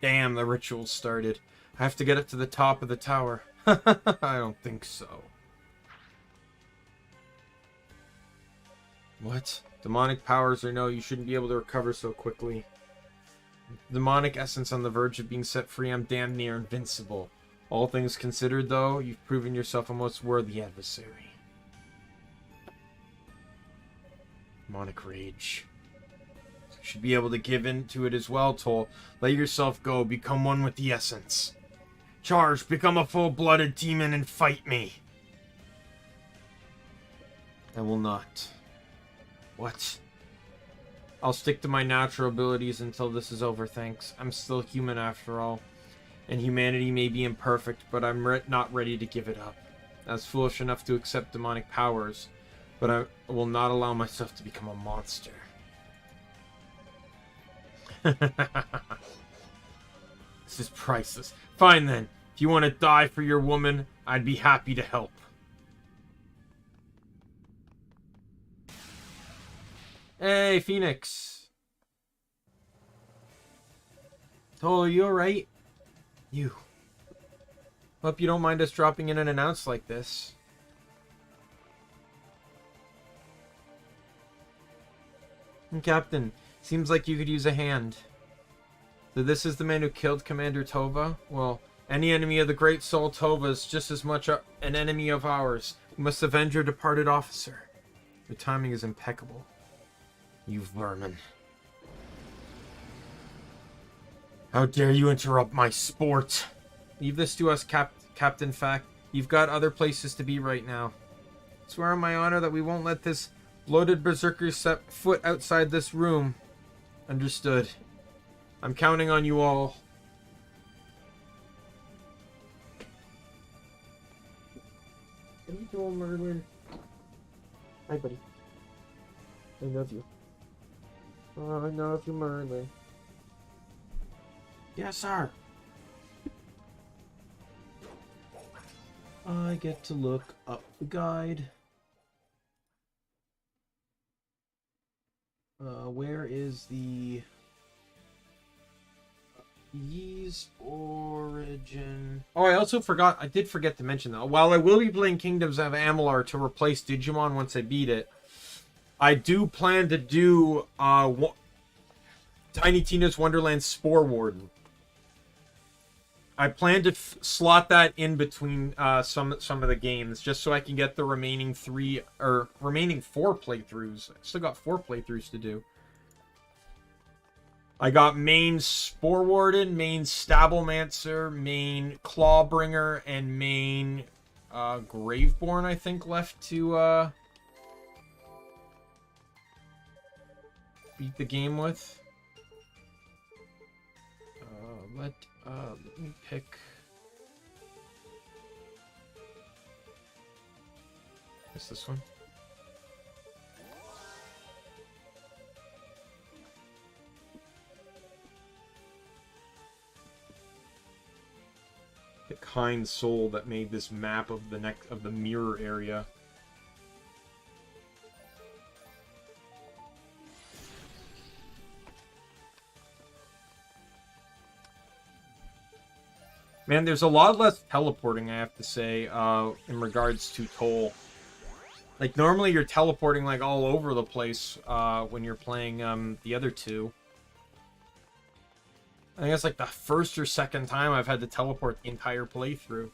Damn, the ritual started. I have to get up to the top of the tower. I don't think so. What? Demonic powers or no, you shouldn't be able to recover so quickly. Demonic essence on the verge of being set free, I'm damn near invincible. All things considered, though, you've proven yourself a most worthy adversary. Demonic rage. You should be able to give in to it as well, Toal. Let yourself go, become one with the essence. Charge, become a full-blooded demon and fight me. I will not. What? I'll stick to my natural abilities until this is over, thanks. I'm still human after all. And humanity may be imperfect, but I'm not ready to give it up. I was foolish enough to accept demonic powers, but I will not allow myself to become a monster. This is priceless. Fine then. If you want to die for your woman, I'd be happy to help. Hey, Phoenix. Toal, are you alright? You. Hope you don't mind us dropping in unannounced like this. Captain, seems like you could use a hand. So this is the man who killed Commander Tova? Well, any enemy of the great soul Tova is just as much an enemy of ours. We must avenge your departed officer. Your timing is impeccable. You vermin. How dare you interrupt my sport? Leave this to us, Captain Fact. You've got other places to be right now. Swear on my honor that we won't let this bloated berserker set foot outside this room. Understood. I'm counting on you all. What are you doing, Merlin? Hi, buddy. I love you. Oh, I love you, Merlin. Yes, sir. I get to look up the guide. Where is the Yee's origin? Oh, I did forget to mention though. While I will be playing Kingdoms of Amalur to replace Digimon once I beat it, I do plan to do Tiny Tina's Wonderland Spore Warden. I plan to slot that in between some of the games, just so I can get the remaining 4 playthroughs. I still got 4 playthroughs to do. I got main Spore Warden, main Stablemancer, main Clawbringer, and main Graveborn, I think, left to beat the game with. Let me pick. Is this one? The kind soul that made this map of the mirror area. Man, there's a lot less teleporting, I have to say, in regards to Toal. Like, normally you're teleporting, like, all over the place, when you're playing, the other two. I think it's, like, the first or second time I've had to teleport the entire playthrough.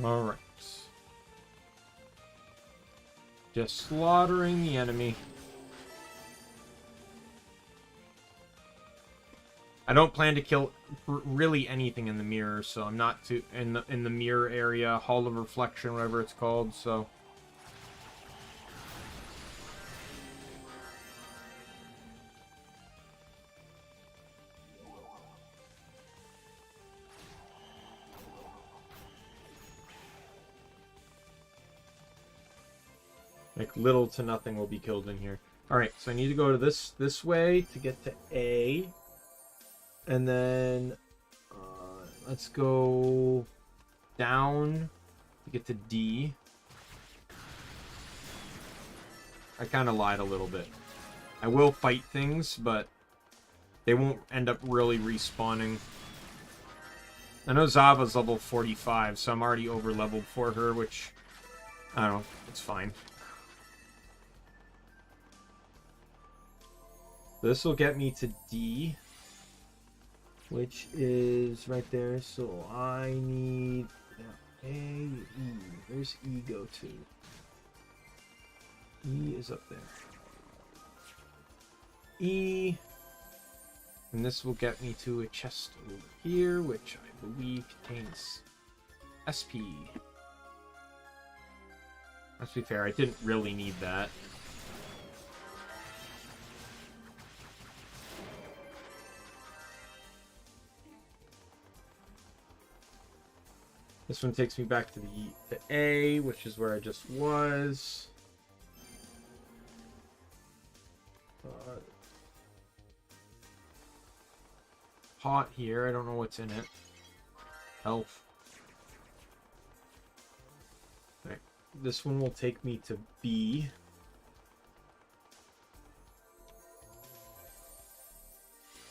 Alright. Just slaughtering the enemy. I don't plan to kill really anything in the mirror, so I'm not too in the mirror area, Hall of Reflection, whatever it's called, so like little to nothing will be killed in here. Alright, so I need to go to this way to get to A. And then let's go down to get to D. I kind of lied a little bit. I will fight things, but they won't end up really respawning. I know Zava's level 45, so I'm already over-leveled for her, which, I don't know, it's fine. This will get me to D, which is right there, so I need A, E. Where's E go to? E is up there. E. And this will get me to a chest over here, which I believe contains SP. Let's be fair, I didn't really need that. This one takes me back to the A, which is where I just was. Pot here, I don't know what's in it. Health. Right. This one will take me to B.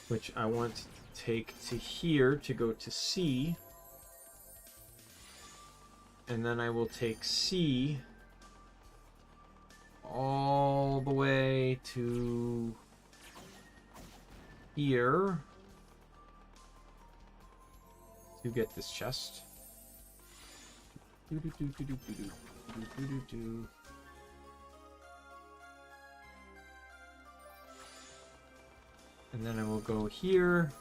Which I want to take to here to go to C. And then I will take C all the way to here to get this chest. And then I will go here.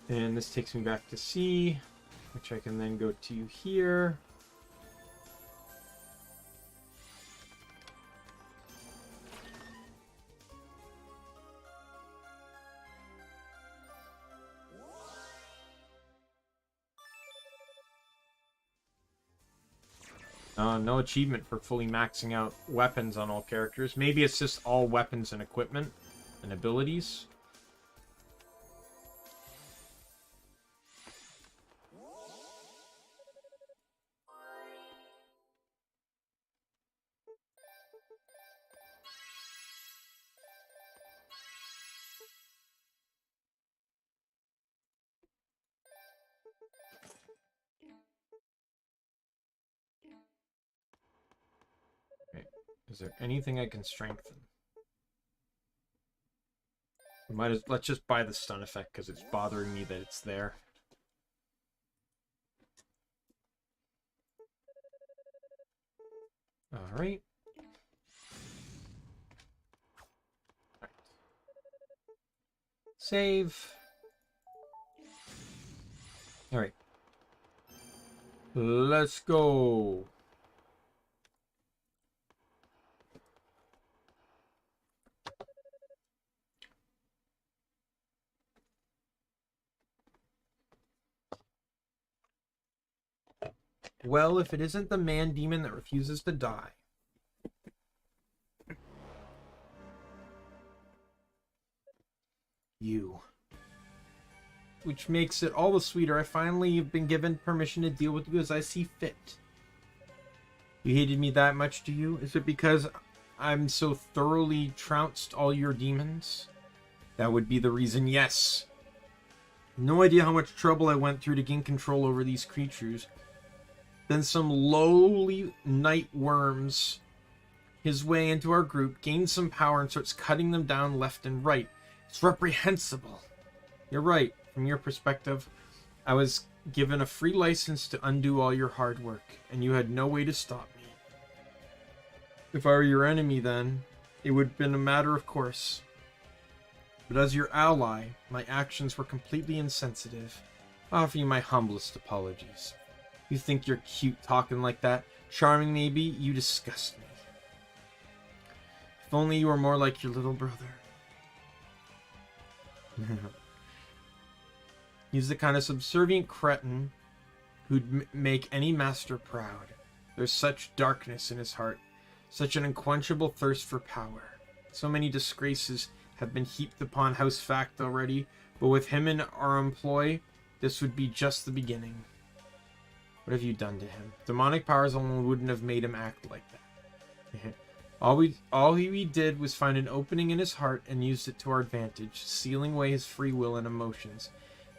And this takes me back to C, which I can then go to here. No achievement for fully maxing out weapons on all characters. Maybe it's just all weapons and equipment and abilities. Is there anything I can strengthen? Let's just buy the stun effect because it's bothering me that it's there. Alright. Save. Alright. Let's go. Well, if it isn't the man demon that refuses to die. You. Which makes it all the sweeter. I finally have been given permission to deal with you as I see fit. You hated me that much, do you? Is it because I'm so thoroughly trounced all your demons? That would be the reason, yes. No idea how much trouble I went through to gain control over these creatures. Then some lowly night worms his way into our group, gains some power, and starts cutting them down left and right. It's reprehensible. You're right. From your perspective, I was given a free license to undo all your hard work, and you had no way to stop me. If I were your enemy then, it would have been a matter of course. But as your ally, my actions were completely insensitive. I offer you my humblest apologies. You think you're cute talking like that? Charming maybe? You disgust me. If only you were more like your little brother. He's the kind of subservient cretin who'd make any master proud. There's such darkness in his heart, such an unquenchable thirst for power. So many disgraces have been heaped upon House Fact already, but with him in our employ, this would be just the beginning. What have you done to him? Demonic powers alone wouldn't have made him act like that. All we did was find an opening in his heart and used it to our advantage, sealing away his free will and emotions.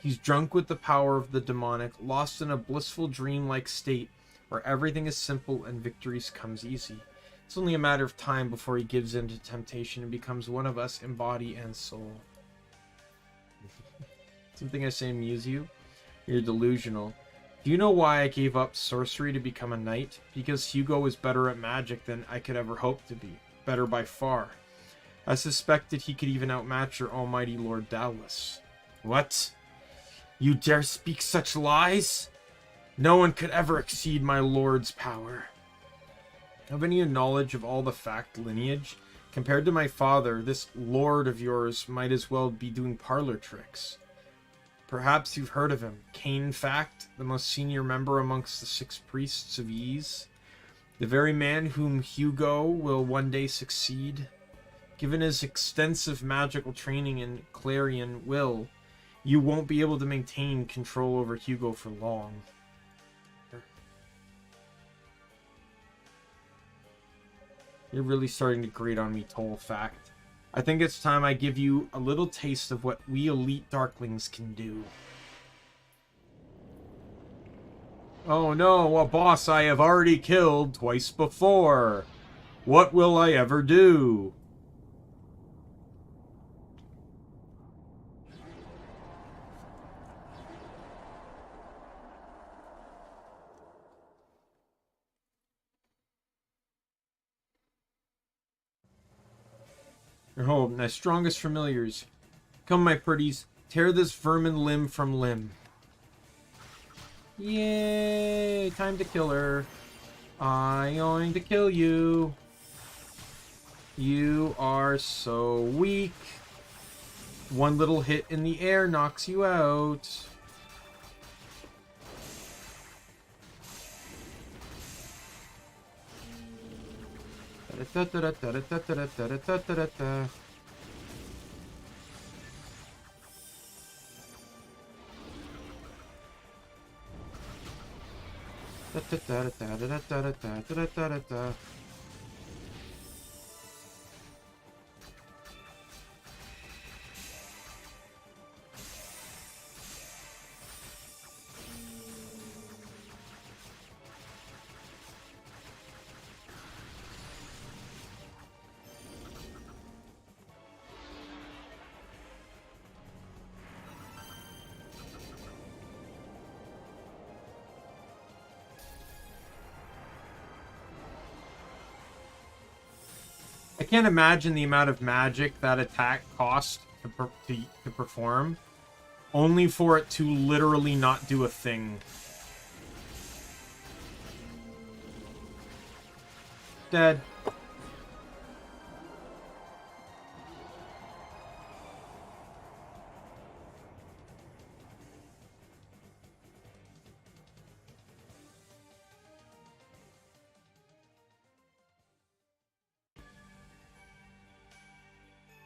He's drunk with the power of the demonic, lost in a blissful dream-like state where everything is simple and victories comes easy. It's only a matter of time before he gives in to temptation and becomes one of us in body and soul. Something I say amuse you? You're delusional. Do you know why I gave up sorcery to become a knight? Because Hugo is better at magic than I could ever hope to be. Better by far. I suspected he could even outmatch your almighty Lord Dallas. What? You dare speak such lies? No one could ever exceed my lord's power. Have any knowledge of all the fact lineage? Compared to my father, this lord of yours might as well be doing parlor tricks. Perhaps you've heard of him. Cain Fact, the most senior member amongst the 6 priests of Ys. The very man whom Hugo will one day succeed. Given his extensive magical training in Clarion Will, you won't be able to maintain control over Hugo for long. You're really starting to grate on me, Toal Fact. I think it's time I give you a little taste of what we elite Darklings can do. Oh no, a boss I have already killed twice before. What will I ever do? Oh, my strongest familiars. Come, my pretties, tear this vermin limb from limb. Yay! Time to kill her. I'm going to kill you. You are so weak. One little hit in the air knocks you out. I can't imagine the amount of magic that attack cost to perform, only for it to literally not do a thing. Dead.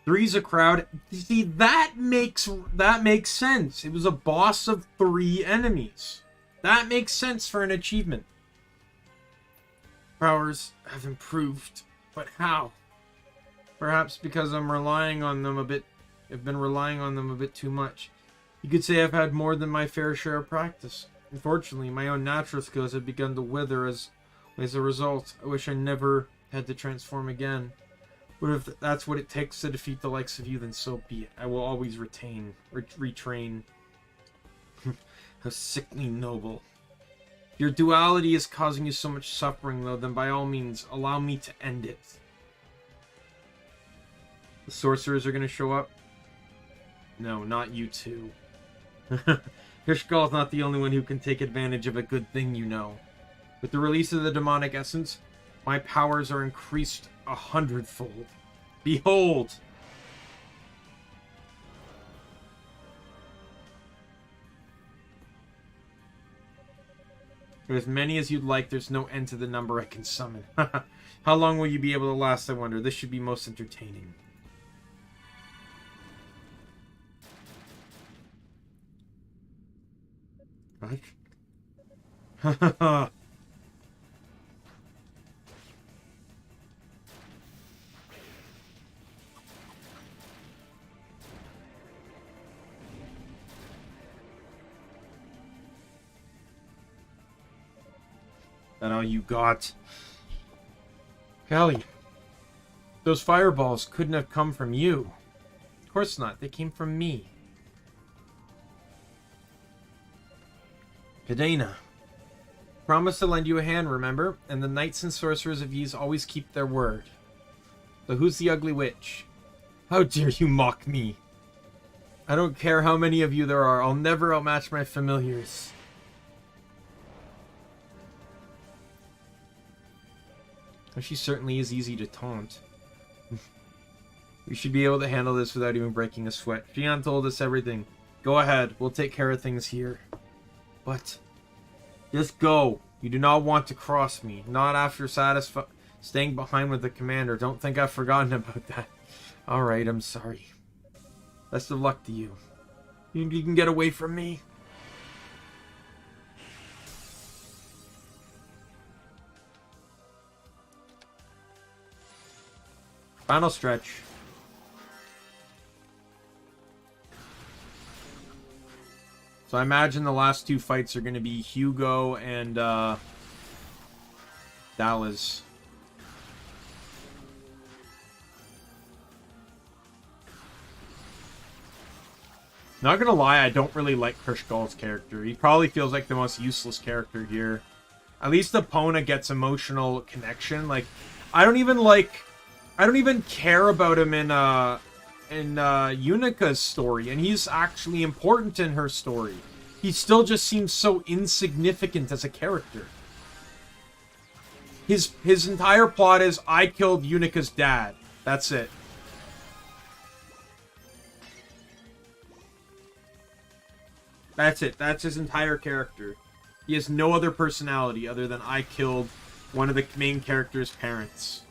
Three's a crowd. See, that makes sense. It was a boss of 3 enemies. That makes sense for an achievement. Powers have improved, but how? Perhaps because I'm relying on them a bit. I've been relying on them a bit too much. You could say I've had more than my fair share of practice. Unfortunately, my own natural skills have begun to wither as a result. I wish I never had to transform again. But if that's what it takes to defeat the likes of you, then so be it. I will always retrain. How sickly noble. If your duality is causing you so much suffering, though, then by all means, allow me to end it. The sorcerers are going to show up? No, not you two. Hirschgal's not the only one who can take advantage of a good thing, you know. With the release of the demonic essence, my powers are increased 100-fold. Behold! For as many as you'd like, there's no end to the number I can summon. How long will you be able to last, I wonder? This should be most entertaining. What? That all you got? Callie, those fireballs couldn't have come from you. Of course not. They came from me. Cadena. Promise to lend you a hand, remember? And the knights and sorcerers of Ys always keep their word. So who's the ugly witch? How dare you mock me? I don't care how many of you there are. I'll never outmatch my familiars. Well, she certainly is easy to taunt. We should be able to handle this without even breaking a sweat. Jian told us everything. Go ahead. We'll take care of things here. But just go. You do not want to cross me. Not after staying behind with the commander. Don't think I've forgotten about that. Alright, I'm sorry. Best of luck to you. You can get away from me. Final stretch. So I imagine the last two fights are going to be Hugo and Dallas. Not gonna lie, I don't really like Krishgal's character. He probably feels like the most useless character here. At least Epona gets emotional connection. Like, I don't even care about him in Unica's story, and he's actually important in her story. He still just seems so insignificant as a character. His entire plot is, I killed Unica's dad. That's it. That's it. That's his entire character. He has no other personality other than I killed one of the main character's parents.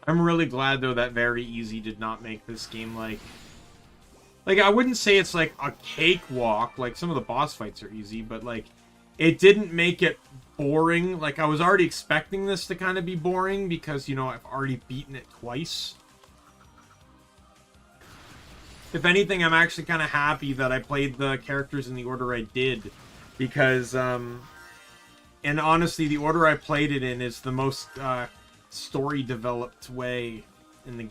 I'm really glad, though, that Very Easy did not make this game, like, I wouldn't say it's, like, a cakewalk. Like, some of the boss fights are easy, but, like, it didn't make it boring. Like, I was already expecting this to kind of be boring because, you know, I've already beaten it twice. If anything, I'm actually kind of happy that I played the characters in the order I did. Because, and honestly, the order I played it in is the most, story developed way in the,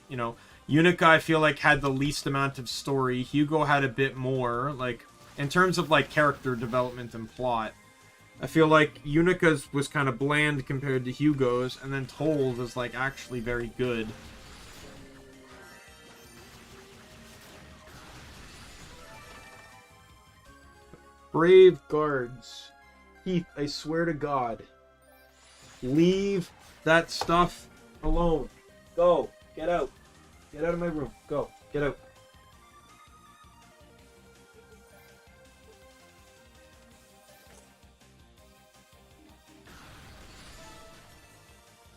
you know, Unica I feel like had the least amount of story. Hugo had a bit more, like, in terms of, like, character development and plot. I feel like Unica's was kind of bland compared to Hugo's, and then Toal was, like, actually very good. Brave guards. Heath, I swear to God. Leave that stuff alone. Go. Get out. Get out of my room. Go. Get out.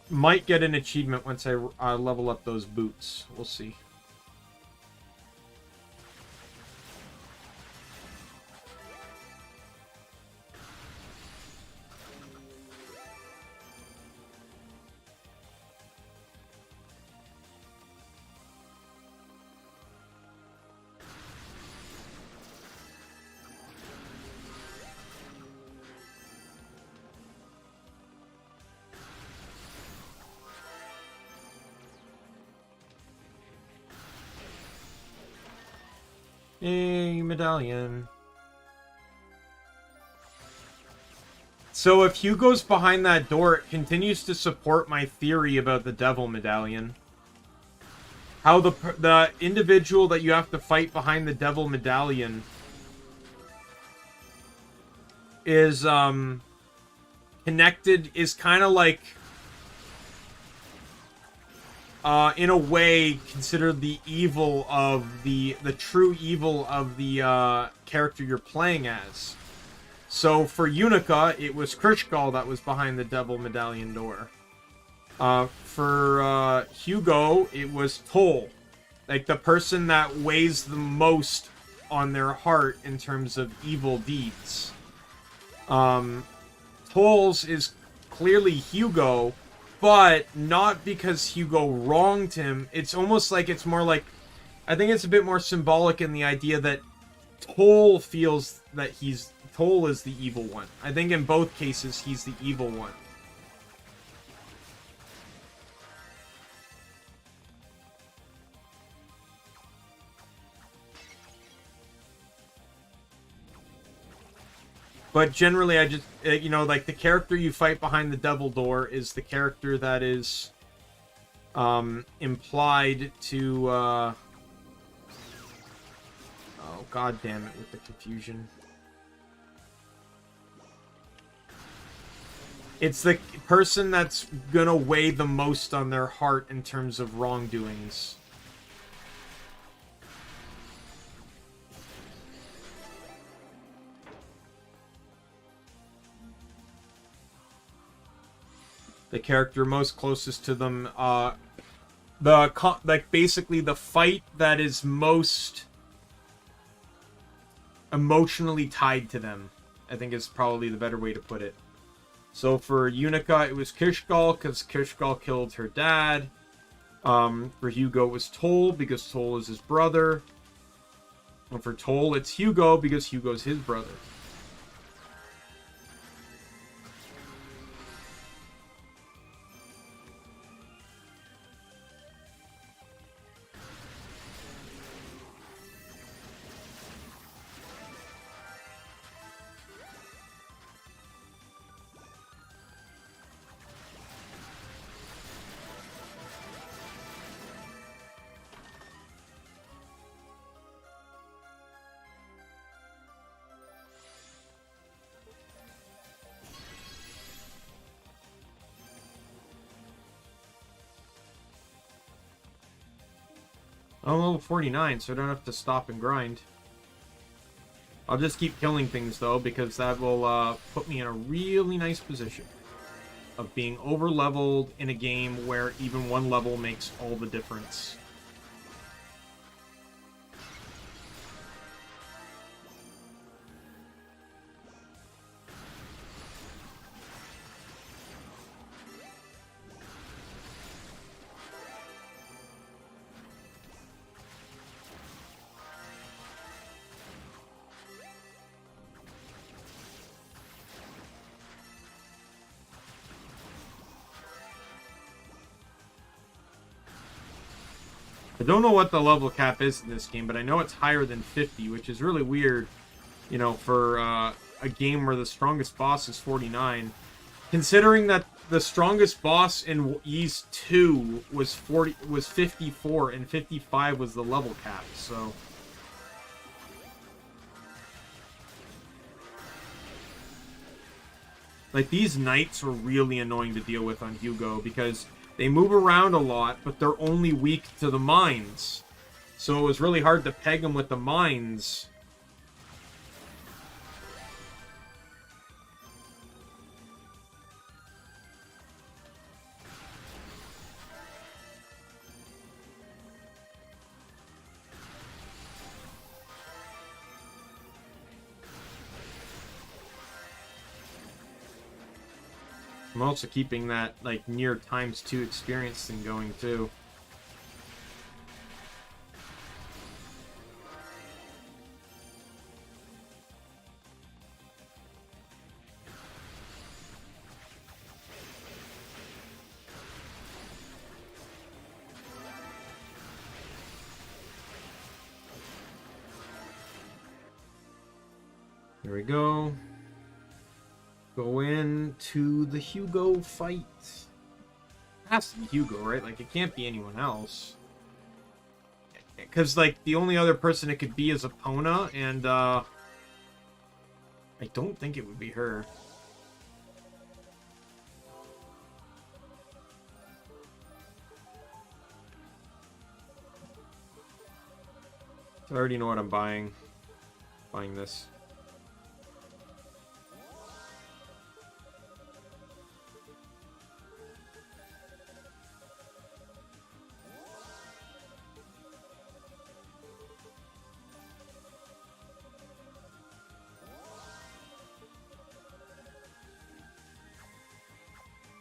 Might get an achievement once I level up those boots. We'll see. Yay, medallion. So if Hugo's behind that door, it continues to support my theory about the Devil Medallion. How the individual that you have to fight behind the Devil Medallion is connected, is kind of like in a way considered the evil of the true evil of the character you're playing as. So for Unica, it was Krishkal that was behind the Devil Medallion door. For Hugo, it was Toal. Like, the person that weighs the most on their heart in terms of evil deeds. Toal's is clearly Hugo, but not because Hugo wronged him. It's almost like it's more like... I think it's a bit more symbolic in the idea that Toal feels that Toal is the evil one. I think in both cases, he's the evil one. But generally, I just, you know, like, the character you fight behind the devil door is the character that is implied to, oh, god damn it with the confusion. It's the person that's gonna weigh the most on their heart in terms of wrongdoings. The character most closest to them, like, basically the fight that is most emotionally tied to them, I think is probably the better way to put it. So for Unica, it was Kishgal, because Kishgal killed her dad. For Hugo, it was Toal, because Toal is his brother. And for Toal, it's Hugo, because Hugo's his brother. I'm level 49, so I don't have to stop and grind. I'll just keep killing things, though, because that will put me in a really nice position of being over-leveled in a game where even one level makes all the difference. I don't know what the level cap is in this game, but I know it's higher than 50, which is really weird, you know, for a game where the strongest boss is 49. Considering that the strongest boss in Ys 2 was 54, and 55 was the level cap, so... Like, these knights were really annoying to deal with on Hugo, because they move around a lot, but they're only weak to the mines. So it was really hard to peg them with the mines. I'm also keeping that, like, near ×2 experience thing going, too. There we go. Go into the Hugo fight. It has to be Hugo, right? Like, it can't be anyone else. Because, like, the only other person it could be is Epona, and, I don't think it would be her. I already know what I'm buying. Buying this.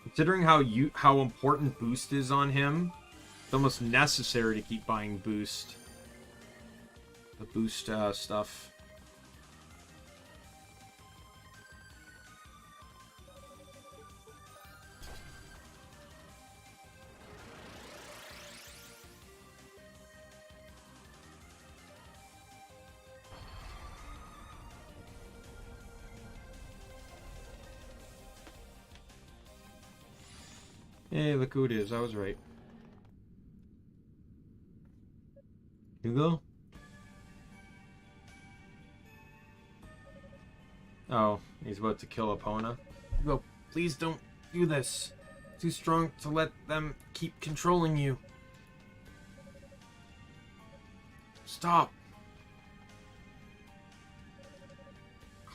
Considering how important boost is on him, it's almost necessary to keep buying boost. The boost stuff. Hey, look who it is. I was right. Hugo? Oh, he's about to kill Epona. Hugo, please don't do this. Too strong to let them keep controlling you. Stop.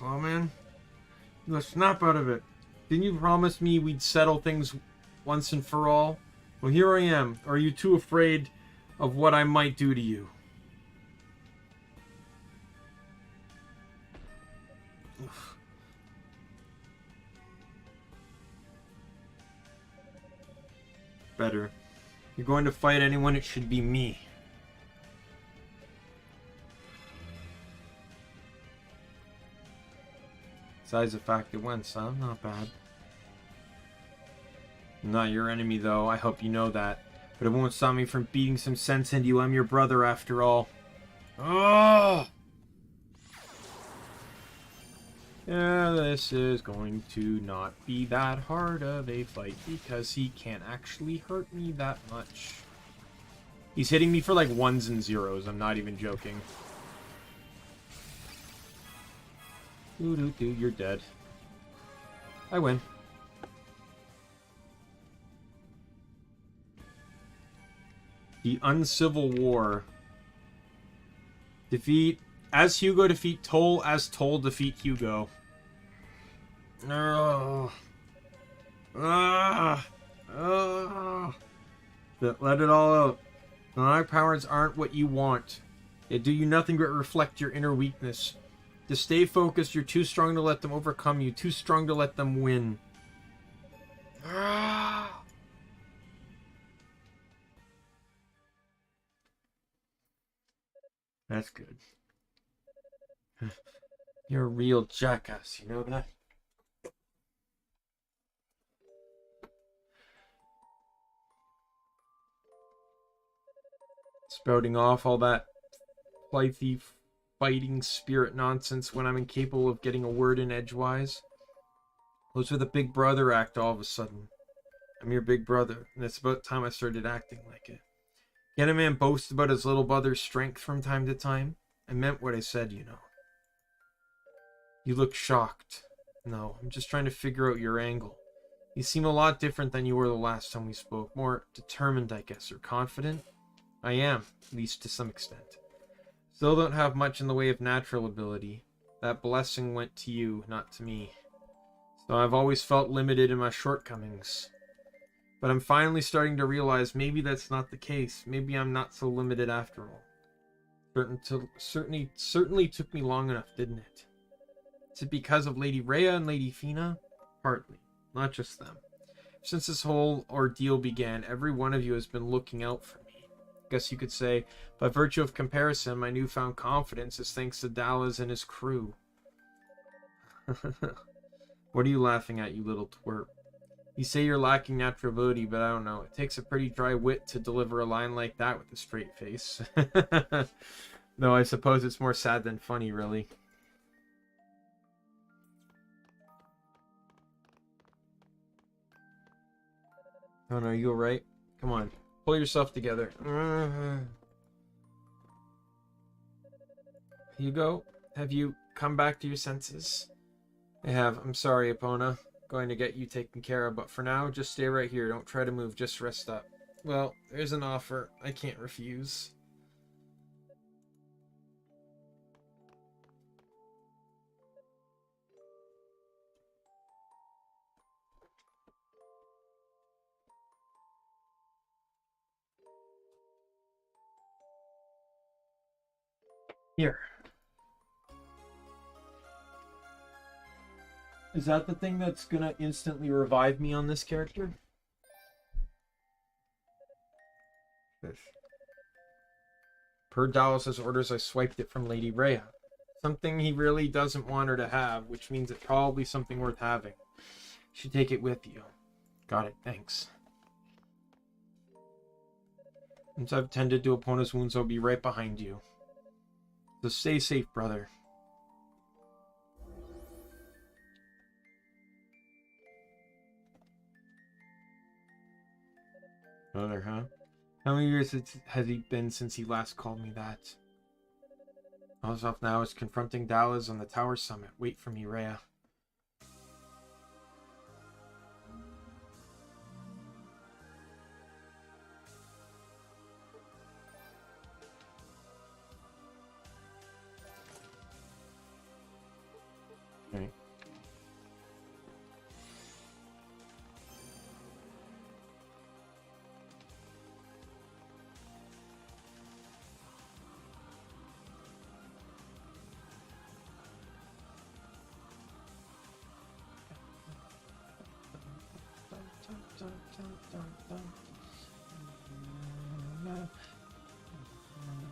Oh, man. You snap out of it. Didn't you promise me we'd settle things once and for all? Well, here I am. Are you too afraid of what I might do to you? Better. You're going to fight anyone, it should be me. Besides the fact it went, son. Not bad. I'm not your enemy, though. I hope you know that. But it won't stop me from beating some sense into you. I'm your brother, after all. Oh! Yeah, this is going to not be that hard of a fight because he can't actually hurt me that much. He's hitting me for like 1s and 0s. I'm not even joking. Doo-doo-doo, you're dead. I win. The Uncivil War. Defeat... As Hugo, defeat Toal. As Toal, defeat Hugo. Let it all out. My powers aren't what you want. They do you nothing but reflect your inner weakness. To stay focused, you're too strong to let them overcome you. Too strong to let them win. That's good. You're a real jackass, you know that? Spouting off all that flighty fighting spirit nonsense when I'm incapable of getting a word in edgewise. Those are the big brother act all of a sudden. I'm your big brother, and it's about time I started acting like it. Can a man boast about his little brother's strength from time to time? I meant what I said, you know. You look shocked. No, I'm just trying to figure out your angle. You seem a lot different than you were the last time we spoke. More determined, I guess, or confident? I am, at least to some extent. Still don't have much in the way of natural ability. That blessing went to you, not to me. So I've always felt limited in my shortcomings. But I'm finally starting to realize maybe that's not the case. Maybe I'm not so limited after all. Certainly took me long enough, didn't it? Is it because of Lady Rhea and Lady Fina? Partly. Not just them. Since this whole ordeal began, every one of you has been looking out for me. I guess you could say, by virtue of comparison, my newfound confidence is thanks to Dallas and his crew. What are you laughing at, you little twerp? You say you're lacking natural ability, but I don't know. It takes a pretty dry wit to deliver a line like that with a straight face. Though I suppose it's more sad than funny, really. Oh no, you alright? Come on. Pull yourself together. Hugo, have you come back to your senses? I have. I'm sorry, Epona. Going to get you taken care of, but for now, just stay right here. Don't try to move. Just rest up. Well, there's an offer I can't refuse. Here. Is that the thing that's gonna instantly revive me on this character? Fish. Per Dallas's orders, I swiped it from Lady Rhea. Something he really doesn't want her to have, which means it's probably something worth having. You should take it with you. Got it, thanks. Once I've tended to Epona's wounds, I'll be right behind you. So stay safe, brother. Brother, huh? How many years has he been since he last called me that? All that's off now is confronting Dallas on the tower summit. Wait for me, Rhea. Right.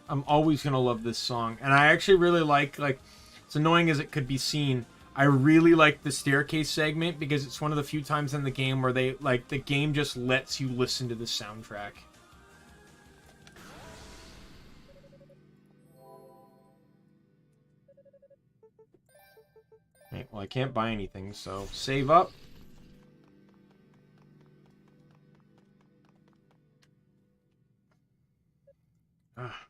I'm always gonna love this song, and I actually really like as annoying as it could be seen, I really like the staircase segment because it's one of the few times in the game where they the game just lets you listen to the soundtrack. Right, well, I can't buy anything, so save up. Ah.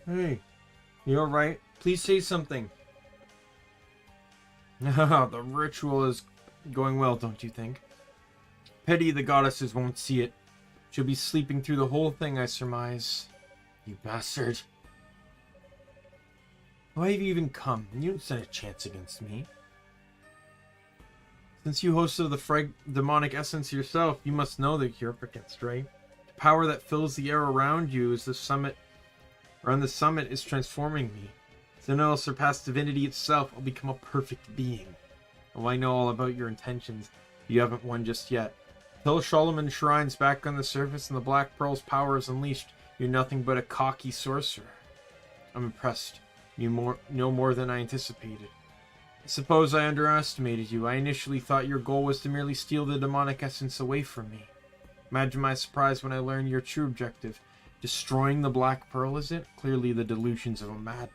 Hey, you alright? Please say something. The ritual is going well, don't you think? Pity the goddesses won't see it. She'll be sleeping through the whole thing, I surmise. You bastard. Why have you even come? You don't stand a chance against me. Since you hosted the demonic essence yourself, you must know that you're up against, right? The power that fills the air around you is the summit, or on the summit, is transforming me. Then I'll surpass divinity itself. I'll become a perfect being. Oh, I know all about your intentions. You haven't won just yet. Till Shalaman Shrine's back on the surface and the Black Pearl's power is unleashed, you're nothing but a cocky sorcerer. I'm impressed. You know more than I anticipated. I suppose I underestimated you. I initially thought your goal was to merely steal the demonic essence away from me. Imagine my surprise when I learned your true objective. Destroying the Black Pearl, is it? Clearly the delusions of a madman.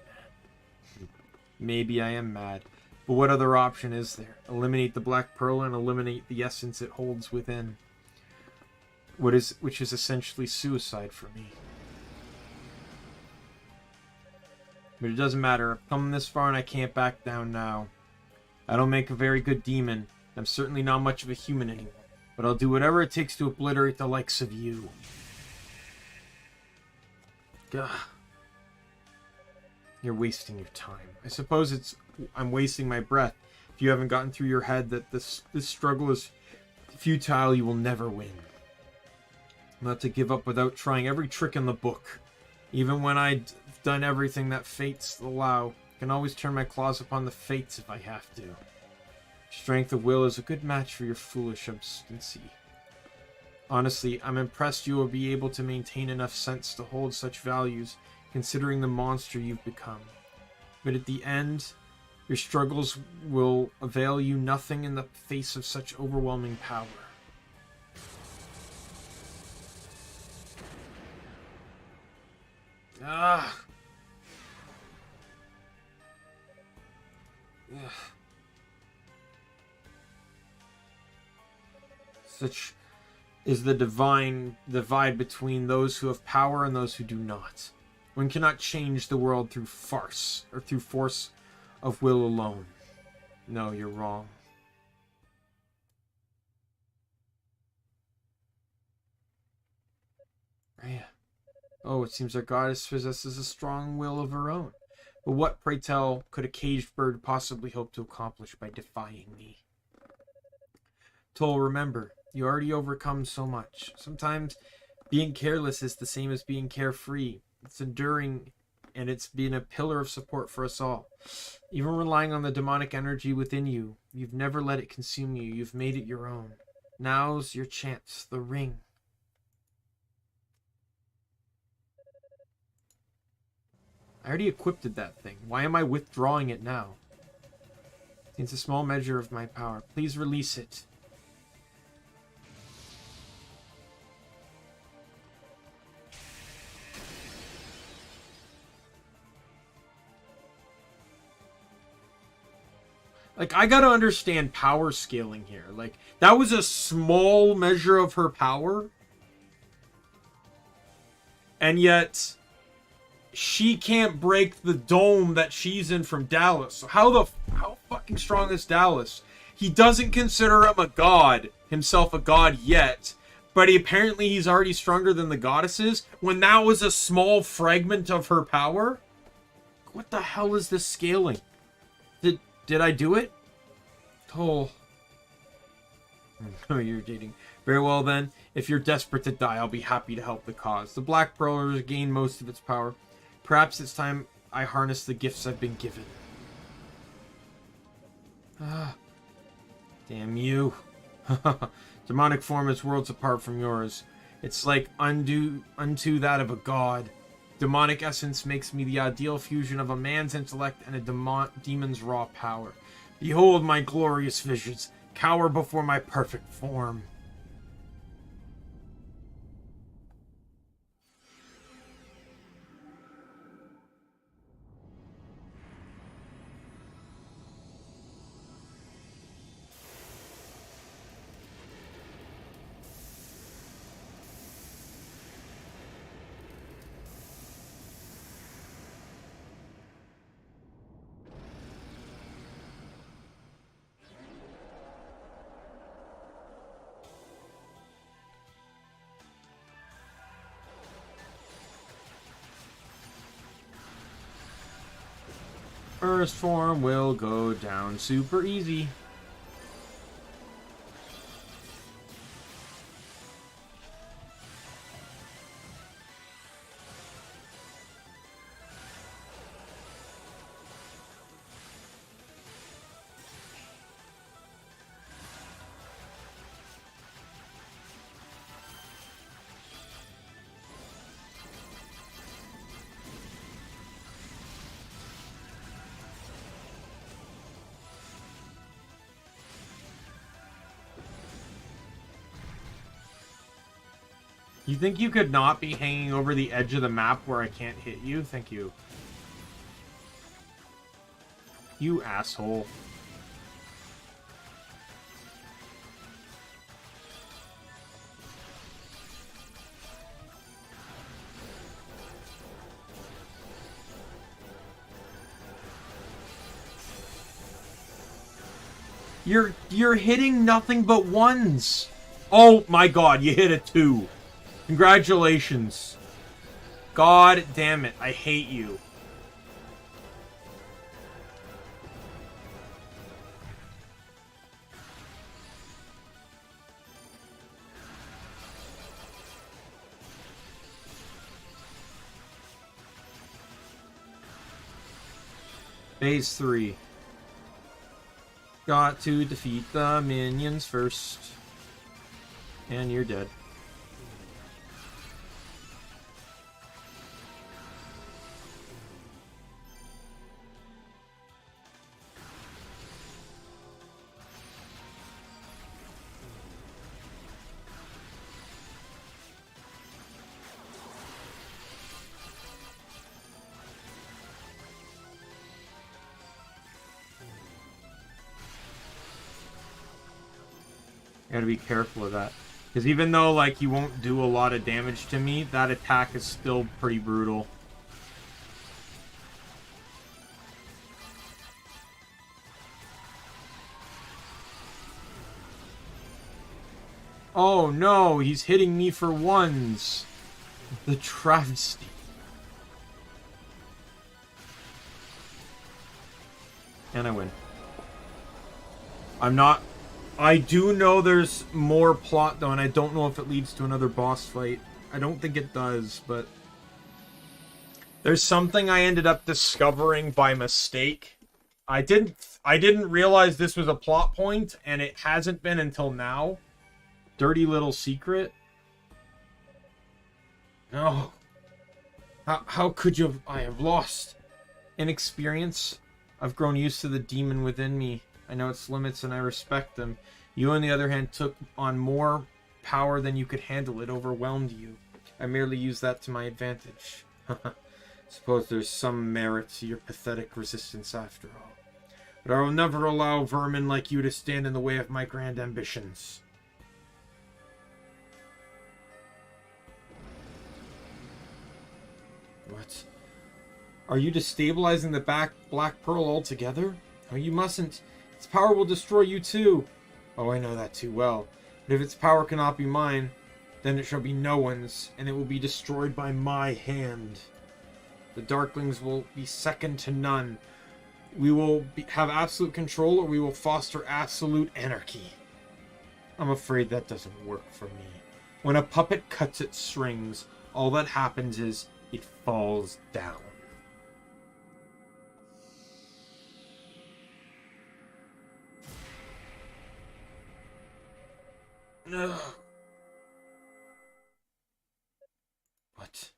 Maybe I am mad, but what other option is there? Eliminate the Black Pearl and eliminate the essence it holds within. Which is essentially suicide for me. But it doesn't matter. I've come this far and I can't back down now. I don't make a very good demon. I'm certainly not much of a human anymore. But I'll do whatever it takes to obliterate the likes of you. Gah. You're wasting your time. I suppose I'm wasting my breath. If you haven't gotten through your head that this struggle is futile, you will never win. Not to give up without trying every trick in the book. Even when I've done everything that fates allow, I can always turn my claws upon the fates if I have to. Strength of will is a good match for your foolish obstinacy. Honestly, I'm impressed you will be able to maintain enough sense to hold such values, considering the monster you've become. But at the end, your struggles will avail you nothing in the face of such overwhelming power. Ah. Ugh. Such is the divide between those who have power and those who do not. One cannot change the world through farce or through force of will alone. No, you're wrong. Rhea. Oh, it seems our goddess possesses a strong will of her own. But what, pray tell, could a caged bird possibly hope to accomplish by defying me? Toal, remember, you already overcome so much. Sometimes being careless is the same as being carefree. It's enduring, and it's been a pillar of support for us all. Even relying on the demonic energy within you, you've never let it consume you. You've made it your own. Now's your chance, the ring. I already equipped that thing. Why am I withdrawing it now? It's a small measure of my power. Please release it. Like, I gotta understand power scaling here. Like, that was a small measure of her power. And yet, she can't break the dome that she's in from Dallas. So how fucking strong is Dallas? He doesn't consider him a god, himself a god yet. But apparently he's already stronger than the goddesses. When that was a small fragment of her power? What the hell is this scaling? Did I do it? Oh. Oh, you're dating. Very well then. If you're desperate to die, I'll be happy to help the cause. The Black Pearl has gained most of its power. Perhaps it's time I harness the gifts I've been given. Ah. Damn you. Demonic form is worlds apart from yours. It's like unto that of a god. Demonic essence makes me the ideal fusion of a man's intellect and a demon's raw power. Behold my glorious visions. Cower before my perfect form. First form will go down super easy. You think you could not be hanging over the edge of the map where I can't hit you? Thank you. You asshole. You're hitting nothing but ones. Oh my god, you hit a 2. Congratulations. God damn it, I hate you. Phase 3. Got to defeat the minions first. And you're dead. Gotta be careful of that. Because even though, like, he won't do a lot of damage to me, that attack is still pretty brutal. Oh no, he's hitting me for ones. The travesty. And I win. I do know there's more plot though, and I don't know if it leads to another boss fight. I don't think it does, but there's something I ended up discovering by mistake. I didn't realize this was a plot point, and it hasn't been until now. Dirty little secret. No. How could you have... I have lost. Inexperience. I've grown used to the demon within me. I know its limits and I respect them. You, on the other hand, took on more power than you could handle. It overwhelmed you. I merely used that to my advantage. Suppose there's some merit to your pathetic resistance after all. But I will never allow vermin like you to stand in the way of my grand ambitions. What? Are you destabilizing the Black Pearl altogether? Oh, you mustn't. Its power will destroy you too. Oh, I know that too well. But if its power cannot be mine, then it shall be no one's, and it will be destroyed by my hand. The Darklings will be second to none. We will have absolute control, or we will foster absolute anarchy. I'm afraid that doesn't work for me. When a puppet cuts its strings, all that happens is it falls down. Ugh. What?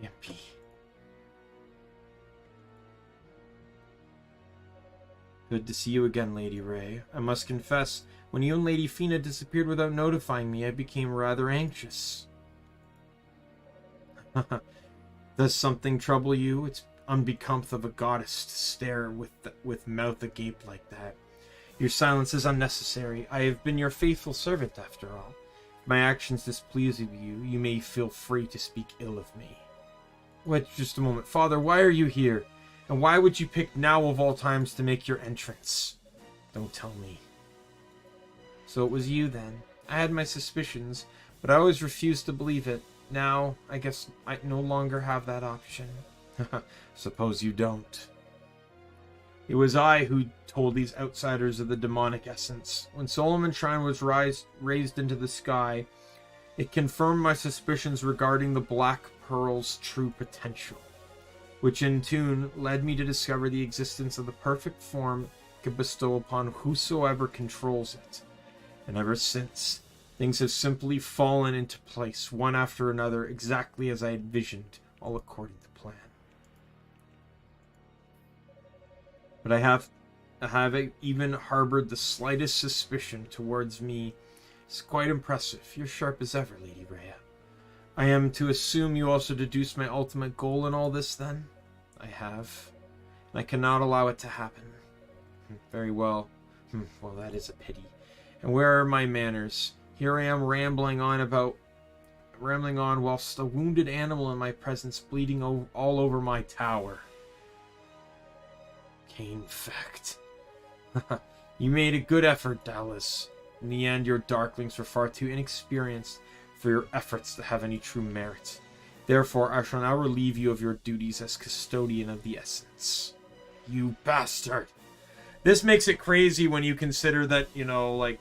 Yippee. Good to see you again, Lady Ray. I must confess, when you and Lady Fina disappeared without notifying me, I became rather anxious. Does something trouble you? It's unbecometh of a goddess to stare with mouth agape like that. Your silence is unnecessary. I have been your faithful servant, after all. If my actions displease you, you may feel free to speak ill of me. Wait just a moment. Father, why are you here? And why would you pick now of all times to make your entrance? Don't tell me. So it was you then. I had my suspicions, but I always refused to believe it. Now, I guess I no longer have that option. Suppose you don't. It was I who told these outsiders of the demonic essence. When Solomon's Shrine was raised into the sky, it confirmed my suspicions regarding the Black Pearl's true potential, which in turn led me to discover the existence of the perfect form it can bestow upon whosoever controls it. And ever since, things have simply fallen into place, one after another, exactly as I had visioned, all according to plan. But I have even harbored the slightest suspicion towards me. It's quite impressive. You're sharp as ever, Lady Rhea. I am to assume you also deduced my ultimate goal in all this, then? I have. And I cannot allow it to happen. Very well. Well, that is a pity. And where are my manners? Here I am rambling on whilst a wounded animal in my presence bleeding all over my tower. Kane fact. You made a good effort, Dallas. In the end, your Darklings were far too inexperienced for your efforts to have any true merit. Therefore, I shall now relieve you of your duties as custodian of the essence. You bastard! This makes it crazy when you consider that, you know, like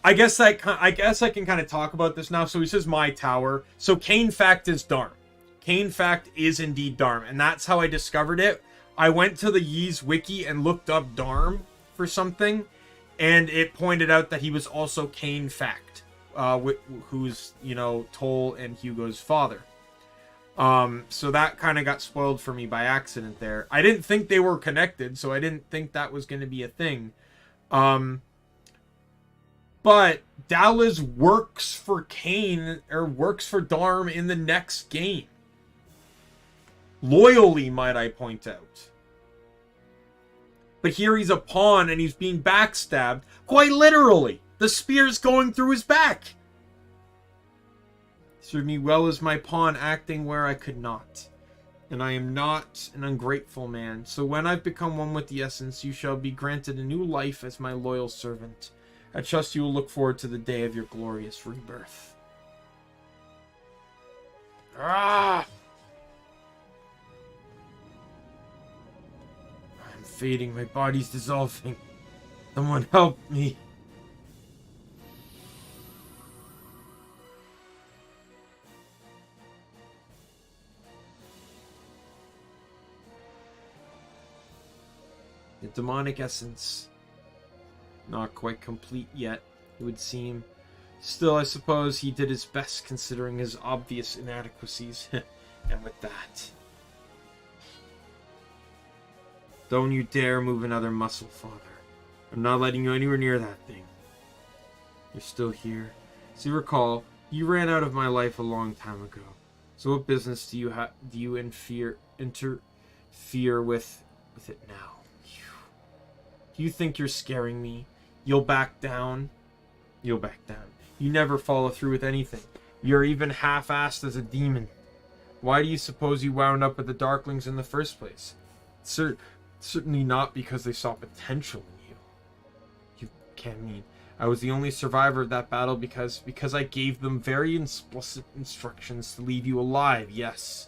I guess I can kind of talk about this now. So he says my tower. So Kane fact is Dharm. Kane fact is indeed Dharm, and that's how I discovered it. I went to the Yeez wiki and looked up Dharm for something, and it pointed out that he was also Kane fact, who's, you know, Toal and Hugo's father. So that kind of got spoiled for me by accident there. I didn't think they were connected, so I didn't think that was going to be a thing. But Dallas works for Kane, or works for Darm in the next game. Loyally, might I point out. But here he's a pawn and he's being backstabbed. Quite literally. The spear's going through his back. Served me well as my pawn, acting where I could not. And I am not an ungrateful man. So when I've become one with the essence, you shall be granted a new life as my loyal servant. I trust you will look forward to the day of your glorious rebirth. Ah! I'm fading. My body's dissolving. Someone help me. The demonic essence, not quite complete yet, it would seem. Still, I suppose he did his best considering his obvious inadequacies. And with that, don't you dare move another muscle, Father. I'm not letting you anywhere near that thing. You're still here. So recall, you ran out of my life a long time ago. So what business do you interfere with it now? You think you're scaring me? You'll back down? You'll back down. You never follow through with anything. You're even half-assed as a demon. Why do you suppose you wound up with the Darklings in the first place? Certainly not because they saw potential in you. You can't mean. I was the only survivor of that battle because I gave them very explicit instructions to leave you alive, yes.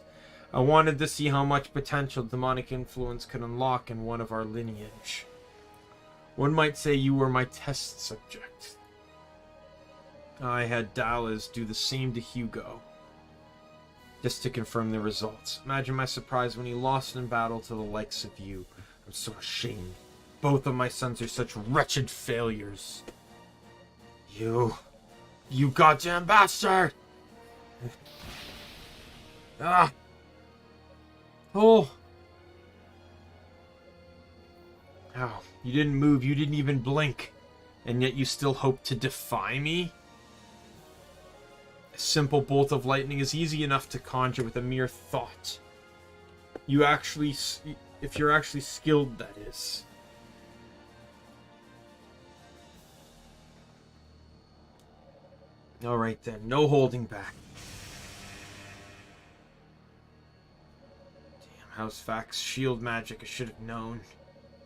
I wanted to see how much potential demonic influence could unlock in one of our lineage. One might say you were my test subject. I had Dallas do the same to Hugo, just to confirm the results. Imagine my surprise when he lost in battle to the likes of you. I'm so ashamed. Both of my sons are such wretched failures. You goddamn bastard! Ah! Oh! Ow. You didn't move, you didn't even blink, and yet you still hope to defy me? A simple bolt of lightning is easy enough to conjure with a mere thought. If you're actually skilled, that is. Alright then, no holding back. Damn, House Facts, shield magic, I should have known.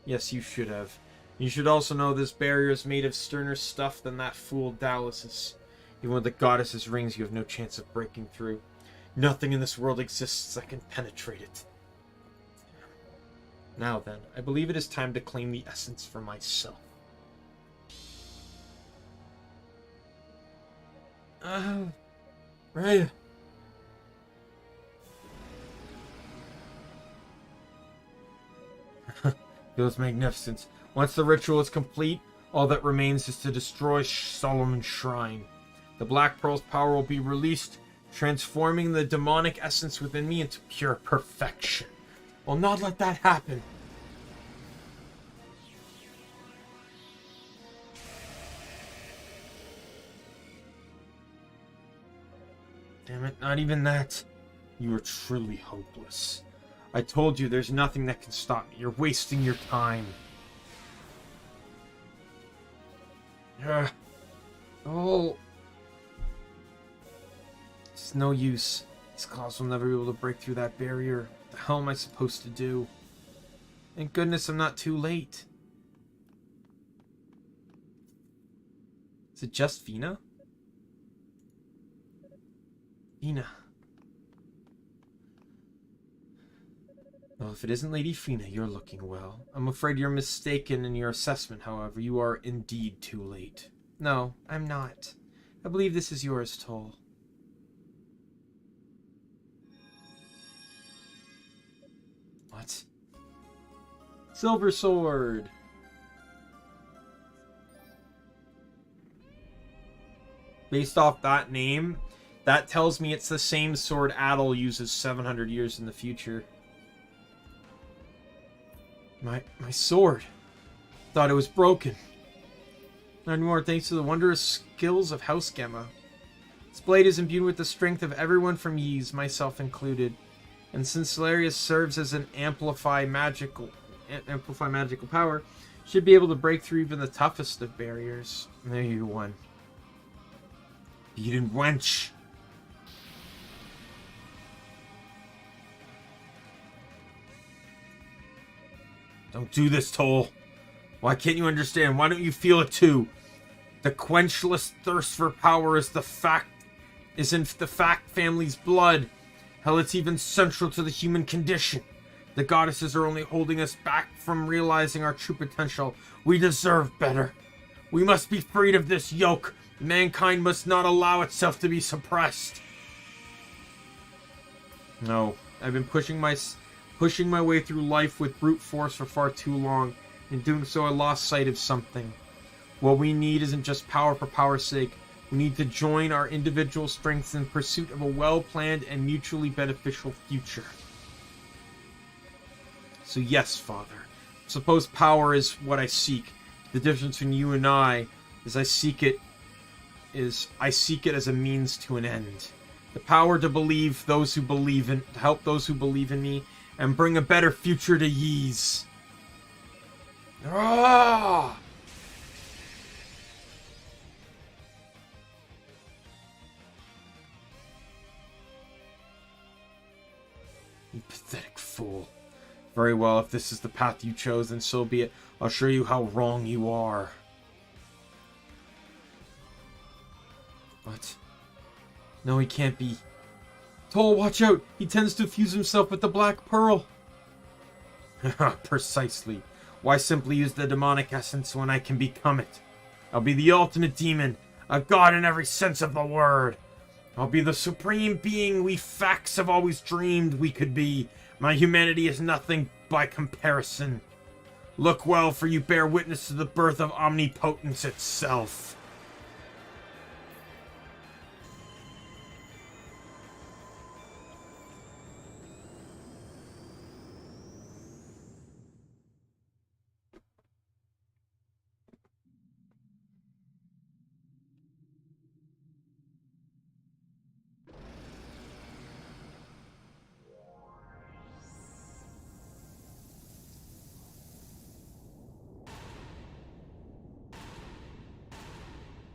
Yes, you should have. You should also know this barrier is made of sterner stuff than that fool Dallas's. Even with the goddess's rings, you have no chance of breaking through. Nothing in this world exists that can penetrate it. Now then, I believe it is time to claim the essence for myself. Right. Feels magnificent. Once the ritual is complete, all that remains is to destroy Solomon's Shrine. The Black Pearl's power will be released, transforming the demonic essence within me into pure perfection. I'll not let that happen. Damn it, not even that. You are truly hopeless. I told you there's nothing that can stop me. You're wasting your time. Oh. It's no use. These claws will never be able to break through that barrier. What the hell am I supposed to do? Thank goodness I'm not too late. Is it just Fina? Fina. Well, if it isn't Lady Fina, you're looking well. I'm afraid you're mistaken in your assessment, however. You are indeed too late. No, I'm not. I believe this is yours, Toal. What? Silver Sword! Based off that name, That tells me it's the same sword Adel uses 700 years in the future. My sword. Thought it was broken. Not anymore, thanks to the wondrous skills of House Gemma. This blade is imbued with the strength of everyone from Ys, myself included. And since Solarius serves as an amplify magical power, should be able to break through even the toughest of barriers. There you won. Beaten wench. Don't do this, Toal. Why can't you understand? Why don't you feel it too? The quenchless thirst for power is in the fact family's blood. Hell, it's even central to the human condition. The goddesses are only holding us back from realizing our true potential. We deserve better. We must be freed of this yoke. Mankind must not allow itself to be suppressed. No, I've been pushing my way through life with brute force for far too long. In doing so, I lost sight of something. What we need isn't just power for power's sake. We need to join our individual strengths in pursuit of a well-planned and mutually beneficial future. So yes, Father. Suppose power is what I seek. The difference between you and I is I seek it as a means to an end. The power to believe those who believe in, to help those who believe in me, and bring a better future to Ys. Ah! You pathetic fool. Very well, if this is the path you chose, then so be it. I'll show you how wrong you are. What? No, he can't be. Toal, watch out! He tends to fuse himself with the Black Pearl. Precisely. Why simply use the demonic essence when I can become it? I'll be the ultimate demon, a god in every sense of the word. I'll be the supreme being we facts have always dreamed we could be. My humanity is nothing by comparison. Look well, for you bear witness to the birth of omnipotence itself.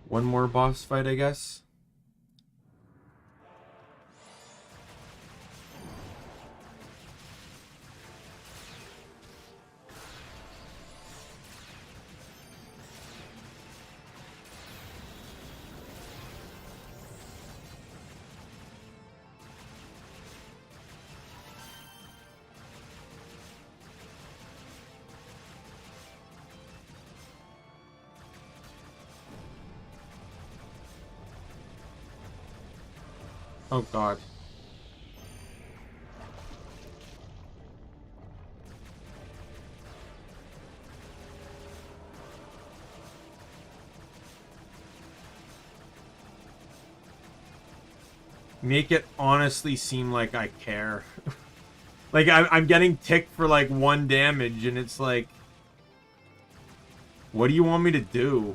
One more boss fight, I guess. Oh god. Make it honestly seem like I care. Like, I'm getting ticked for like 1 damage, and it's like, what do you want me to do?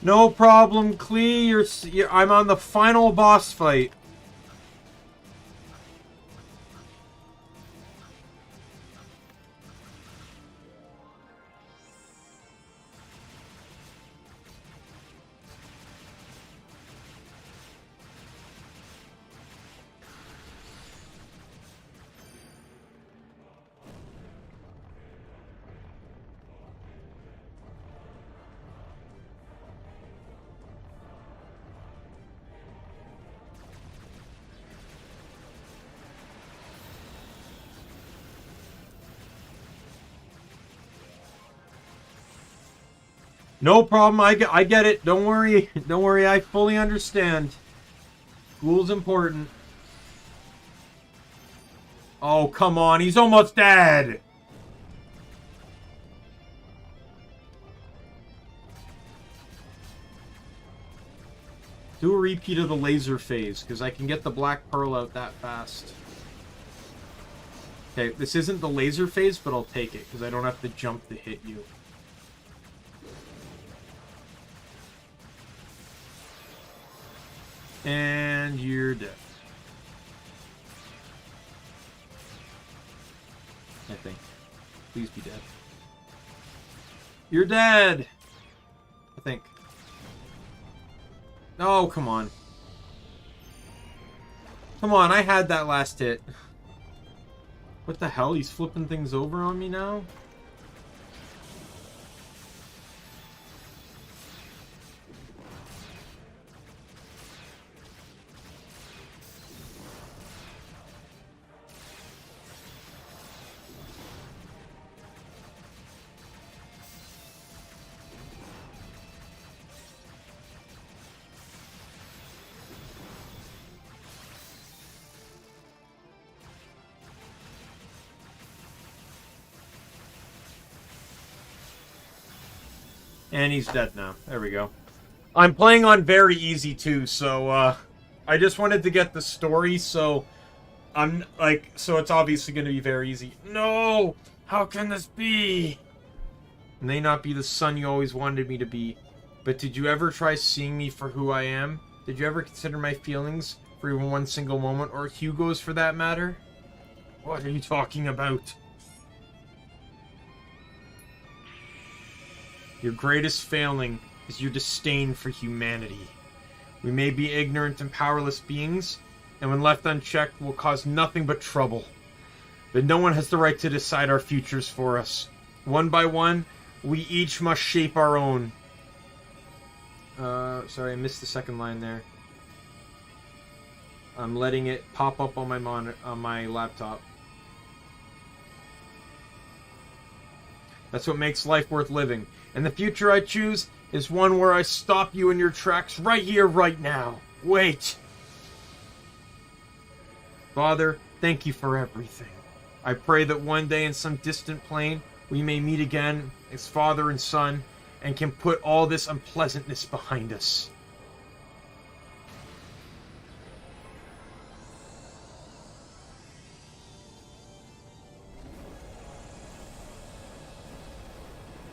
No problem, Klee. I'm on the final boss fight. No problem. I get it. Don't worry. Don't worry. I fully understand. School's important. Oh, come on. He's almost dead. Do a repeat of the laser phase, because I can get the black pearl out that fast. Okay, this isn't the laser phase, but I'll take it, because I don't have to jump to hit you. And you're dead. I think. Please be dead. You're dead! I think. Oh, come on. Come on, I had that last hit. What the hell? He's flipping things over on me now? And he's dead now. There we go. I'm playing on very easy too, so I just wanted to get the story, so so it's obviously going to be very easy. No! How can this be? May not be the son you always wanted me to be, but did you ever try seeing me for who I am? Did you ever consider my feelings for even one single moment, or Hugo's for that matter? What are you talking about? Your greatest failing is your disdain for humanity. We may be ignorant and powerless beings, and when left unchecked will cause nothing but trouble. But no one has the right to decide our futures for us. One by one, we each must shape our own. Sorry, I missed the second line there. I'm letting it pop up on my laptop. That's what makes life worth living. And the future I choose is one where I stop you in your tracks right here, right now. Wait. Father, thank you for everything. I pray that one day in some distant plane, we may meet again as father and son, and can put all this unpleasantness behind us.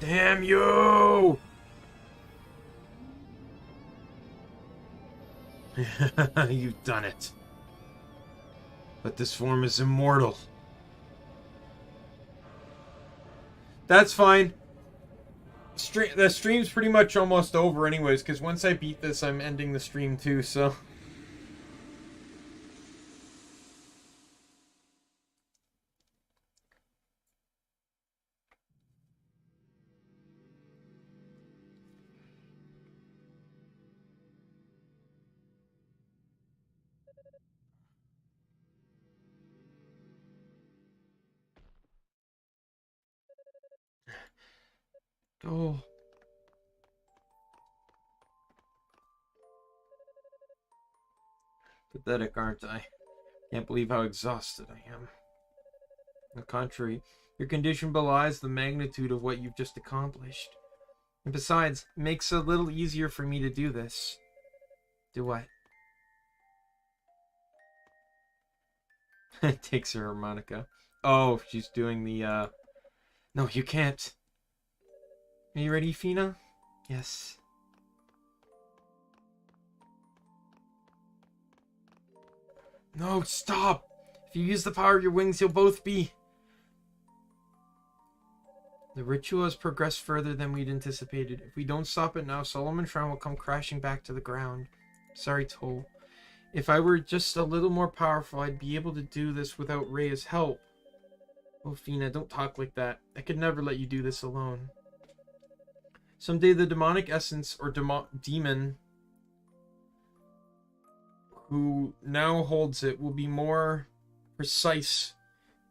Damn you! You've done it. But this form is immortal. That's fine. The stream's pretty much almost over anyways, because once I beat this, I'm ending the stream too, so... Oh. Pathetic, aren't I? Can't believe how exhausted I am. On the contrary, your condition belies the magnitude of what you've just accomplished. And besides, it makes it a little easier for me to do this. Do what? Takes her harmonica. Oh, she's doing the, No, you can't. Are you ready, Fina? Yes. No, stop! If you use the power of your wings, you'll both be... The ritual has progressed further than we'd anticipated. If we don't stop it now, Solomon Shrine will come crashing back to the ground. Sorry, Toal. If I were just a little more powerful, I'd be able to do this without Rhea's help. Oh, Fina, don't talk like that. I could never let you do this alone. Someday the demonic essence, or demon, who now holds it, will be more precise,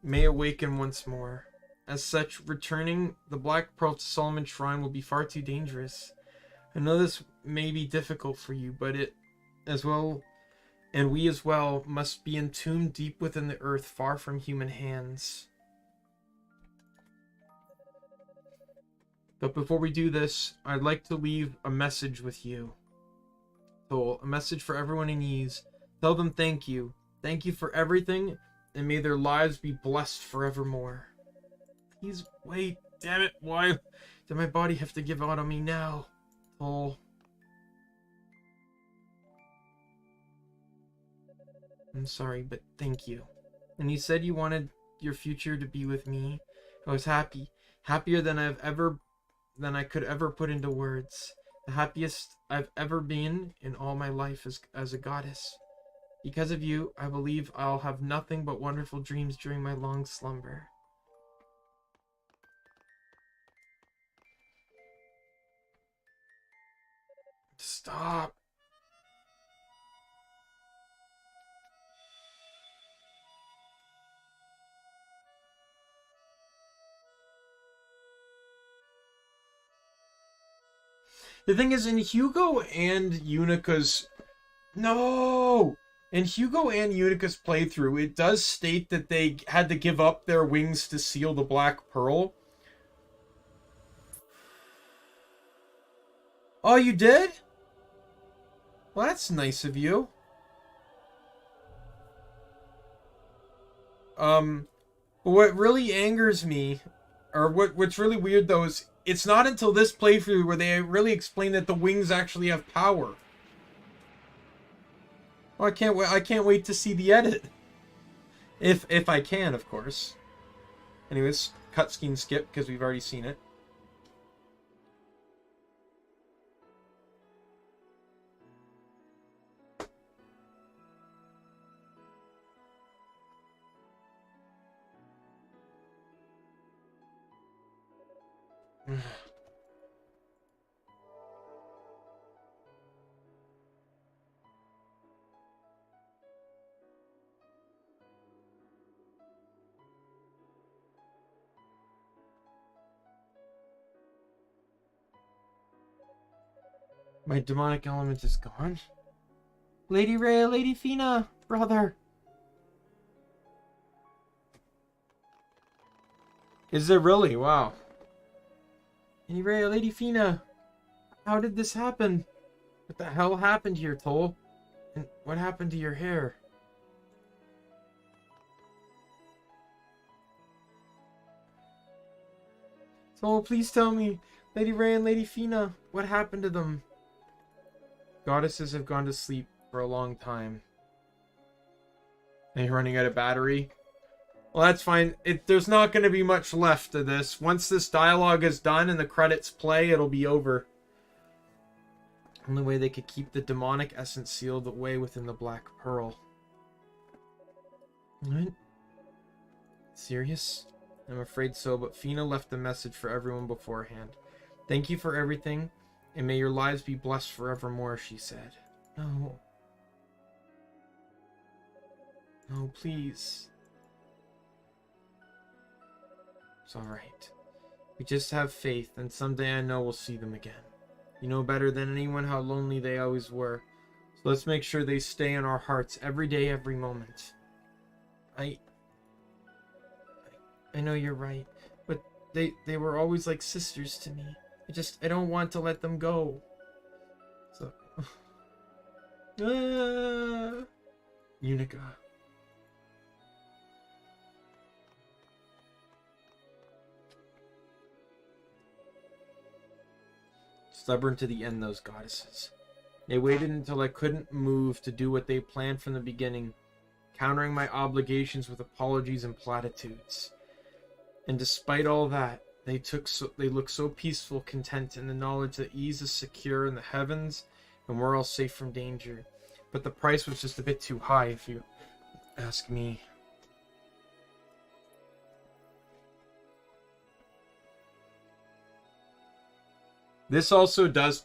may awaken once more. As such, returning the Black Pearl to Solomon's Shrine will be far too dangerous. I know this may be difficult for you, but it as well, and we as well, must be entombed deep within the earth, far from human hands. But before we do this, I'd like to leave a message with you. Toal, a message for everyone in Ys. Tell them thank you. Thank you for everything, and may their lives be blessed forevermore. Please wait. Damn it. Why did my body have to give out on me now? Toal. I'm sorry, but thank you. And you said you wanted your future to be with me. I was happy. Happier than I could ever put into words. The happiest I've ever been in all my life as a goddess. Because of you, I believe I'll have nothing but wonderful dreams during my long slumber. Stop. The thing is, in Hugo and Unica's... No! In Hugo and Unica's playthrough, it does state that they had to give up their wings to seal the Black Pearl. Oh, you did? Well, that's nice of you. What really angers me, or what's really weird though, is it's not until this playthrough where they really explain that the wings actually have power. Oh, I can't wait to see the edit. If I can, of course. Anyways, cutscene skip because we've already seen it. My demonic element is gone. Lady Rhea, Lady Fina, brother. Is it really? Wow. Lady Rhea, Lady Fina. How did this happen? What the hell happened here, Toal? And what happened to your hair? Toal, please tell me. Lady Rhea and Lady Fina, what happened to them? Goddesses have gone to sleep for a long time. And you're running out of battery? Well, that's fine. There's not going to be much left of this. Once this dialogue is done and the credits play, it'll be over. Only way they could keep the demonic essence sealed away within the Black Pearl. What? Serious? I'm afraid so, but Fina left a message for everyone beforehand. Thank you for everything, and may your lives be blessed forevermore, she said. No. No, please. It's alright. We just have faith, and someday I know we'll see them again. You know better than anyone how lonely they always were. So let's make sure they stay in our hearts every day, every moment. I know you're right, but they were always like sisters to me. I don't want to let them go. So... Unica. Stubborn to the end, those goddesses. They waited until I couldn't move to do what they planned from the beginning, countering my obligations with apologies and platitudes. And despite all that, they look so peaceful, content in the knowledge that Ys is secure in the heavens and we're all safe from danger. But the price was just a bit too high, if you ask me. This also does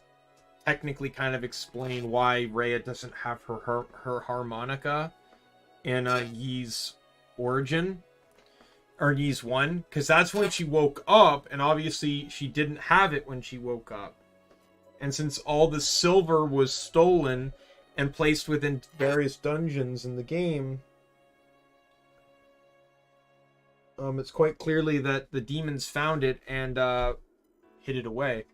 technically kind of explain why Rhea doesn't have her harmonica in Ys' origin. Ernest 1, because that's when she woke up, and obviously she didn't have it when she woke up. And since all the silver was stolen and placed within various dungeons in the game, it's quite clearly that the demons found it and hid it away.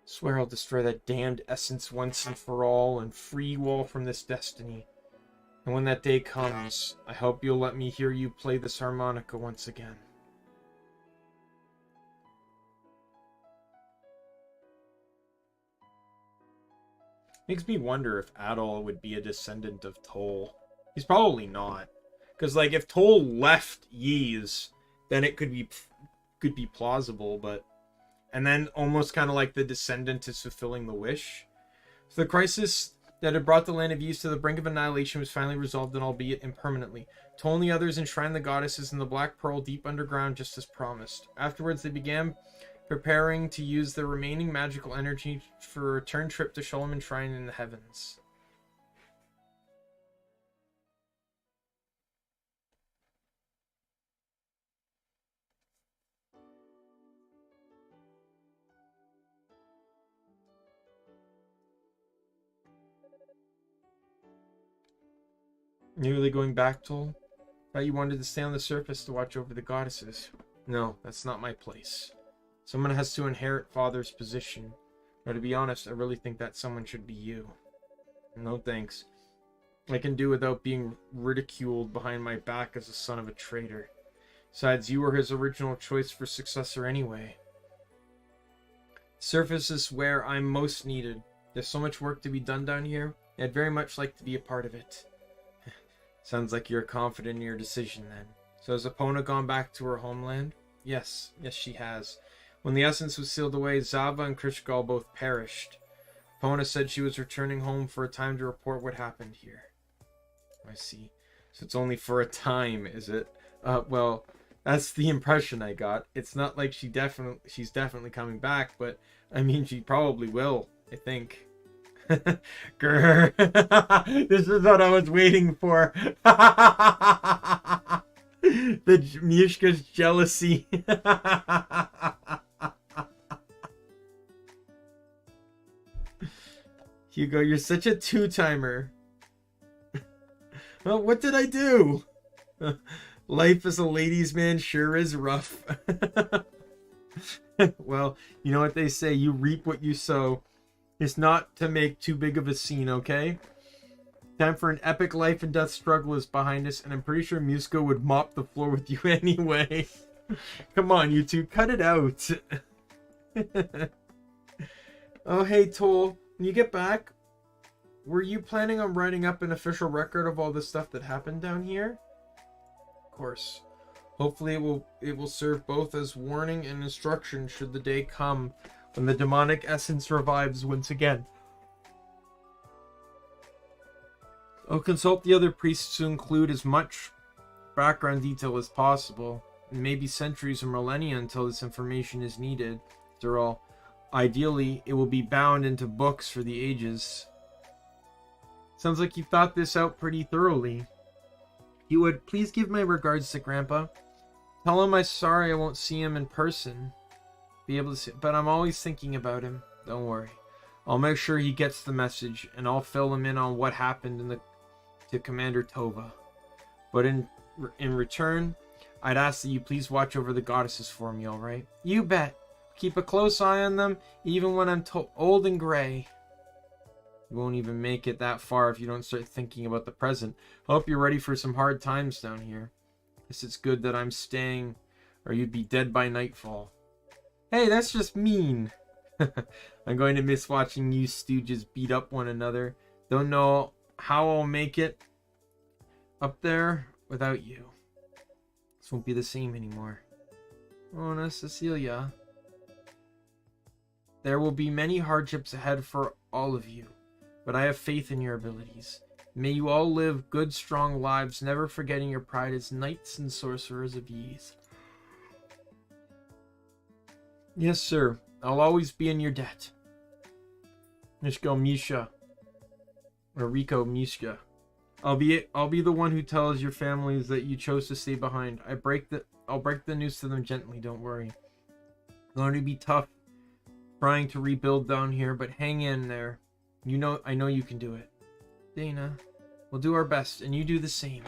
Swear I'll destroy that damned essence once and for all and free you all from this destiny. And when that day comes, I hope you'll let me hear you play this harmonica once again. Makes me wonder if Adol would be a descendant of Toal. He's probably not. Because, like, if Toal left Ys, then it could be plausible, but... And then almost kind of like the descendant is fulfilling the wish. So the crisis that had brought the land of Ys to the brink of annihilation was finally resolved, and albeit impermanently. Toal and the others enshrined the goddesses in the Black Pearl deep underground, just as promised. Afterwards, they began preparing to use their remaining magical energy for a return trip to Solomon Shrine in the heavens. You really going back, Toal? Thought you wanted to stay on the surface to watch over the goddesses. No, that's not my place. Someone has to inherit Father's position. But to be honest, I really think that someone should be you. No thanks. I can do without being ridiculed behind my back as the son of a traitor. Besides, you were his original choice for successor anyway. Surface is where I'm most needed. There's so much work to be done down here. I'd very much like to be a part of it. Sounds like you're confident in your decision then. So has Epona gone back to her homeland? Yes, she has. When the essence was sealed away, Zava and Krishgal both perished. Epona said she was returning home for a time to report what happened here. I see. So it's only for a time, is it? Well, that's the impression I got. It's not like she's definitely coming back, but I mean, she probably will, I think. Grr. This is what I was waiting for. The Mishka's jealousy. Hugo, you're such a two-timer. Well, what did I do? Life as a ladies' man sure is rough. Well, you know what they say, you reap what you sow. It's not to make too big of a scene, okay? Time for an epic life and death struggle is behind us, and I'm pretty sure Musko would mop the floor with you anyway. Come on, you two, cut it out. Oh, hey, Toal, when you get back, were you planning on writing up an official record of all the stuff that happened down here? Of course. Hopefully it will serve both as warning and instruction should the day come when the demonic essence revives once again. I'll consult the other priests to include as much background detail as possible. It may be centuries or millennia until this information is needed. After all, ideally, it will be bound into books for the ages. Sounds like you thought this out pretty thoroughly. You would please give my regards to Grandpa. Tell him I'm sorry I won't see him in person. Be able to see, but I'm always thinking about him. Don't worry. I'll make sure he gets the message, and I'll fill him in on what happened to Commander Tova. But in return, I'd ask that you please watch over the goddesses for me, alright? You bet. Keep a close eye on them, even when I'm old and gray. You won't even make it that far if you don't start thinking about the present. I hope you're ready for some hard times down here. Guess it's good that I'm staying, or you'd be dead by nightfall. Hey, that's just mean. I'm going to miss watching you stooges beat up one another. Don't know how I'll make it up there without you. This won't be the same anymore. Oh, no, Cecilia. There will be many hardships ahead for all of you, but I have faith in your abilities. May you all live good, strong lives, never forgetting your pride as knights and sorcerers of Ys. Yes, sir. I'll always be in your debt. Mishko Misha. Or Rico Mishka. I'll be the one who tells your families that you chose to stay behind. I'll break the news to them gently, don't worry. It's going to be tough trying to rebuild down here, but hang in there. I know you can do it. Dana, we'll do our best, and you do the same.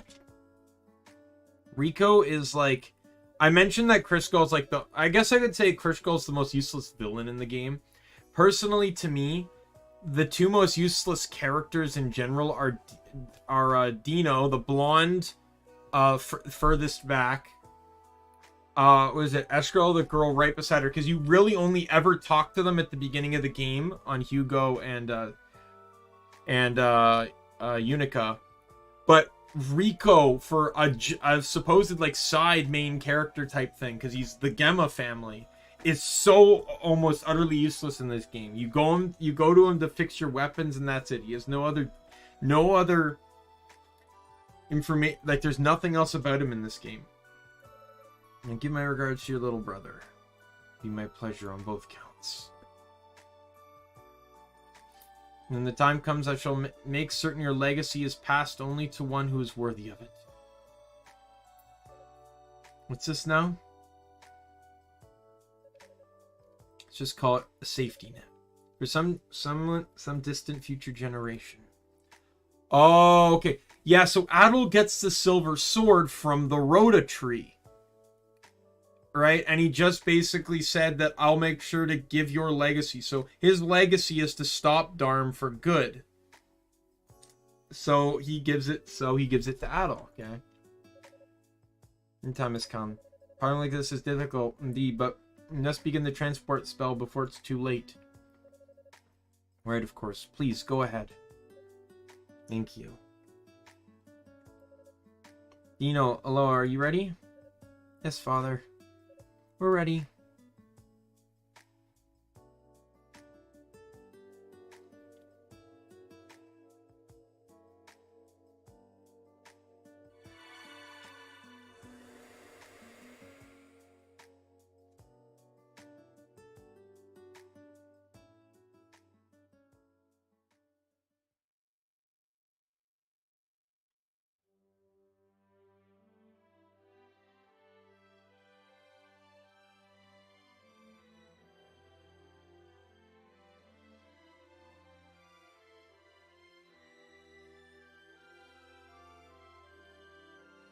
Rico is like... I mentioned that Crisco's like the... I guess I could say Crisco's the most useless villain in the game. Personally, to me, the two most useless characters in general are Dino, the blonde, furthest back. What is it? Escrow, the girl right beside her, because you really only ever talk to them at the beginning of the game on Hugo and Unica. But Rico, for a supposed like side main character type thing, because he's the Gemma family, is so almost utterly useless in this game. You go to him to fix your weapons, and that's it. He has no other information. Like, there's nothing else about him in this game. And give my regards to your little brother. Be my pleasure on both counts. When the time comes, I shall make certain your legacy is passed only to one who is worthy of it. What's this now? Let's just call it a safety net. For some distant future generation. Oh, okay. Yeah, so Adol gets the silver sword from the Rhoda tree. Right? And he just basically said that I'll make sure to give your legacy. So his legacy is to stop Dharm for good. So he gives it to Adol, okay? And time has come. Parting like this is difficult indeed, but we must begin the transport spell before it's too late. Right, of course. Please, go ahead. Thank you. Dino, Aloha, are you ready? Yes, father. We're ready.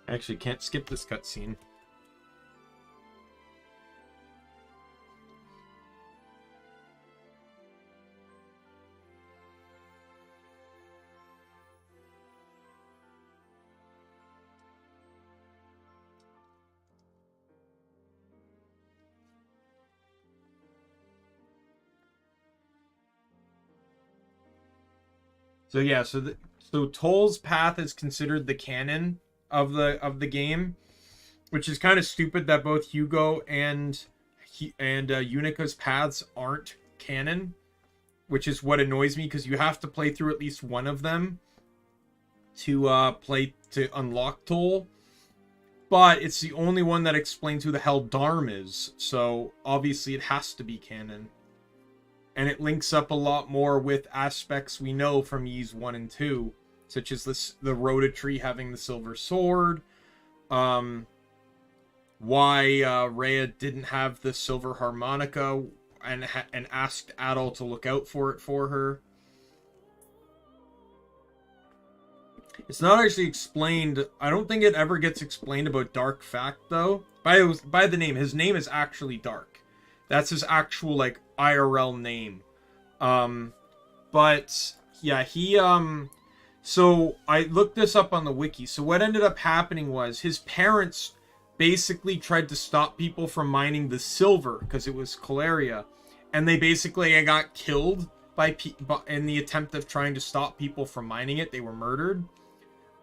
Actually, can't skip this cutscene. So yeah, so Toal's path is considered the canon of the game, which is kind of stupid that both Hugo and Unica's paths aren't canon, which is what annoys me, because you have to play through at least one of them to unlock Toal. But it's the only one that explains who the hell Dharm is, so obviously it has to be canon. And it links up a lot more with aspects we know from Ys 1 and 2, such as the Rhoda tree having the silver sword, why Rhea didn't have the silver harmonica and asked Adol to look out for it for her. It's not actually explained. I don't think it ever gets explained about Dark Fact, though. By the name. His name is actually Dark. That's his actual, like, IRL name. But, yeah, he, so I looked this up on the wiki. So what ended up happening was his parents basically tried to stop people from mining the silver because it was Caleria, and they basically got killed in the attempt of trying to stop people from mining it. They were murdered.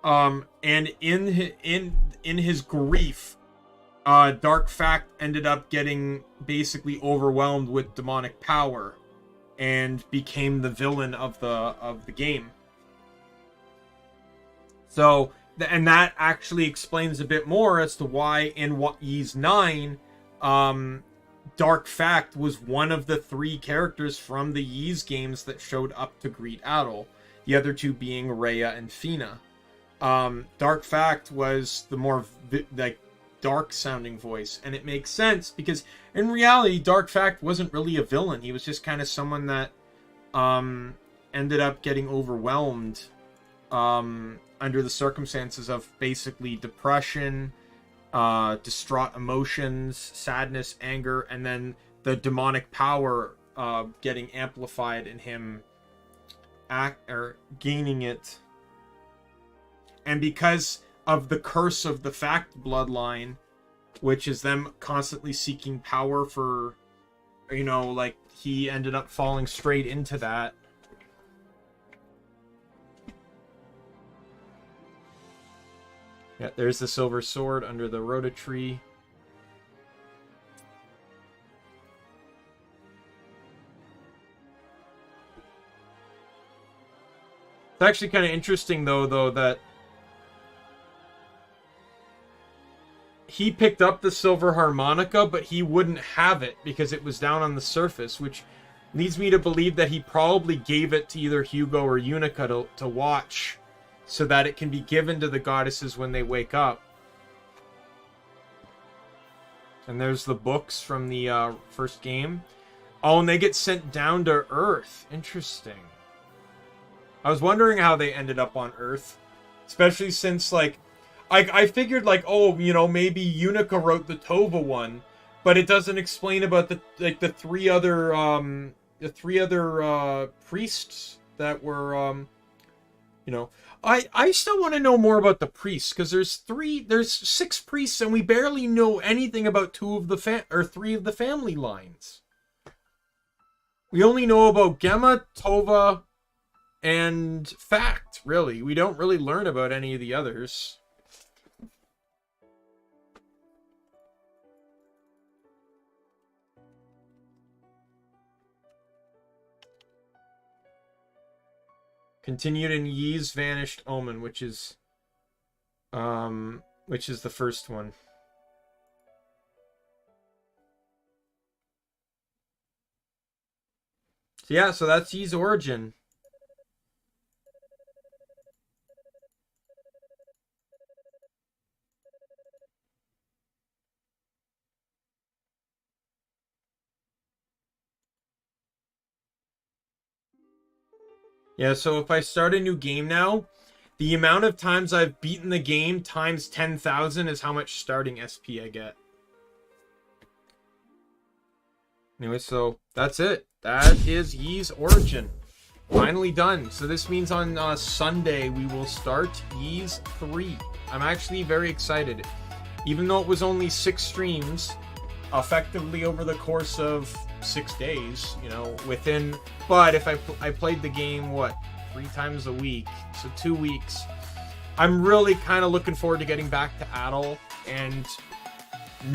And in his grief, Dark Fact ended up getting basically overwhelmed with demonic power and became the villain of the game. So, and that actually explains a bit more as to why in Ys 9, Dark Fact was one of the 3 characters from the Ys games that showed up to greet Adol. The other 2 being Rhea and Fina. Dark Fact was the more like dark sounding voice, and it makes sense because in reality Dark Fact wasn't really a villain. He was just kind of someone that ended up getting overwhelmed under the circumstances of basically depression, distraught emotions, sadness, anger, and then the demonic power getting amplified in him gaining it. And because of the curse of the Fact bloodline, which is them constantly seeking power for, you know, like, he ended up falling straight into that. Yeah, there's the silver sword under the rhoda tree. It's actually kind of interesting, though, that he picked up the silver harmonica, but he wouldn't have it because it was down on the surface, which leads me to believe that he probably gave it to either Hugo or Unica to watch so that it can be given to the goddesses when they wake up. And there's the books from the first game. Oh, and they get sent down to Earth. Interesting. I was wondering how they ended up on Earth, especially since, like, I figured, like, oh, you know, maybe Unica wrote the Tova one, but it doesn't explain about the three other priests that were, you know. I still want to know more about the priests, because there's 6 priests, and we barely know anything about 3 of the family lines. We only know about Gemma, Tova, and Fact, really. We don't really learn about any of the others. Continued in Yi's Vanished Omen, which is the first one. So yeah, so that's Yi's origin. Yeah, so if I start a new game now, the amount of times I've beaten the game times 10,000 is how much starting SP I get. Anyway, so that's it. That is Yi's origin. Finally done. So this means on Sunday we will start Yi's 3. I'm actually very excited. Even though it was only 6 streams, effectively over the course of 6 days, you know, within, but if I played the game, what, 3 times a week, so 2 weeks. I'm really kind of looking forward to getting back to Adel and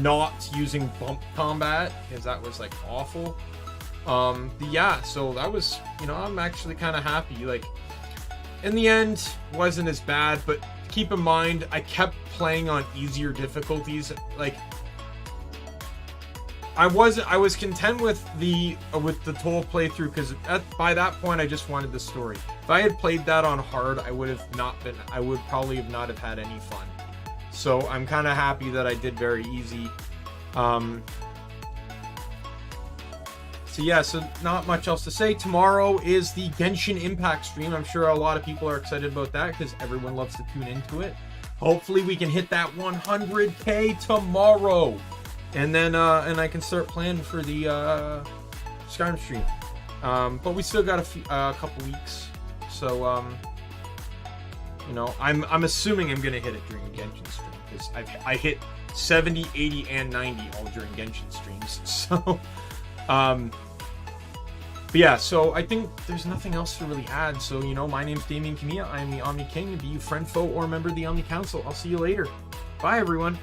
not using bump combat, because that was, like, awful. Yeah, so that was, you know, I'm actually kind of happy. Like, in the end, wasn't as bad, but keep in mind, I kept playing on easier difficulties. Like, I was content with the Toal playthrough, because by that point I just wanted the story. If I had played that on hard, I would probably have not have had any fun. So I'm kind of happy that I did very easy. So yeah, so not much else to say. Tomorrow is the Genshin Impact stream. I'm sure a lot of people are excited about that because everyone loves to tune into it. Hopefully we can hit that 100K tomorrow. And then and I can start planning for the Skyrim stream. But we still got a couple weeks. So you know, I'm assuming I'm gonna hit it during a Genshin stream, because I hit 70, 80, and 90 all during Genshin streams. So but yeah, so I think there's nothing else to really add. So, you know, my name's Daimien Kamiya. I'm the Omni King. Be you friend, foe, or member of the Omni Council. I'll see you later. Bye, everyone.